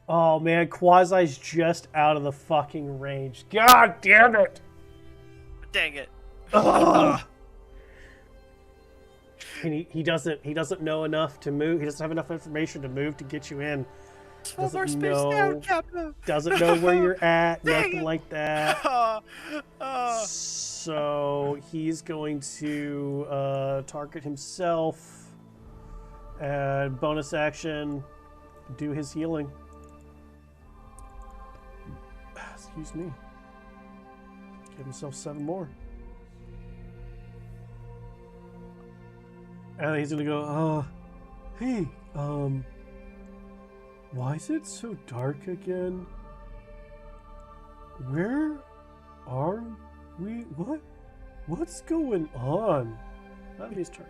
oh man, Quasi's just out of the fucking range. God damn it! Dang it. And he doesn't know enough to move. He doesn't have enough information to move to get you in. Doesn't know where you're at. Nothing like that. So he's going to target himself and bonus action, do his healing. Excuse me. Give himself 7 more. And he's gonna go, hey, why is it so dark again? Where are we? What's going on? That'd be his turn.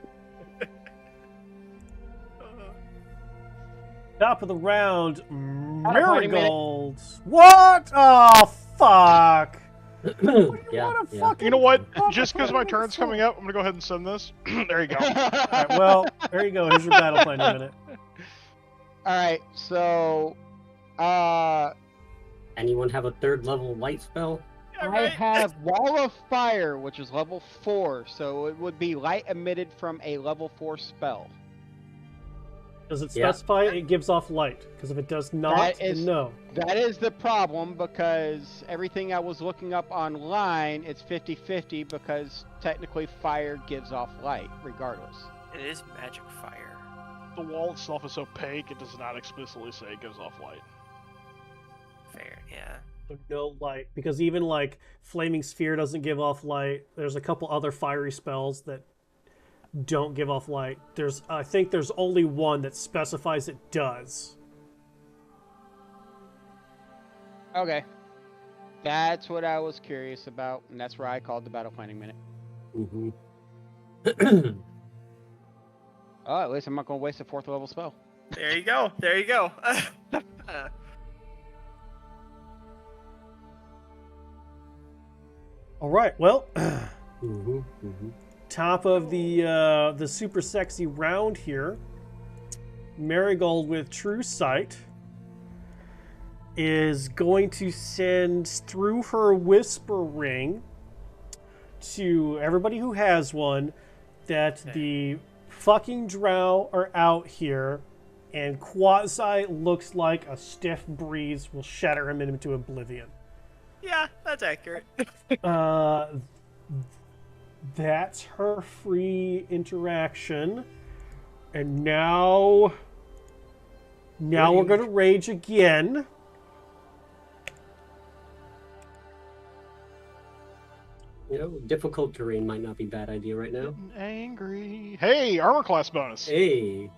Top of the round, Marigolds. What? Oh, fuck. You know what? Just because my turn's coming up, I'm gonna go ahead and send this. There you go. Right, well, there you go. Here's your battle plan in a minute. Alright, so anyone have a 3rd level light spell? I have Wall of Fire, which is level 4, so it would be light emitted from a level 4 spell. Does it Yeah. specify it gives off light? Because if it does not, That then is- no. That is the problem because everything I was looking up online, it's 50-50 because technically fire gives off light regardless. It is magic fire. The wall itself is opaque. It does not explicitly say it gives off light. Fair, yeah. So no light, because even like flaming sphere doesn't give off light. There's a couple other fiery spells that don't give off light. I think there's only one that specifies it does. Okay. That's what I was curious about, and that's where I called the battle planning minute. Mm-hmm. Oh, at least I'm not going to waste a 4th level spell. There you go. There you go. All right. Well, Mm-hmm. Mm-hmm. top of the super sexy round here, Marigold with True Sight is going to send through her whisper ring to everybody who has one that the fucking drow are out here, and Quasi looks like a stiff breeze will shatter him into oblivion. Yeah, that's accurate. That's her free interaction. And now we're going to rage again. You know, difficult terrain might not be a bad idea right now. Angry. Hey, armor class bonus. Hey,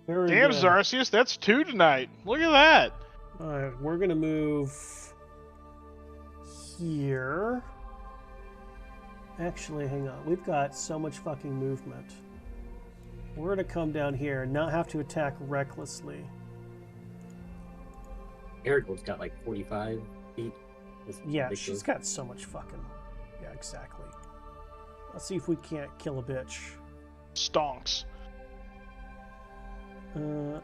Very Damn, good. Zarcius, that's 2 tonight. Look at that. All right, we're going to move here. Actually, hang on. We've got so much fucking movement. We're going to come down here and not have to attack recklessly. Marigold's got like 45 feet. That's Yeah, ridiculous. she's got so much fucking... Yeah, exactly. Let's see if we can't kill a bitch. Stonks.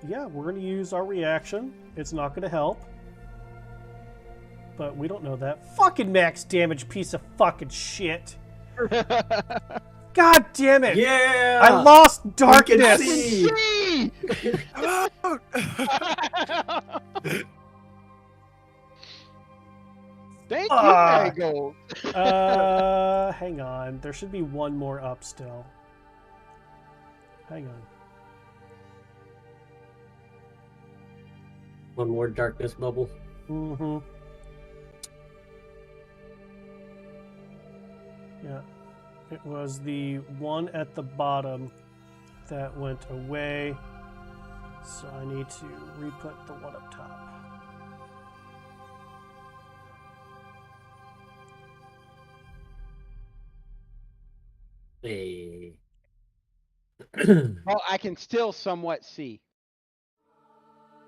Yeah, we're going to use our reaction. It's not going to help. But we don't know that. Fucking max damage, piece of fucking shit. God damn it! Yeah! I lost can darkness! see. Thank you, Fuck. Marigold. Hang on. There should be one more up still. Hang on. One more darkness bubble. Mm-hmm. Yeah. It was the one at the bottom that went away. So I need to re-put the one up top. Hey. Well, I can still somewhat see.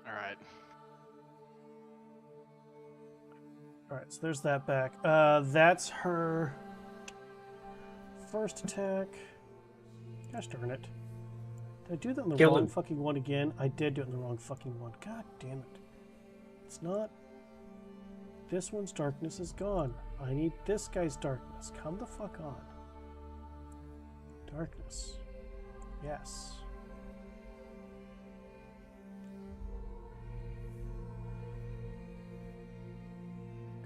All right. Alright, so there's that back. That's her first attack. Gosh darn it. Did I do that in the Kill wrong him. fucking one again? I did do it in the wrong fucking one. God damn it. It's not. This one's darkness is gone. I need this guy's darkness. Come the fuck on. Darkness. Yes.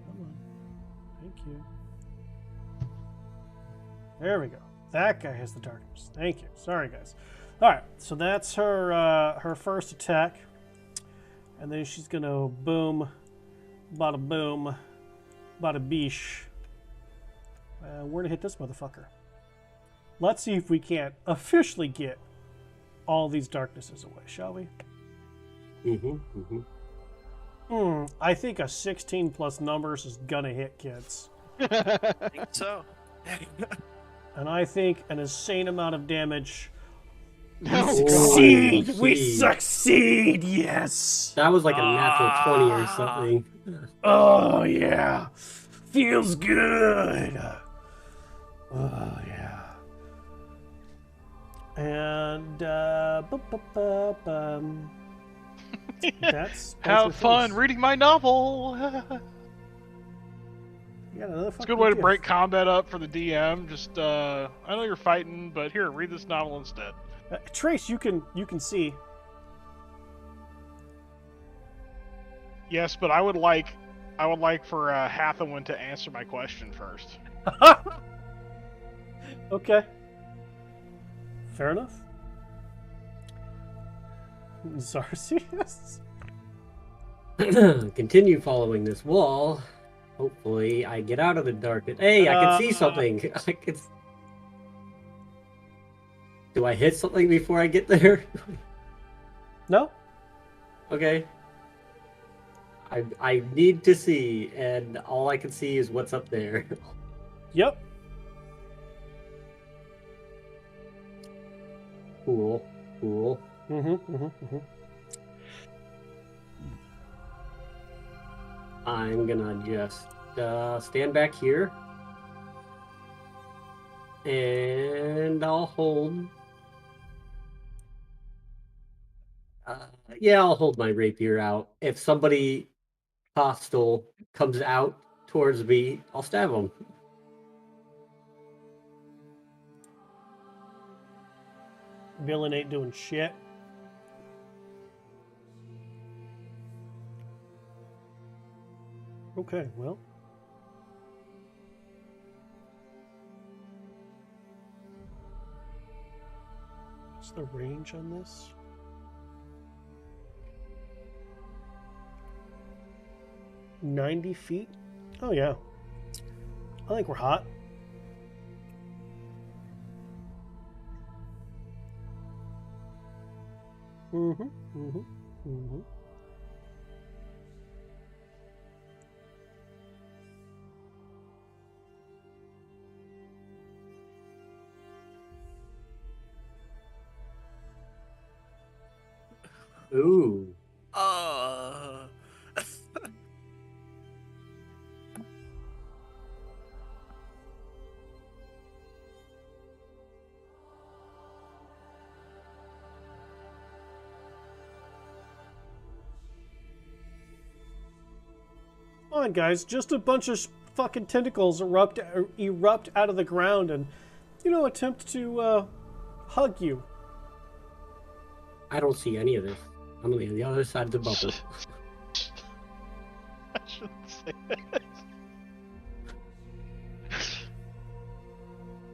Come on. Thank you. There we go. That guy has the darkness. Thank you. Sorry, guys. All right, so that's her her first attack, and then she's gonna boom, bada boom, bada beesh. We're gonna hit this motherfucker. Let's see if we can't officially get all these darknesses away, shall we? Mm-hmm. Mm-hmm. I think a 16 plus numbers is gonna hit, kids. I think so. And I think an insane amount of damage. Oh, Succeed! God. We succeed! Yes! That was like a natural 20 or something. Oh, yeah. Feels good. Oh, yeah. And, that's Have fun reading. reading my novel. It's a good way to break combat up for the DM. Just, I know you're fighting, but here, read this novel instead. Trace, you can see. Yes, but I would like for Hathaway to answer my question first. Okay. Fair enough. Zarsius? Continue following this wall. Hopefully, I get out of the darkness. Hey, I can see something. I can... Do I hit something before I get there? No? Okay. I need to see, and all I can see is what's up there. Yep. Cool. I'm gonna just stand back here. And I'll hold... yeah, I'll hold my rapier out. If somebody hostile comes out towards me, I'll stab them. Villain ain't doing shit. Okay, well. What's the range on this? $90 feet? Oh yeah. I think we're hot. Ooh. Come on, guys. Just a bunch of fucking tentacles erupt out of the ground and, attempt to hug you. I don't see any of this. I'm on the other side of the bubble. I shouldn't say that.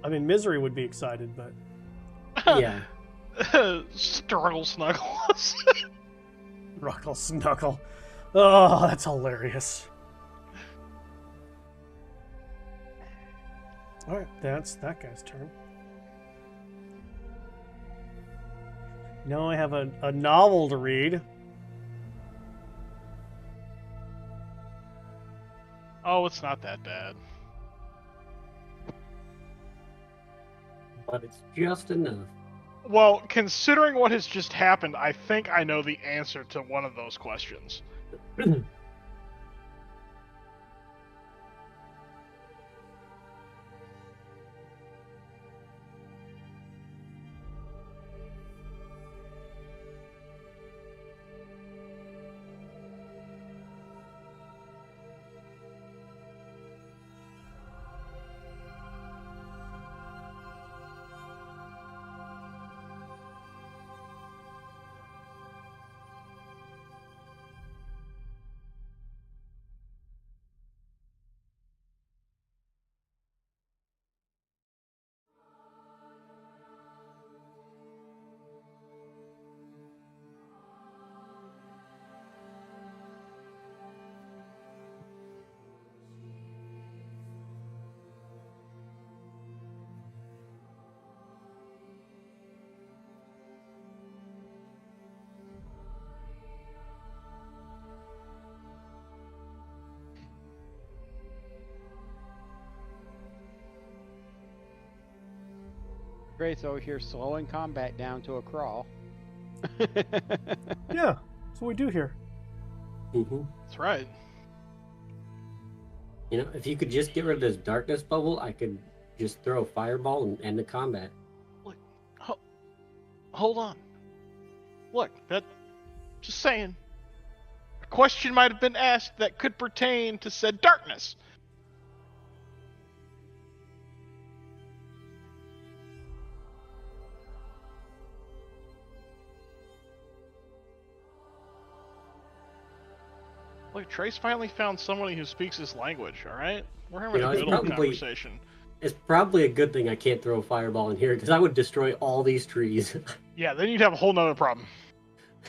I mean, Misery would be excited, but... Yeah. Struggle snuggles. Ruckle Snuggle. Oh, that's hilarious. Alright, that's that guy's turn. Now I have a novel to read. Oh, it's not that bad. But it's just enough. Well, considering what has just happened, I think I know the answer to one of those questions. Grace over here slowing combat down to a crawl. Yeah, that's what we do here. That's right. You know, if you could just get rid of this darkness bubble, I could just throw a fireball and end the combat. Look, hold on. Look, just saying. A question might have been asked that could pertain to said darkness. Look, Trace finally found somebody who speaks his language. All right, we're having You know, a it's good old probably- conversation. It's probably a good thing I can't throw a fireball in here because I would destroy all these trees. Yeah, then you'd have a whole nother problem.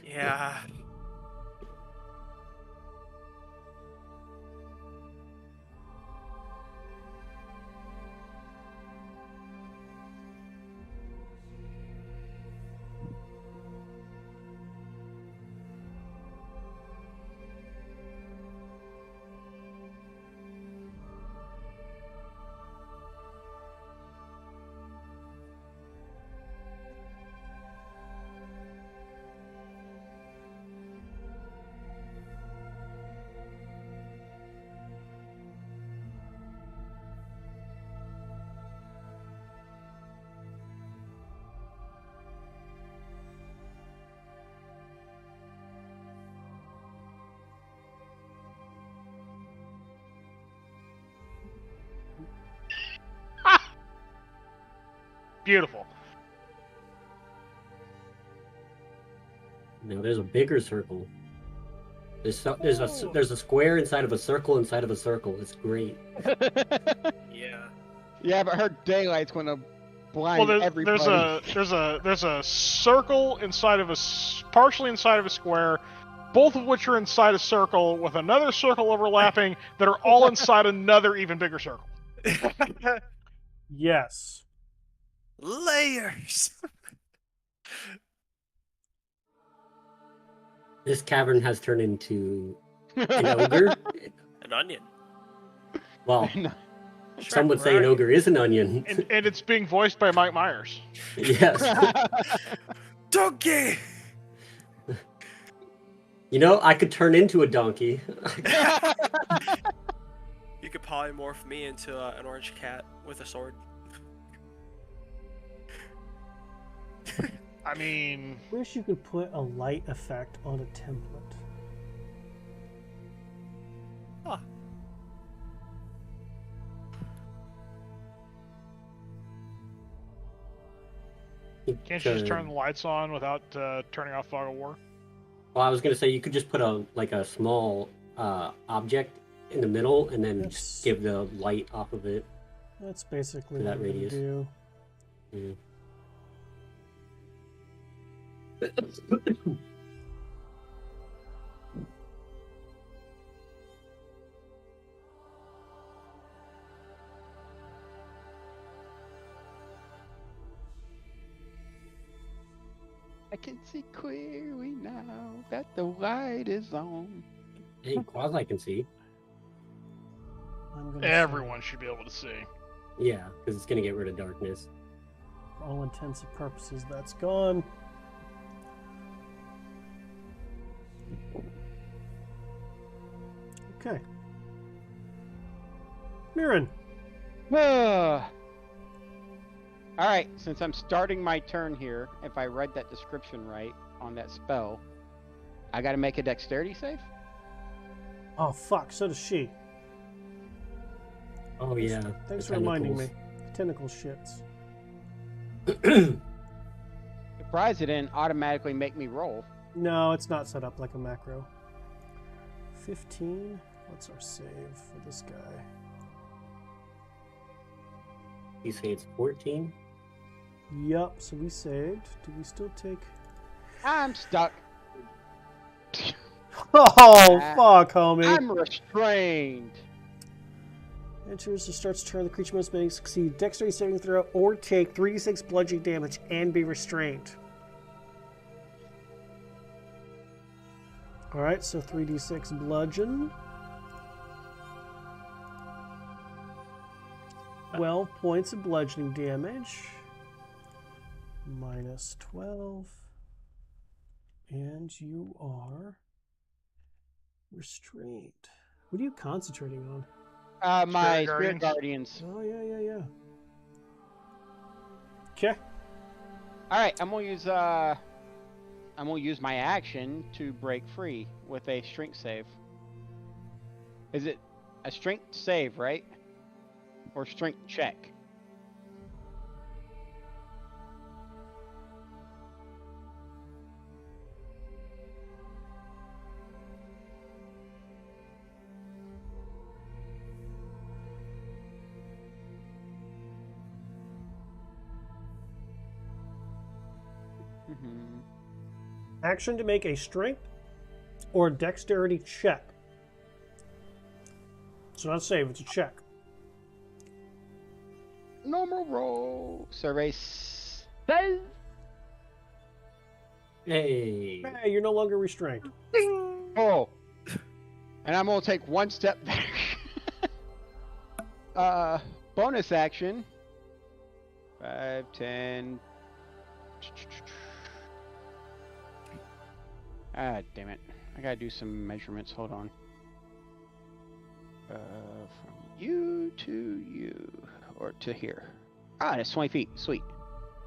Yeah. Beautiful. No, there's a bigger circle. There's a square inside of a circle inside of a circle. It's great. Yeah. Yeah, but her daylight's gonna blind Well, there's everybody. there's a circle inside of partially inside of a square, both of which are inside a circle with another circle overlapping that are all inside another even bigger circle. Yes. Layers. This cavern has turned into an ogre. An onion. Well, Sure, some would say an right. ogre is an onion. And it's being voiced by Mike Myers. Yes. Donkey. You know, I could turn into a donkey. You could polymorph me into an orange cat with a sword. I mean, Wish you could put a light effect on a template. Huh. can't you just turn the lights on without turning off Fog of War? Well, I was gonna say you could just put a small object in the middle and then That's- just give the light off of it. That's basically For that what I'm gonna radius. do. Mm. I can see clearly now that the light is on. Hey, Quasi can see. I'm gonna Everyone should be able to see. Yeah, because it's gonna get rid of darkness. say, for all intents and purposes, that's gone. Okay. Mirren. Alright, since I'm starting my turn here, if I read that description right on that spell, I gotta make a dexterity save? Oh fuck, so does she. Oh yeah. Thanks the for reminding me. tentacles. The tentacle shits. Surprised it didn't automatically make me roll. No, it's not set up like a macro. 15. What's our save for this guy? You say it's 14? Yup, so we saved. Do we still take... I'm stuck. Oh, fuck, homie. I'm restrained. Enters the starts turn. The creature must make succeed dexterity saving throw or take 3d6 bludgeoning damage and be restrained. Alright, so 3d6 bludgeon. 12 points of bludgeoning damage. Minus 12. And you are restrained. What are you concentrating on? My Spirit Spirit Guardians. Oh, yeah. Okay. Alright, I'm gonna use my action to break free with a strength save. Is it a strength save, right? Or strength check? Action to make a strength or dexterity check. It's not a save, it's a check. Normal roll. Survey says. Hey. Hey, you're no longer restrained. Oh. And I'm gonna take one step back. Bonus action. 5, 10. Ah, damn it. I gotta do some measurements. Hold on. From you to you. Or to here. Ah, that's 20 feet. Sweet.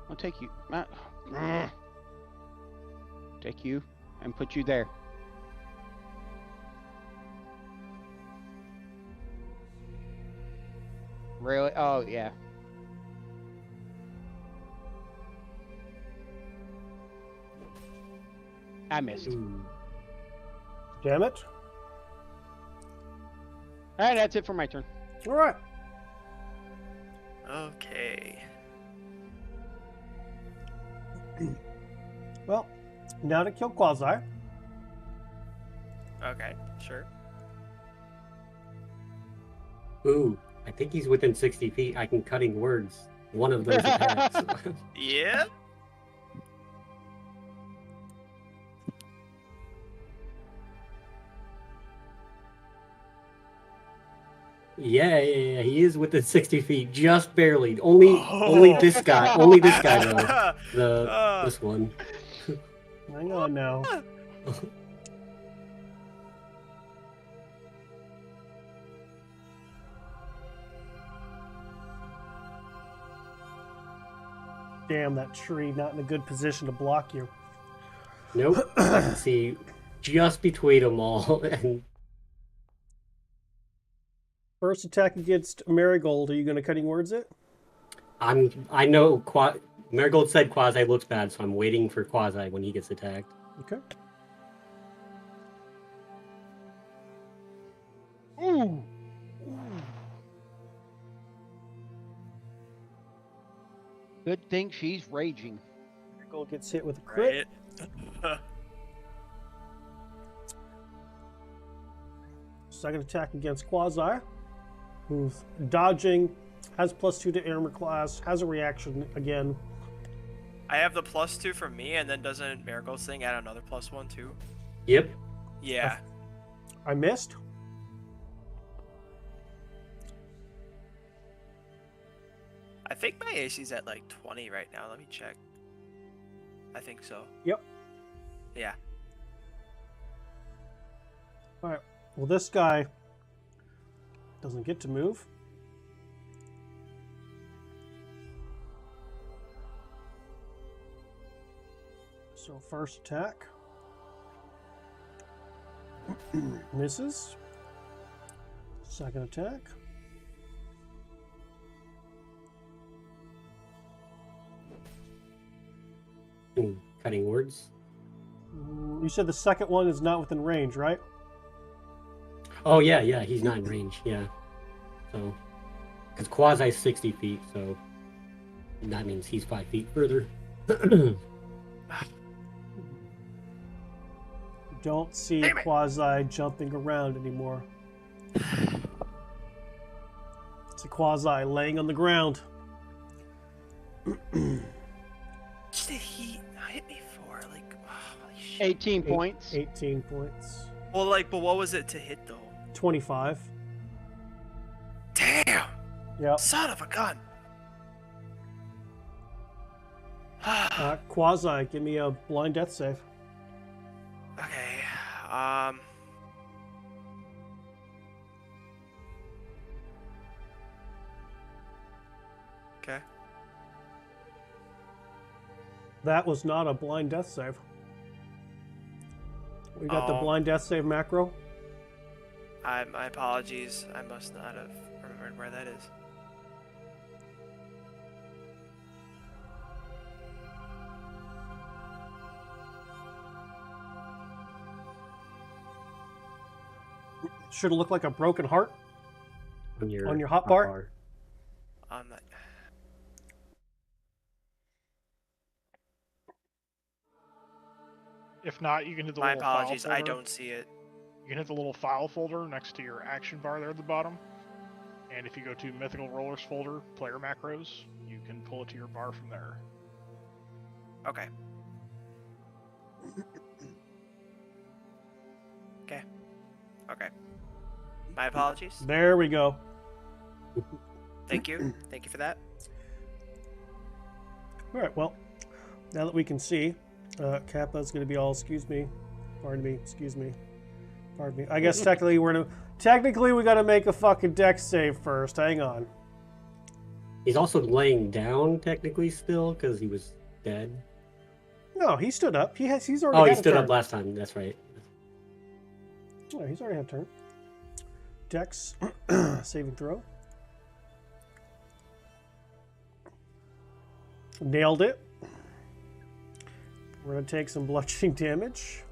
I'll take you. Take you and put you there. Really? Oh, yeah. I missed. Ooh. Damn it. Alright, that's it for my turn. All right. Okay. Well, now to kill Quasi. Okay, sure. Ooh, I think he's within 60 feet. I can cutting words. One of those attacks. Yep. Yeah, he is within 60 feet, just barely. Only this guy. Only this guy though. This one. Hang on now. Damn, that tree not in a good position to block you. Nope. I can see just between them all. And First attack against Marigold. Are you going to cutting words it? I know Marigold said Quasi looks bad, so I'm waiting for Quasi when he gets attacked. Okay. Ooh. Good thing she's raging. Marigold gets hit with a crit. Right. Second attack against Quasi, who's dodging, has +2 to armor class, has a reaction again. I have the +2 from me, and then doesn't Marigold's thing add another +1 too? Yep. Yeah. I missed. I think my AC's at like 20 right now. Let me check. I think so. Yep. Yeah. All right. Well, this guy doesn't get to move. So first attack. Misses. Second attack. Cutting words. You said the second one is not within range, right? Oh yeah, he's not in range. Yeah. So, because Quasi's 60 feet, so that means he's 5 feet further. Don't see Quasi jumping around anymore. It's a Quasi laying on the ground. What did he hit me for? Like, holy shit. 18 points. 18 points. Well, like, but what was it to hit though? 25. Damn! Yep. Son of a gun! Quasi, give me a blind death save. Okay. Okay. That was not a blind death save. We got the blind death save macro. My apologies. I must not have remembered where that is. Should have looked like a broken heart On your hotbar. On that. If not, you can hit the My little file apologies, folder. I don't see it. You can hit the little file folder next to your action bar there at the bottom. And if you go to Mythical Rollers folder, player macros, you can pull it to your bar from there. Okay. Okay. Okay. My apologies. There we go. Thank you. Thank you for that. All right. Well, now that we can see, Kappa's going to be all. Excuse me. Pardon me. Excuse me. Pardon me. I guess technically we got to make a fucking dex save first. Hang on. He's also laying down technically still because he was dead. No, he stood up. He's already. Oh, had he a stood turn. up last time. That's right. Oh, he's already had a turn. Dex saving throw. Nailed it. We're gonna take some bludgeoning damage.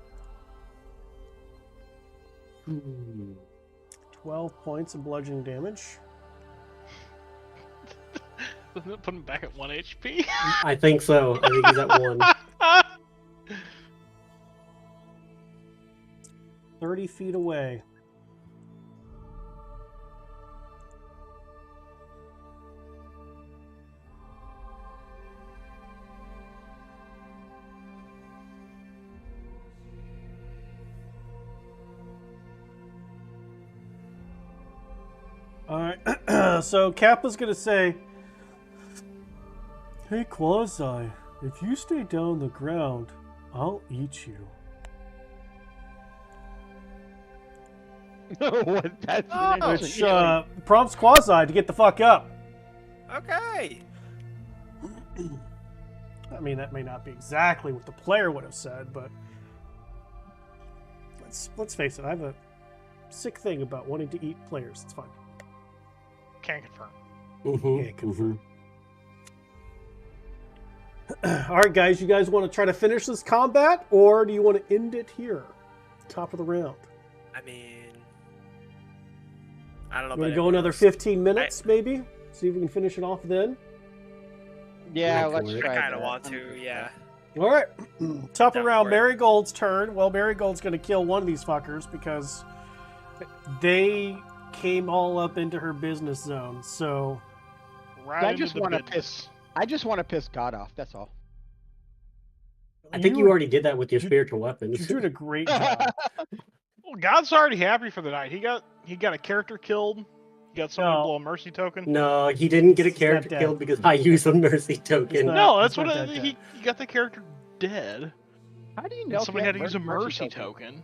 12 points of bludgeoning damage. Doesn't it put him back at 1 HP? I think so. I think he's at 1. 30 feet away. All right. So Kappa's gonna say, "Hey Quasi, if you stay down the ground, I'll eat you." What? That's Oh, an Which interesting prompts Quasi to get the fuck up. Okay. I mean, that may not be exactly what the player would have said, but let's face it. I have a sick thing about wanting to eat players. It's fine. Can't confirm. Yeah, confirm. All right, guys. You guys want to try to finish this combat, or do you want to end it here, top of the round? I mean, I don't know. You want to about go another everyone else. 15 minutes, maybe? See if we can finish it off then. Yeah, Yeah, let's I try I kind of that. want to, yeah. All right. Top of the Down round, for it. Marigold's turn. Well, Marigold's going to kill one of these fuckers because they came all up into her business zone. So, Right I into just the wanna business. I just want to piss God off. That's all. I think you already did that with your spiritual weapons. You're doing a great job. Well, God's already happy for the night. He got a character killed. He got someone No. to blow a mercy token. No, he didn't get a He's not character dead. killed because I used a mercy token. not- No, that's He's what not that he got the character dead. How do you And know? if somebody you had have to use a mercy token.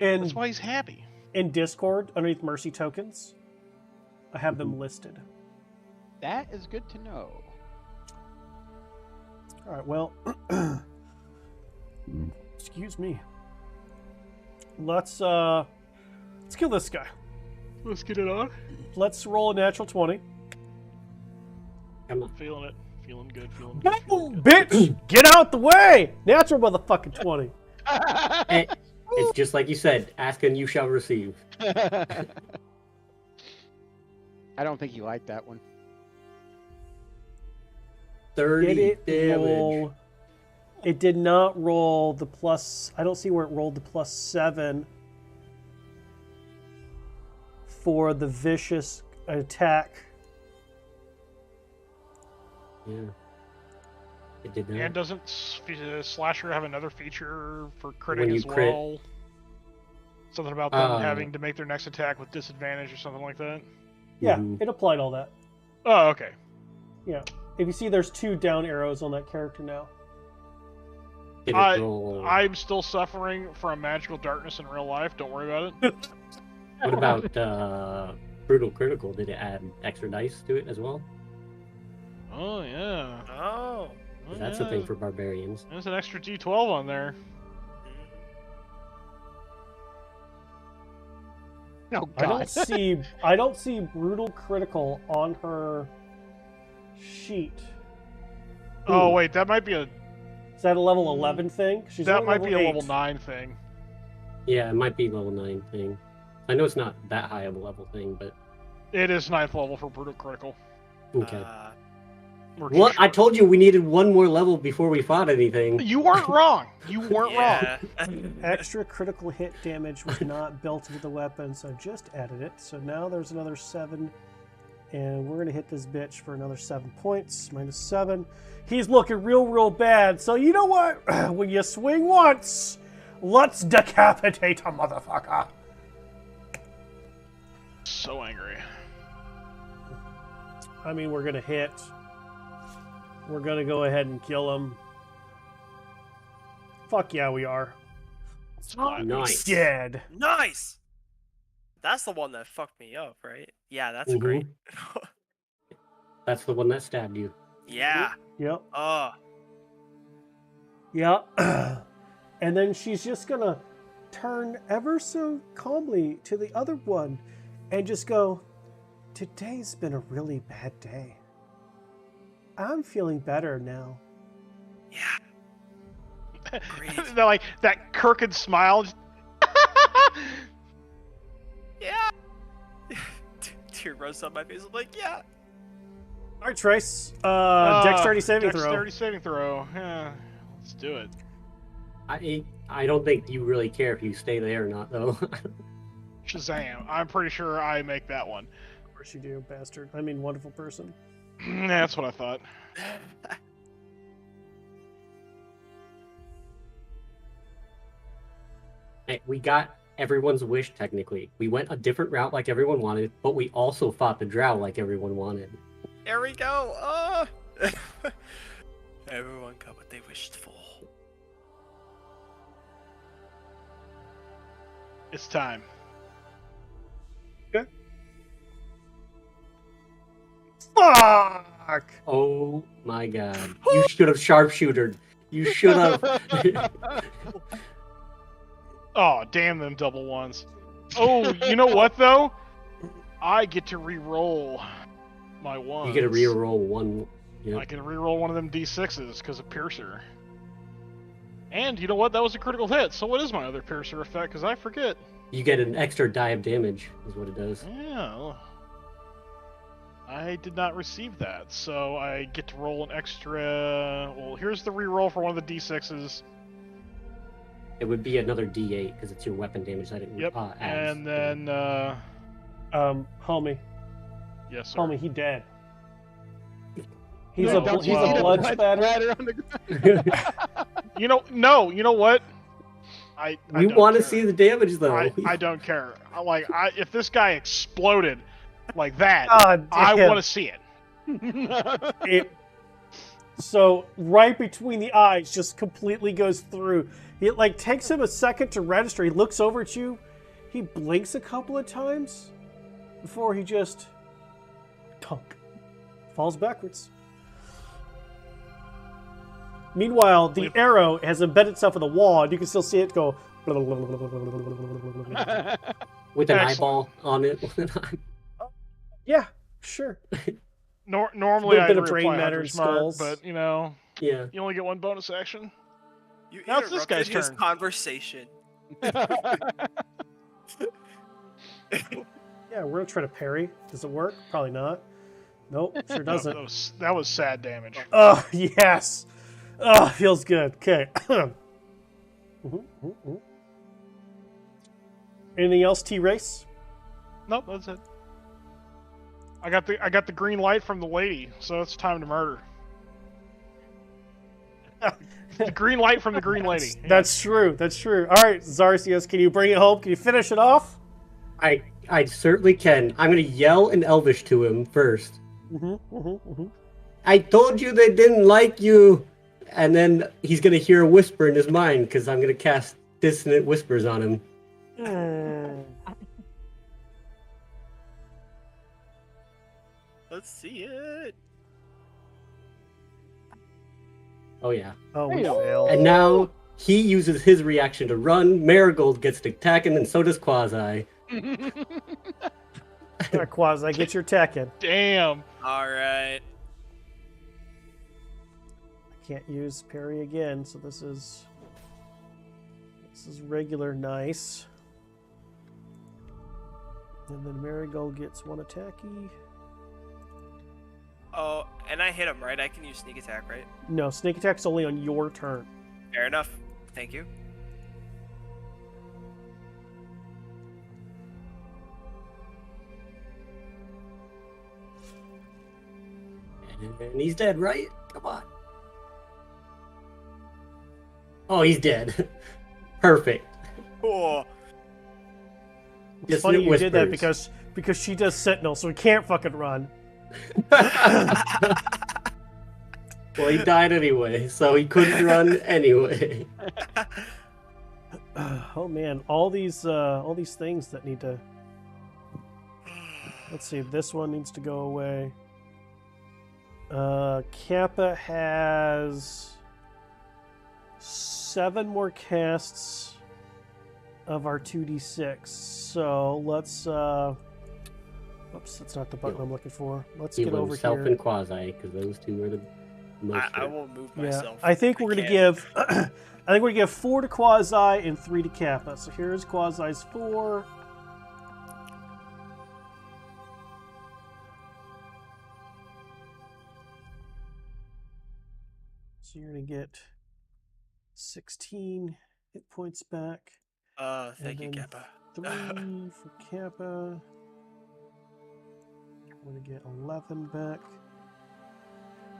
And That's why he's happy. in Discord, underneath mercy tokens, I have them listed. That is good to know. All right, well, excuse me. Let's kill this guy. Let's get it on. Let's roll a natural 20. Come on. Feeling it. Feeling good. Feeling good. Boom, bitch! Get out the way! Natural motherfucking 20. Hey, it's just like you said. Ask and you shall receive. I don't think you like that one. 30 Did it damage. roll? It did not roll the plus. I don't see where it rolled the +7 for the vicious attack. Yeah. It did not. And doesn't Slasher have another feature for When critting you as crit. well? Something about them Uh, having to make their next attack with disadvantage or something like that? Yeah, Mhm. it applied all that. Oh, okay. Yeah. If you see, there's 2 down arrows on that character now. Did it I- roll? I'm still suffering from magical darkness in real life. Don't worry about it. What about brutal critical? Did it add extra dice to it as well? Oh, yeah. Oh. 'Cause that's the thing for barbarians. There's an extra D12 on there. Oh I don't God. see brutal critical on her sheet. Oh, wait, that might be a Is that a level 11 thing? She's that only might be a level 8. 9 thing. Yeah, it might be level 9 thing. I know it's not that high of a level thing, but It is 9th level for brutal critical. okay. We're What? I short. told you we needed one more level before we fought anything. You weren't wrong. You weren't wrong. Yeah. Extra critical hit damage was not built into the weapon, so just added it. So now there's another 7, and we're gonna hit this bitch for another 7 points. -7. He's looking real bad. So you know what? When you swing once, let's decapitate a motherfucker. So angry. I mean, we're gonna hit. We're gonna go ahead and kill him. Fuck yeah, we are. Splat. Nice. Dead. Nice. That's the one that fucked me up, right? Yeah, that's Mhm. great. That's the one that stabbed you. Yeah. Yep. Oh. Yeah. And then she's just gonna turn ever so calmly to the other one and just go, "Today's been a really bad day. I'm feeling better now." Yeah. Great. They're like that crooked smile. Just... Yeah. Tear runs down my face. I'm like, yeah. All right, Trace. Dexterity saving throw. Dexterity saving throw. Yeah. Let's do it. I don't think you really care if you stay there or not, though. Shazam. I'm pretty sure I make that one. Of course you do, bastard. I mean, wonderful person. That's what I thought. Hey, we got everyone's wish, technically. We went a different route like everyone wanted, but we also fought the drow like everyone wanted. There we go. Everyone got what they wished for. It's time. Fuck! Oh my god. You should have sharpshootered. You should have. Oh, damn them double ones. Oh, you know what though? I get to re-roll my ones. You get to re-roll one. Yep. I can re-roll one of them D6s because of Piercer. And you know what? That was a critical hit. So what is my other Piercer effect? Because I forget. You get an extra die of damage, is what it does. Yeah. I did not receive that, so I get to roll an extra. Well, here's the re-roll for one of the D6s. It would be another D8 because it's your weapon damage that it Yep. adds. And then, Homie. yes, sir. Homie, he dead. He's No, a don't he's you a see the blood blood spatter. on the ground. You know, no, you know what? I We don't want to care. see the damage, though. I don't care. If this guy exploded like that, God I damn. want to see it. It, so right between the eyes, just completely goes through. It like takes him a second to register. He looks over at you. He blinks a couple of times before he just falls backwards. Meanwhile, the arrow has embedded itself in the wall, and you can still see it go. With an Excellent. eyeball on it. Yeah, sure. Normally, Little I bit of would brain apply matter Hunter's in Mark, skulls. but you know, Yeah. you only get one bonus action. You Now it's this interrupted guy's his turn. conversation. Yeah, we're gonna try to parry. Does it work? Probably not. Nope, sure No, doesn't. that was sad damage. Oh, yes. Oh, feels good. Okay. Anything else, T-Race? Nope, that's it. I got the green light from the lady, so it's time to murder. The green light from the green lady. That's true. That's true. All right, Zarcius, can you bring it home? Can you finish it off? I certainly can. I'm going to yell in Elvish to him first. I told you they didn't like you. And then he's going to hear a whisper in his mind because I'm going to cast dissonant whispers on him. Let's see it. Oh, yeah. Oh, we Hey. failed. And now he uses his reaction to run. Marigold gets to attacking, and so does Quasi. Quasi, get your tech in. Damn. All right. I can't use parry again, so this is regular nice. And then Marigold gets one attacky. Oh, and I hit him, right? I can use sneak attack, right? No, sneak attack's only on your turn. Fair enough. Thank you. And he's dead, right? Come on. Oh, he's dead. Perfect. Cool. It's Just funny it you did that whispers. because she does Sentinel, so he can't fucking run. Well, he died anyway, so he couldn't run anyway. Oh man, all these things that need to. Let's see. This one needs to go away. Kappa has 7 more casts of our 2d6. So let's. Oops, that's not the button I'm looking for. Let's get over Self here. and Quasi, because those two are the most. I will move Yeah, myself. I think we're gonna give. I think we're gonna give 4 to Quasi and 3 to Kappa. So here's Quasi's 4. So you're gonna get 16 hit points back. Thank you, then Kappa. 3 for Kappa. I'm gonna get 11 back.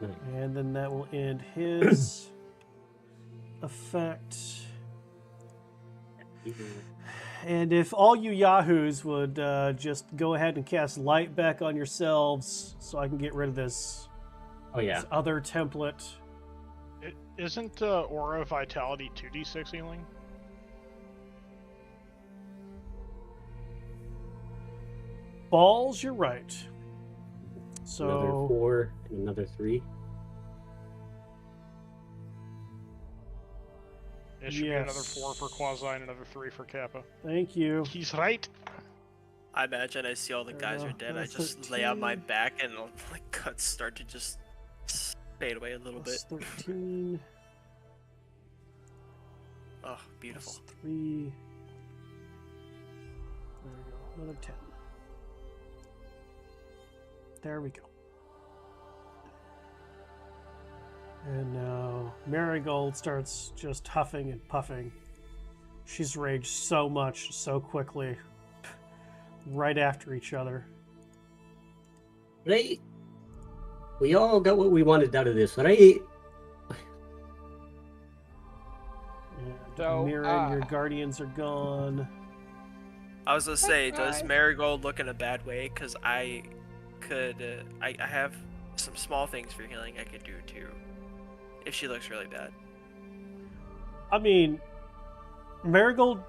Nice. And then that will end his effect. And if all you yahoos would just go ahead and cast light back on yourselves so I can get rid of this, Oh yeah. this other template. Isn't Aura Vitality 2d6 healing? Balls, you're right. Another So 4 and another 3. It should be another Yes. 4 for Quasi and another 3 for Kappa. thank you. He's right. I imagine I see all the guys are dead. I just lay on my 13. back and like cuts start to just fade away a little bit. Plus 13. Oh, beautiful. Plus 3. There we go. Another 10. There we go. And now Marigold starts just huffing and puffing. She's raged so much, so quickly, right after each other. Right? We all got what we wanted out of this, right? And So, Mira and your guardians are gone. I was gonna say, does Alright. Marigold look in a bad way? Cause I could, I have some small things for healing I could do too. If she looks really bad. I mean, Marigold's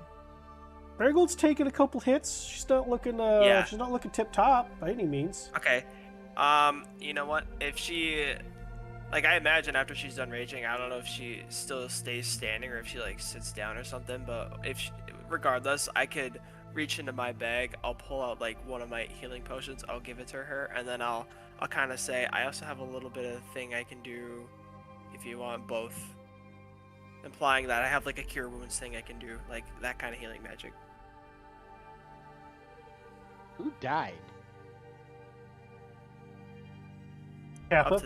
taking a couple hits. She's not looking Yeah. she's not looking tip top by any means. Okay. You know what? If she, like, I imagine after she's done raging, I don't know if she still stays standing or if she like sits down or something. But if, regardless, I could reach into my bag. I'll pull out like one of my healing potions. I'll give it to her, and then I'll kind of say, I also have a little bit of thing I can do, if you want both. Implying that I have like a cure wounds thing I can do, like that kind of healing magic. Who died? Kappa. Up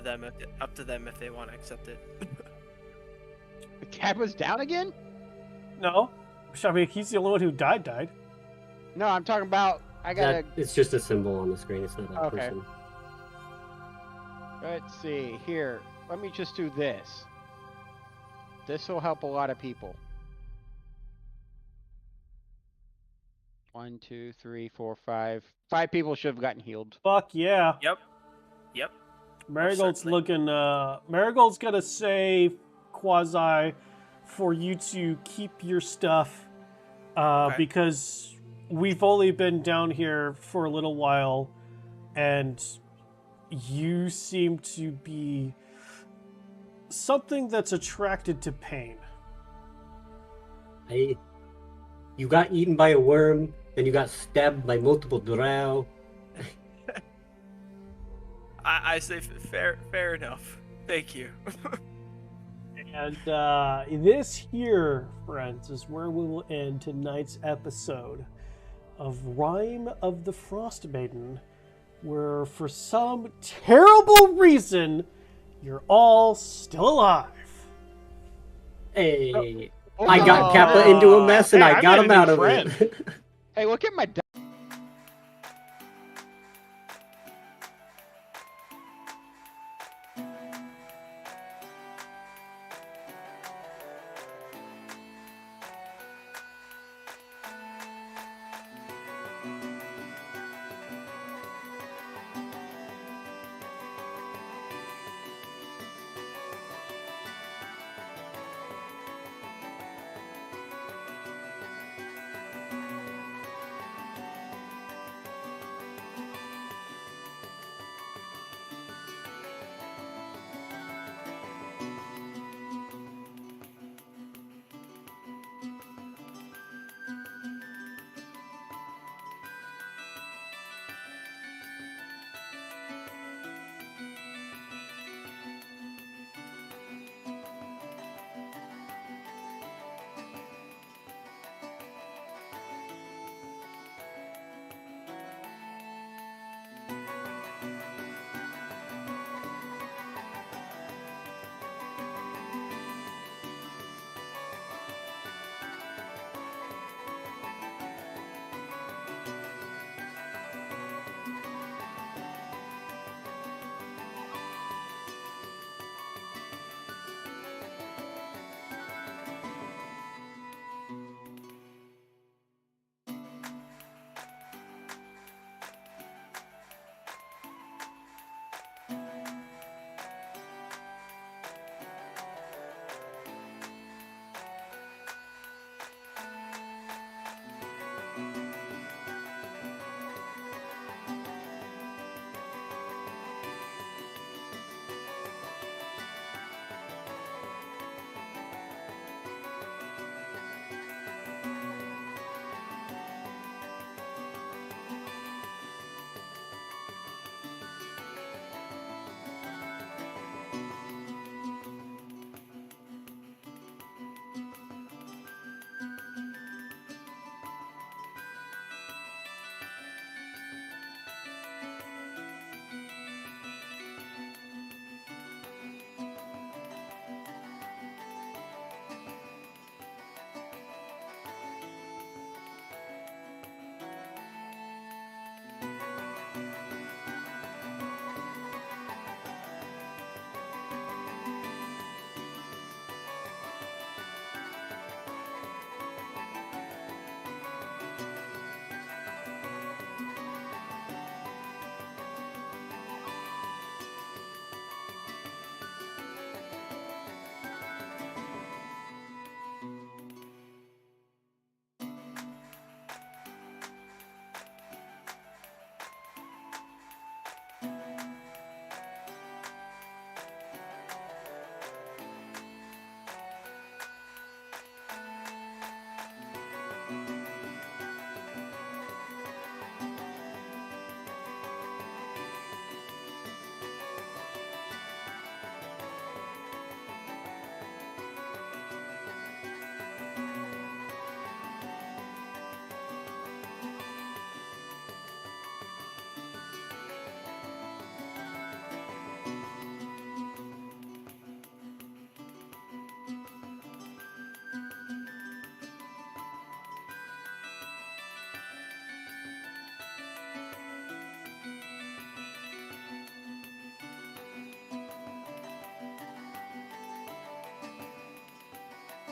to them if they want to accept it. The Kappa's down again? No. I mean, he's the only one who died. No, I'm talking about. I gotta. It's just a symbol on the screen. It's not that Okay. person. Let's see. Here. Let me just do this. This will help a lot of people. 1, 2, 3, 4, 5. 5 people should have gotten healed. Fuck yeah. Yep. Marigold's certainly. looking Marigold's gonna say Quasi for you to keep your stuff Okay. because we've only been down here for a little while and you seem to be something that's attracted to pain. You got eaten by a worm, then you got stabbed by multiple drow. I say fair enough. Thank you. And this here, friends, is where we will end tonight's episode of Rime of the Frostmaiden where for some terrible reason, you're all still alive. Hey, I got Kappa into a mess and Hey, I I got made him a new out of friend. it. Hey, look at my